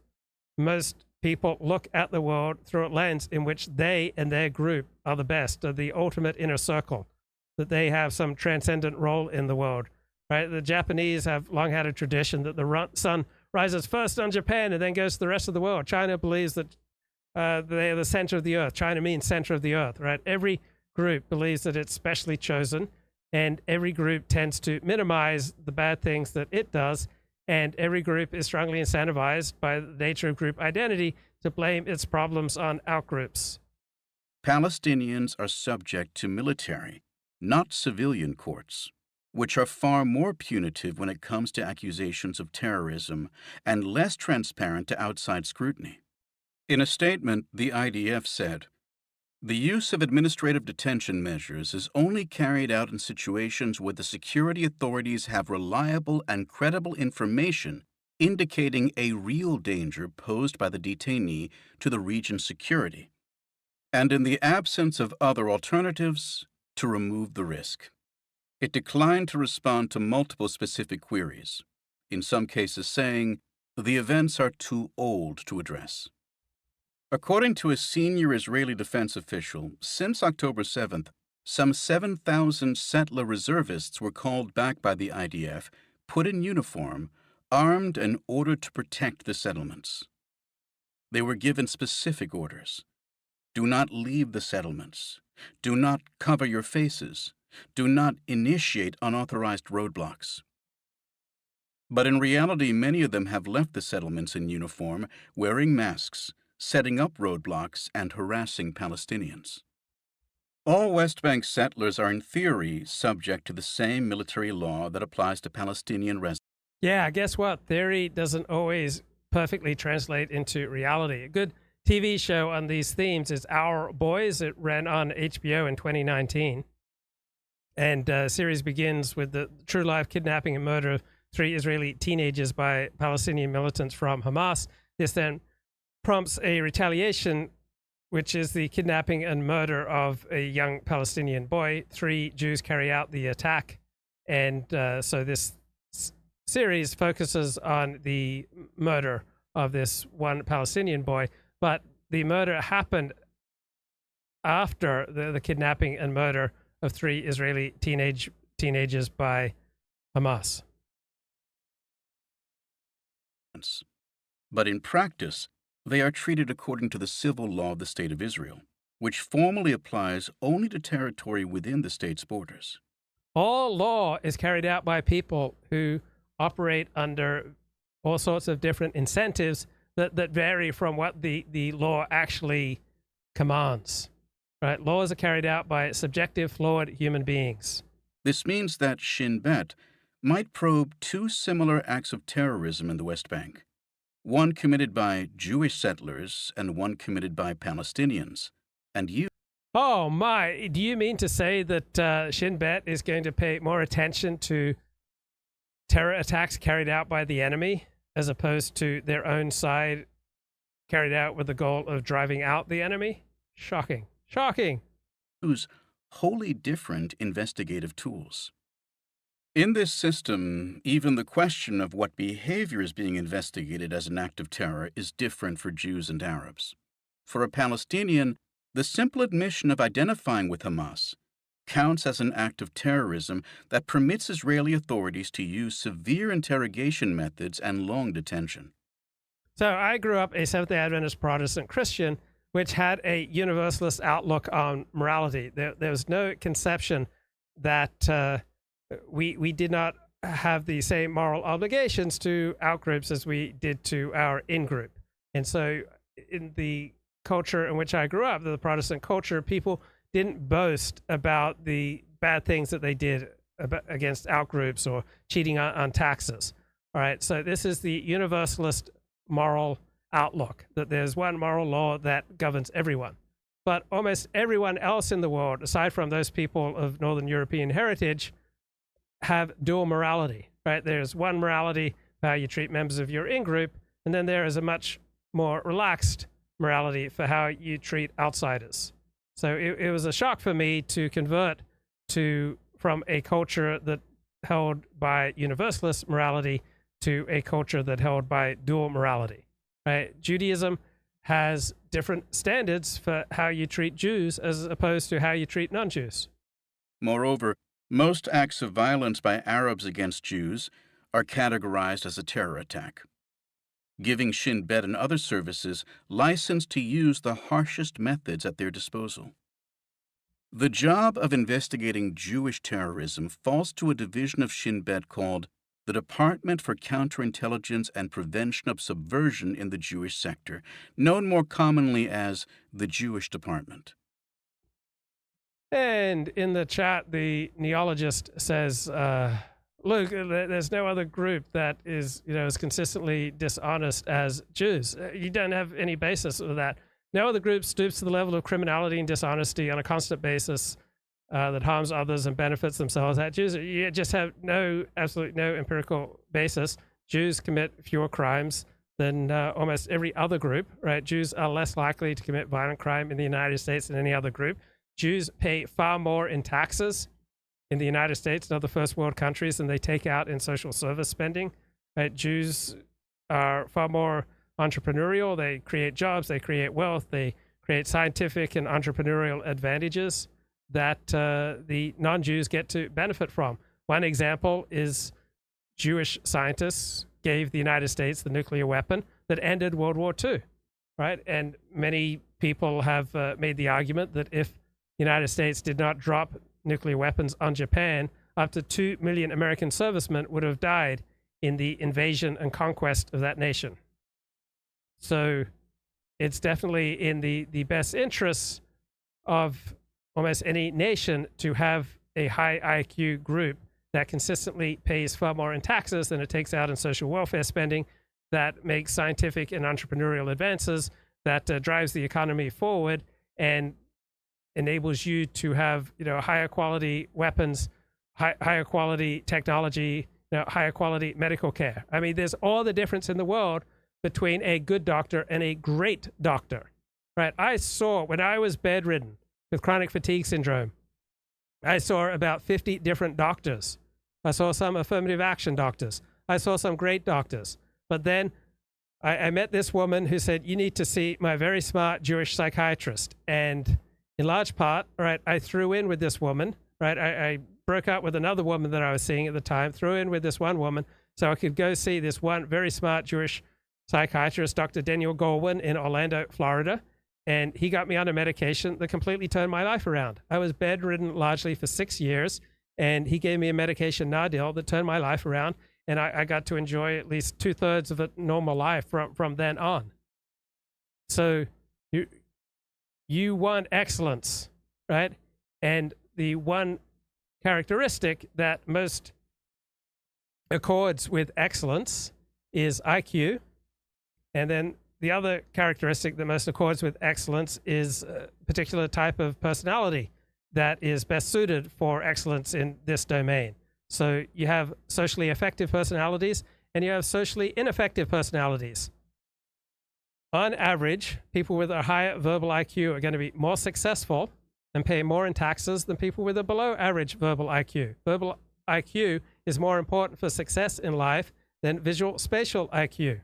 Speaker 1: Most people look at the world through a lens in which they and their group are the best, are the ultimate inner circle, that they have some transcendent role in the world. Right? The Japanese have long had a tradition that the sun rises first on Japan and then goes to the rest of the world. China believes that they are the center of the earth. China means center of the earth, right? Every group believes that it's specially chosen, and every group tends to minimize the bad things that it does, and every group is strongly incentivized by the nature of group identity to blame its problems on outgroups.
Speaker 13: Palestinians are subject to military, not civilian courts, which are far more punitive when it comes to accusations of terrorism and less transparent to outside scrutiny. In a statement, the IDF said, "The use of administrative detention measures is only carried out in situations where the security authorities have reliable and credible information indicating a real danger posed by the detainee to the region's security, and in the absence of other alternatives, to remove the risk." It declined to respond to multiple specific queries, in some cases saying, "The events are too old to address." According to a senior Israeli defense official, since October 7th, some 7,000 settler reservists were called back by the IDF, put in uniform, armed and ordered to protect the settlements. They were given specific orders. Do not leave the settlements. Do not cover your faces. Do not initiate unauthorized roadblocks. But in reality, many of them have left the settlements in uniform, wearing masks, setting up roadblocks, and harassing Palestinians. All West Bank settlers are in theory subject to the same military law that applies to Palestinian residents.
Speaker 1: Yeah, guess what? Theory doesn't always perfectly translate into reality. A good TV show on these themes is Our Boys. It ran on HBO in 2019. And the series begins with the true life kidnapping and murder of 3 Israeli teenagers by Palestinian militants from Hamas. This then prompts a retaliation, which is the kidnapping and murder of a young Palestinian boy. 3 Jews carry out the attack. And so this series focuses on the murder of this one Palestinian boy. But the murder happened after the kidnapping and murder of 3 Israeli teenagers by Hamas.
Speaker 13: But in practice, they are treated according to the civil law of the State of Israel, which formally applies only to territory within the state's borders.
Speaker 1: All law is carried out by people who operate under all sorts of different incentives that vary from what the law actually commands. Right? Laws are carried out by subjective, flawed human beings.
Speaker 13: This means that Shin Bet might probe 2 similar acts of terrorism in the West Bank, one committed by Jewish settlers and one committed by Palestinians. And you...
Speaker 1: Oh my, do you mean to say that Shin Bet is going to pay more attention to terror attacks carried out by the enemy as opposed to their own side carried out with the goal of driving out the enemy? Shocking. Shocking.
Speaker 13: Use wholly different investigative tools. In this system, even the question of what behavior is being investigated as an act of terror is different for Jews and Arabs. For a Palestinian, the simple admission of identifying with Hamas counts as an act of terrorism that permits Israeli authorities to use severe interrogation methods and long detention.
Speaker 1: So I grew up a Seventh-day Adventist Protestant Christian, which had a universalist outlook on morality. There was no conception that we did not have the same moral obligations to outgroups as we did to our in-group. And so in the culture in which I grew up, the Protestant culture, people didn't boast about the bad things that they did against outgroups or cheating on taxes. All right, so this is the universalist moral outlook, that there's one moral law that governs everyone. But almost everyone else in the world, aside from those people of Northern European heritage, have dual morality, right? There's one morality, how you treat members of your in-group, and then there is a much more relaxed morality for how you treat outsiders. So it was a shock for me to convert from a culture that held by universalist morality to a culture that held by dual morality, right? Judaism has different standards for how you treat Jews as opposed to how you treat non-Jews.
Speaker 13: Moreover, most acts of violence by Arabs against Jews are categorized as a terror attack, giving Shin Bet and other services license to use the harshest methods at their disposal. The job of investigating Jewish terrorism falls to a division of Shin Bet called the Department for Counterintelligence and Prevention of Subversion in the Jewish Sector, known more commonly as the Jewish Department.
Speaker 1: And in the chat, the neologist says, look, there's no other group that is, as consistently dishonest as Jews. You don't have any basis for that. No other group stoops to the level of criminality and dishonesty on a constant basis that harms others and benefits themselves. That Jews, you just have absolutely no empirical basis. Jews commit fewer crimes than almost every other group, right? Jews are less likely to commit violent crime in the United States than any other group. Jews pay far more in taxes in the United States and other first world countries than they take out in social service spending. Right? Jews are far more entrepreneurial. They create jobs, they create wealth, they create scientific and entrepreneurial advantages that the non-Jews get to benefit from. One example is Jewish scientists gave the United States the nuclear weapon that ended World War II, right? And many people have made the argument that if the United States did not drop nuclear weapons on Japan, up to 2 million American servicemen would have died in the invasion and conquest of that nation. So it's definitely in the best interests of almost any nation to have a high IQ group that consistently pays far more in taxes than it takes out in social welfare spending, that makes scientific and entrepreneurial advances, that drives the economy forward and enables you to have higher quality weapons, higher quality technology, higher quality medical care. I mean, there's all the difference in the world between a good doctor and a great doctor, right? I saw, when I was bedridden with chronic fatigue syndrome, I saw about 50 different doctors. I saw some affirmative action doctors. I saw some great doctors. But then I met this woman who said, you need to see my very smart Jewish psychiatrist. And in large part, right, I threw in with this woman, right? I broke up with another woman that I was seeing at the time, threw in with this one woman so I could go see this one very smart Jewish psychiatrist, Dr. Daniel Goldwyn in Orlando, Florida. And he got me on a medication that completely turned my life around. I was bedridden largely for 6 years, and he gave me a medication, Nadil, that turned my life around. And I got to enjoy at least 2/3 of a normal life from then on. So you want excellence, right? And the one characteristic that most accords with excellence is IQ. And then the other characteristic that most accords with excellence is a particular type of personality that is best suited for excellence in this domain. So you have socially effective personalities and you have socially ineffective personalities. On average, people with a higher verbal IQ are going to be more successful and pay more in taxes than people with a below average verbal IQ. Verbal IQ is more important for success in life than visual spatial IQ.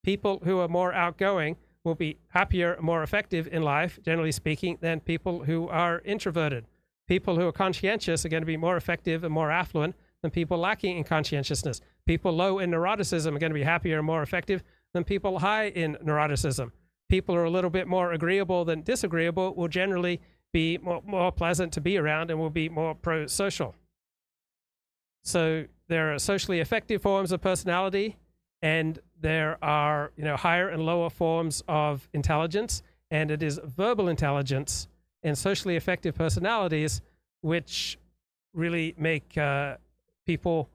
Speaker 1: People who are more outgoing will be happier and more effective in life, generally speaking, than people who are introverted. People who are conscientious are going to be more effective and more affluent than people lacking in conscientiousness. People low in neuroticism are going to be happier and more effective than people high in neuroticism. People who are a little bit more agreeable than disagreeable will generally be more pleasant to be around and will be more pro-social. So there are socially effective forms of personality, and there are, higher and lower forms of intelligence, and it is verbal intelligence and socially effective personalities which really make people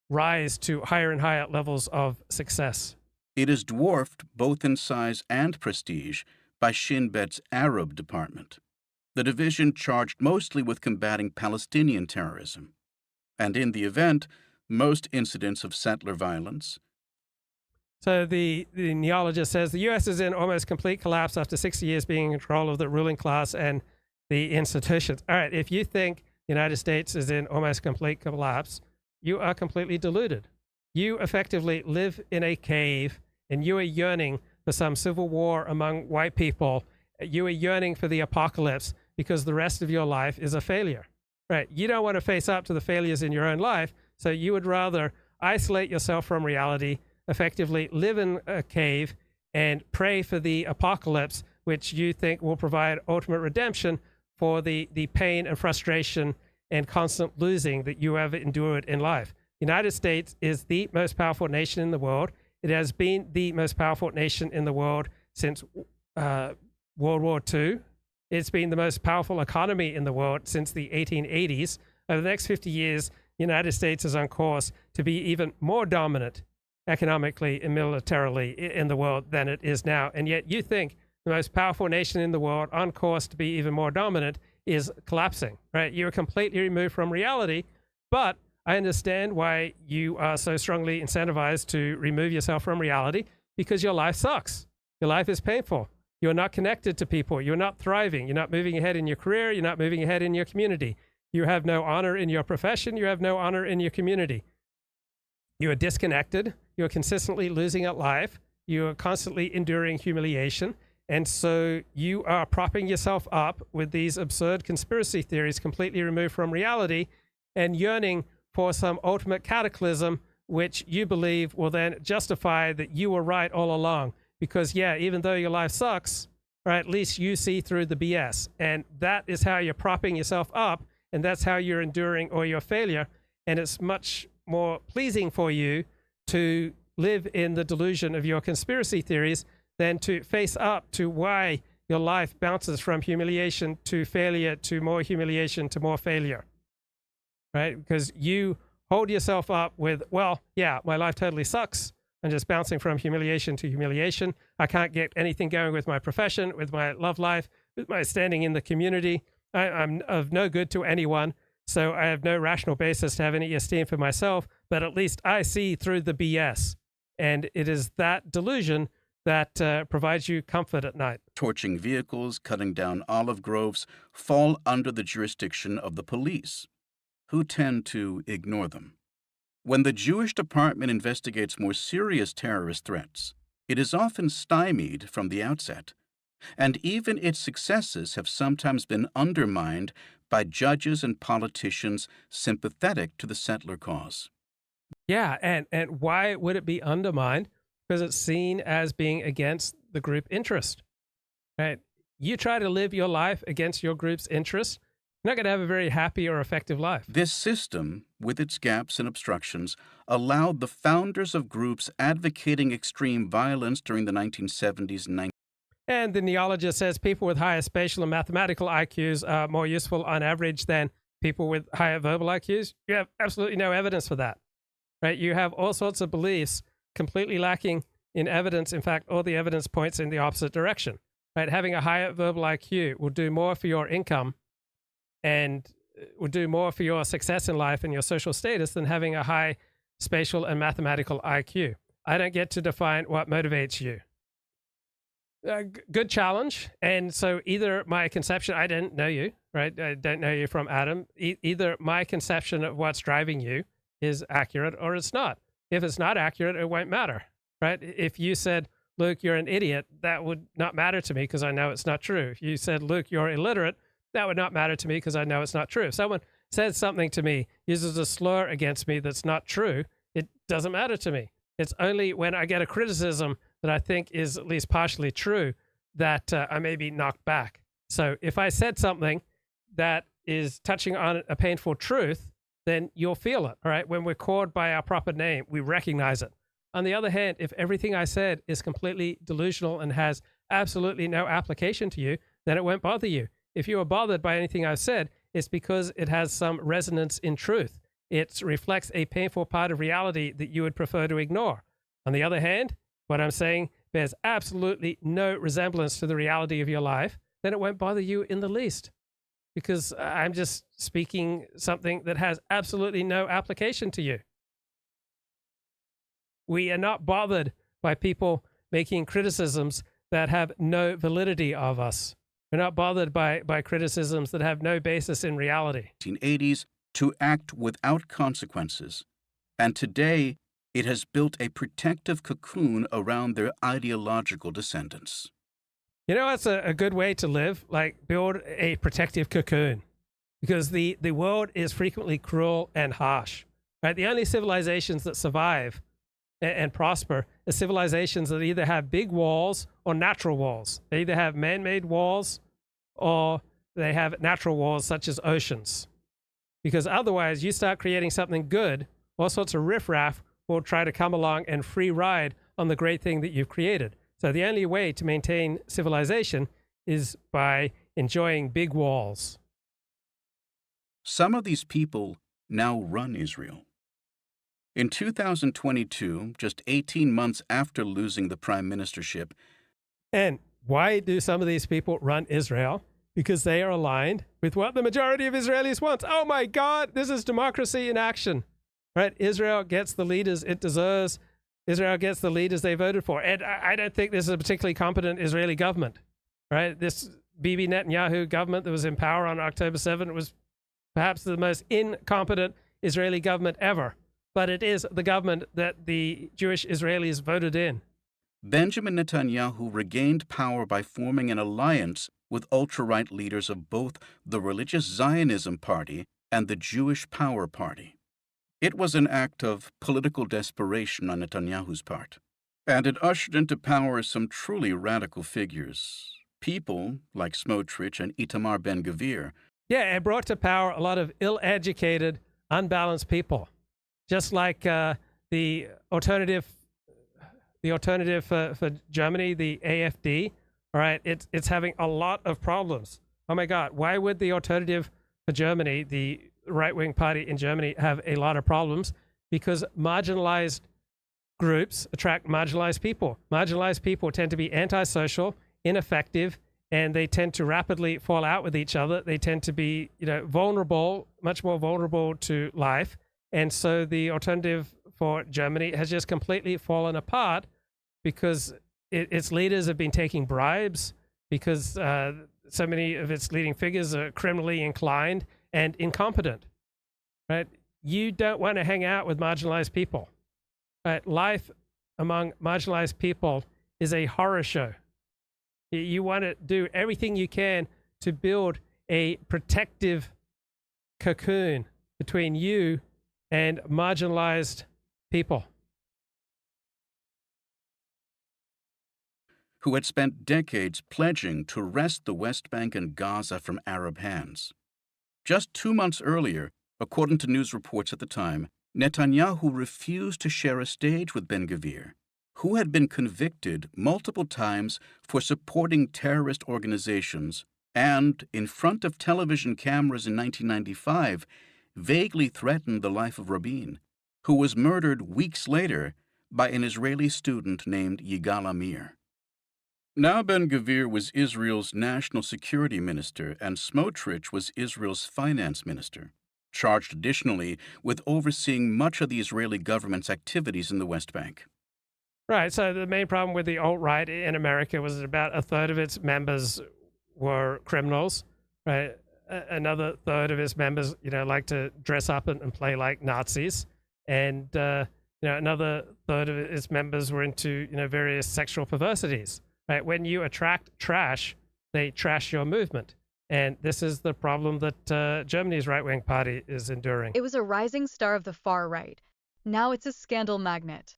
Speaker 1: rise to higher and higher levels of success.
Speaker 13: It is dwarfed both in size and prestige by Shin Bet's Arab department, the division charged mostly with combating Palestinian terrorism, and in the event, most incidents of settler violence.
Speaker 1: So the neologist says the U.S. is in almost complete collapse after 60 years being in control of the ruling class and the institutions. All right, if you think the United States is in almost complete collapse, you are completely deluded. You effectively live in a cave, and you are yearning for some civil war among white people. You are yearning for the apocalypse because the rest of your life is a failure. Right? You don't want to face up to the failures in your own life, so you would rather isolate yourself from reality, effectively live in a cave, and pray for the apocalypse, which you think will provide ultimate redemption for the pain and frustration and constant losing that you have endured in life. The United States is the most powerful nation in the world. It has been the most powerful nation in the world since World War II. It's been the most powerful economy in the world since the 1880s. Over the next 50 years, the United States is on course to be even more dominant economically and militarily in the world than it is now. And yet you think the most powerful nation in the world on course to be even more dominant is collapsing, right? You're completely removed from reality, but I understand why you are so strongly incentivized to remove yourself from reality, because your life sucks. Your life is painful. You're not connected to people. You're not thriving. You're not moving ahead in your career. You're not moving ahead in your community. You have no honor in your profession. You have no honor in your community. You are disconnected. You're consistently losing at life. You are constantly enduring humiliation. And so you are propping yourself up with these absurd conspiracy theories completely removed from reality and yearning for some ultimate cataclysm, which you believe will then justify that you were right all along. Because, yeah, even though your life sucks, right, at least you see through the BS. And that is how you're propping yourself up, and that's how you're enduring all your failure. And it's much more pleasing for you to live in the delusion of your conspiracy theories than to face up to why your life bounces from humiliation to failure to more humiliation to more failure, right? Because you hold yourself up with, well, yeah, my life totally sucks. I'm just bouncing from humiliation to humiliation. I can't get anything going with my profession, with my love life, with my standing in the community. I'm of no good to anyone, so I have no rational basis to have any esteem for myself, but at least I see through the BS. And it is that delusion that provides you comfort at night.
Speaker 13: Torching vehicles, cutting down olive groves fall under the jurisdiction of the police, who tend to ignore them. When the Jewish Department investigates more serious terrorist threats, it is often stymied from the outset, and even its successes have sometimes been undermined by judges and politicians sympathetic to the settler cause.
Speaker 1: Yeah, and why would it be undermined? Because it's seen as being against the group interest, right? You try to live your life against your group's interest, you're not going to have a very happy or effective life.
Speaker 13: This system, with its gaps and obstructions, allowed the founders of groups advocating extreme violence during the 1970s and 1980s.
Speaker 1: And the neologist says people with higher spatial and mathematical IQs are more useful on average than people with higher verbal IQs. You have absolutely no evidence for that, right? You have all sorts of beliefs completely lacking in evidence. In fact, all the evidence points in the opposite direction, right? Having a higher verbal IQ will do more for your income and would do more for your success in life and your social status than having a high spatial and mathematical IQ. I don't get to define what motivates you. Good challenge. And so either my conception, I didn't know you, right? I don't know you from Adam. Either my conception of what's driving you is accurate or it's not. If it's not accurate, it won't matter, right? If you said, Luke, you're an idiot, that would not matter to me because I know it's not true. If you said, Luke, you're illiterate, that would not matter to me because I know it's not true. If someone says something to me, uses a slur against me that's not true, it doesn't matter to me. It's only when I get a criticism that I think is at least partially true that I may be knocked back. So if I said something that is touching on a painful truth, then you'll feel it. All right. When we're called by our proper name, we recognize it. On the other hand, if everything I said is completely delusional and has absolutely no application to you, then it won't bother you. If you are bothered by anything I've said, it's because it has some resonance in truth. It reflects a painful part of reality that you would prefer to ignore. On the other hand, what I'm saying bears absolutely no resemblance to the reality of your life, then it won't bother you in the least, because I'm just speaking something that has absolutely no application to you. We are not bothered by people making criticisms that have no validity of us. We're not bothered by criticisms that have no basis in reality.
Speaker 13: 1980s to act without consequences, and today it has built a protective cocoon around their ideological descendants.
Speaker 1: You know, that's a good way to live, like build a protective cocoon, because the world is frequently cruel and harsh. Right? The only civilizations that survive and prosper are civilizations that either have big walls or natural walls. They either have man-made walls or they have natural walls such as oceans. Because otherwise, you start creating something good, all sorts of riffraff will try to come along and free ride on the great thing that you've created. So the only way to maintain civilization is by enjoying big walls.
Speaker 13: Some of these people now run Israel. In 2022, just 18 months after losing the prime ministership.
Speaker 1: And why do some of these people run Israel? Because they are aligned with what the majority of Israelis want. Oh my God, this is democracy in action. Right? Israel gets the leaders it deserves. Israel gets the leaders they voted for. And I don't think this is a particularly competent Israeli government. Right? This Bibi Netanyahu government that was in power on October 7th was perhaps the most incompetent Israeli government ever. But it is the government that the Jewish Israelis voted in.
Speaker 13: Benjamin Netanyahu regained power by forming an alliance with ultra-right leaders of both the Religious Zionism Party and the Jewish Power Party. It was an act of political desperation on Netanyahu's part, and it ushered into power some truly radical figures, people like Smotrich and Itamar Ben-Gvir.
Speaker 1: Yeah, it brought to power a lot of ill-educated, unbalanced people. Just like the alternative for Germany, the AfD, all right, it's having a lot of problems. Oh my God, why would the alternative for Germany, the right-wing party in Germany, have a lot of problems? Because marginalized groups attract marginalized people. Marginalized people tend to be antisocial, ineffective, and they tend to rapidly fall out with each other. They tend to be, vulnerable, much more vulnerable to life. And so the alternative for Germany has just completely fallen apart because its leaders have been taking bribes, because so many of its leading figures are criminally inclined and incompetent. Right? You don't want to hang out with marginalized people. Right? Life among marginalized people is a horror show. You want to do everything you can to build a protective cocoon between you and marginalized people.
Speaker 13: Who had spent decades pledging to wrest the West Bank and Gaza from Arab hands. Just 2 months earlier, according to news reports at the time, Netanyahu refused to share a stage with Ben-Gvir, who had been convicted multiple times for supporting terrorist organizations and, in front of television cameras in 1995, vaguely threatened the life of Rabin, who was murdered weeks later by an Israeli student named Yigal Amir. Now Ben-Gvir was Israel's national security minister and Smotrich was Israel's finance minister, charged additionally with overseeing much of the Israeli government's activities in the West Bank.
Speaker 1: Right, so the main problem with the alt-right in America was that about a third of its members were criminals, right? Another third of its members, like to dress up and play like Nazis. And, another third of its members were into, various sexual perversities. Right? When you attract trash, they trash your movement. And this is the problem that Germany's right-wing party is enduring.
Speaker 14: It was a rising star of the far right. Now it's a scandal magnet.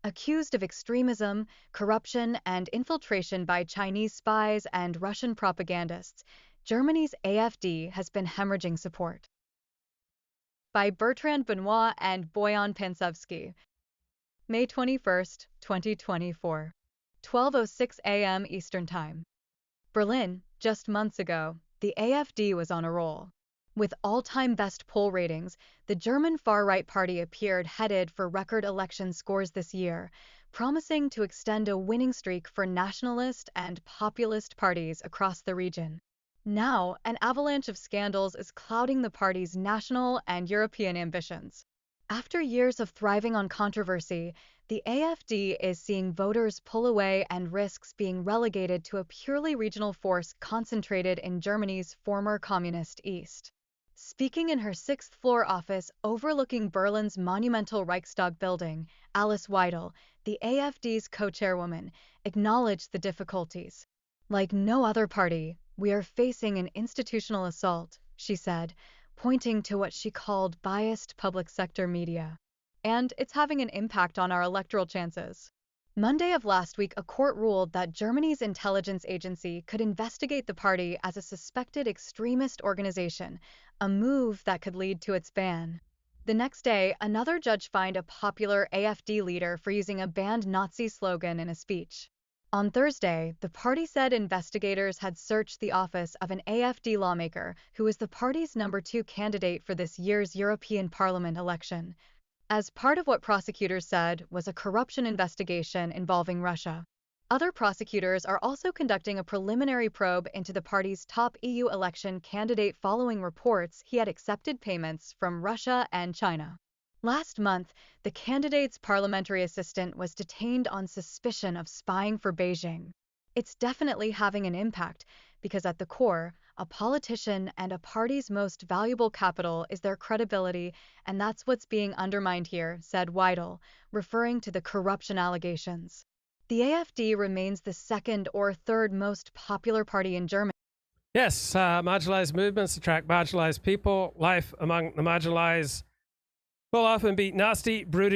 Speaker 14: Accused of extremism, corruption, and infiltration by Chinese spies and Russian propagandists, Germany's AfD has been hemorrhaging support. by Bertrand Benoit and Boyan Pansevsky. May 21st, 2024, 12:06 a.m. Eastern Time. Berlin, just months ago, the AfD was on a roll. With all-time best poll ratings, the German far-right party appeared headed for record election scores this year, promising to extend a winning streak for nationalist and populist parties across the region. Now, an avalanche of scandals is clouding the party's national and European ambitions. After years of thriving on controversy, the AfD is seeing voters pull away and risks being relegated to a purely regional force concentrated in Germany's former communist East. Speaking in her sixth-floor office overlooking Berlin's monumental Reichstag building, Alice Weidel, the AfD's co-chairwoman, acknowledged the difficulties. Like no other party, we are facing an institutional assault, she said, pointing to what she called biased public sector media. And it's having an impact on our electoral chances. Monday of last week, a court ruled that Germany's intelligence agency could investigate the party as a suspected extremist organization, a move that could lead to its ban. The next day, another judge fined a popular AfD leader for using a banned Nazi slogan in a speech. On Thursday, the party said investigators had searched the office of an AfD lawmaker who is the party's number 2 candidate for this year's European Parliament election, as part of what prosecutors said was a corruption investigation involving Russia. Other prosecutors are also conducting a preliminary probe into the party's top EU election candidate following reports he had accepted payments from Russia and China. Last month, the candidate's parliamentary assistant was detained on suspicion of spying for Beijing. It's definitely having an impact because at the core, a politician and a party's most valuable capital is their credibility, and that's what's being undermined here, said Weidel, referring to the corruption allegations. The AfD remains the second or third most popular party in Germany.
Speaker 1: Yes, marginalized movements attract marginalized people. Life among the marginalized will often be nasty, brutish,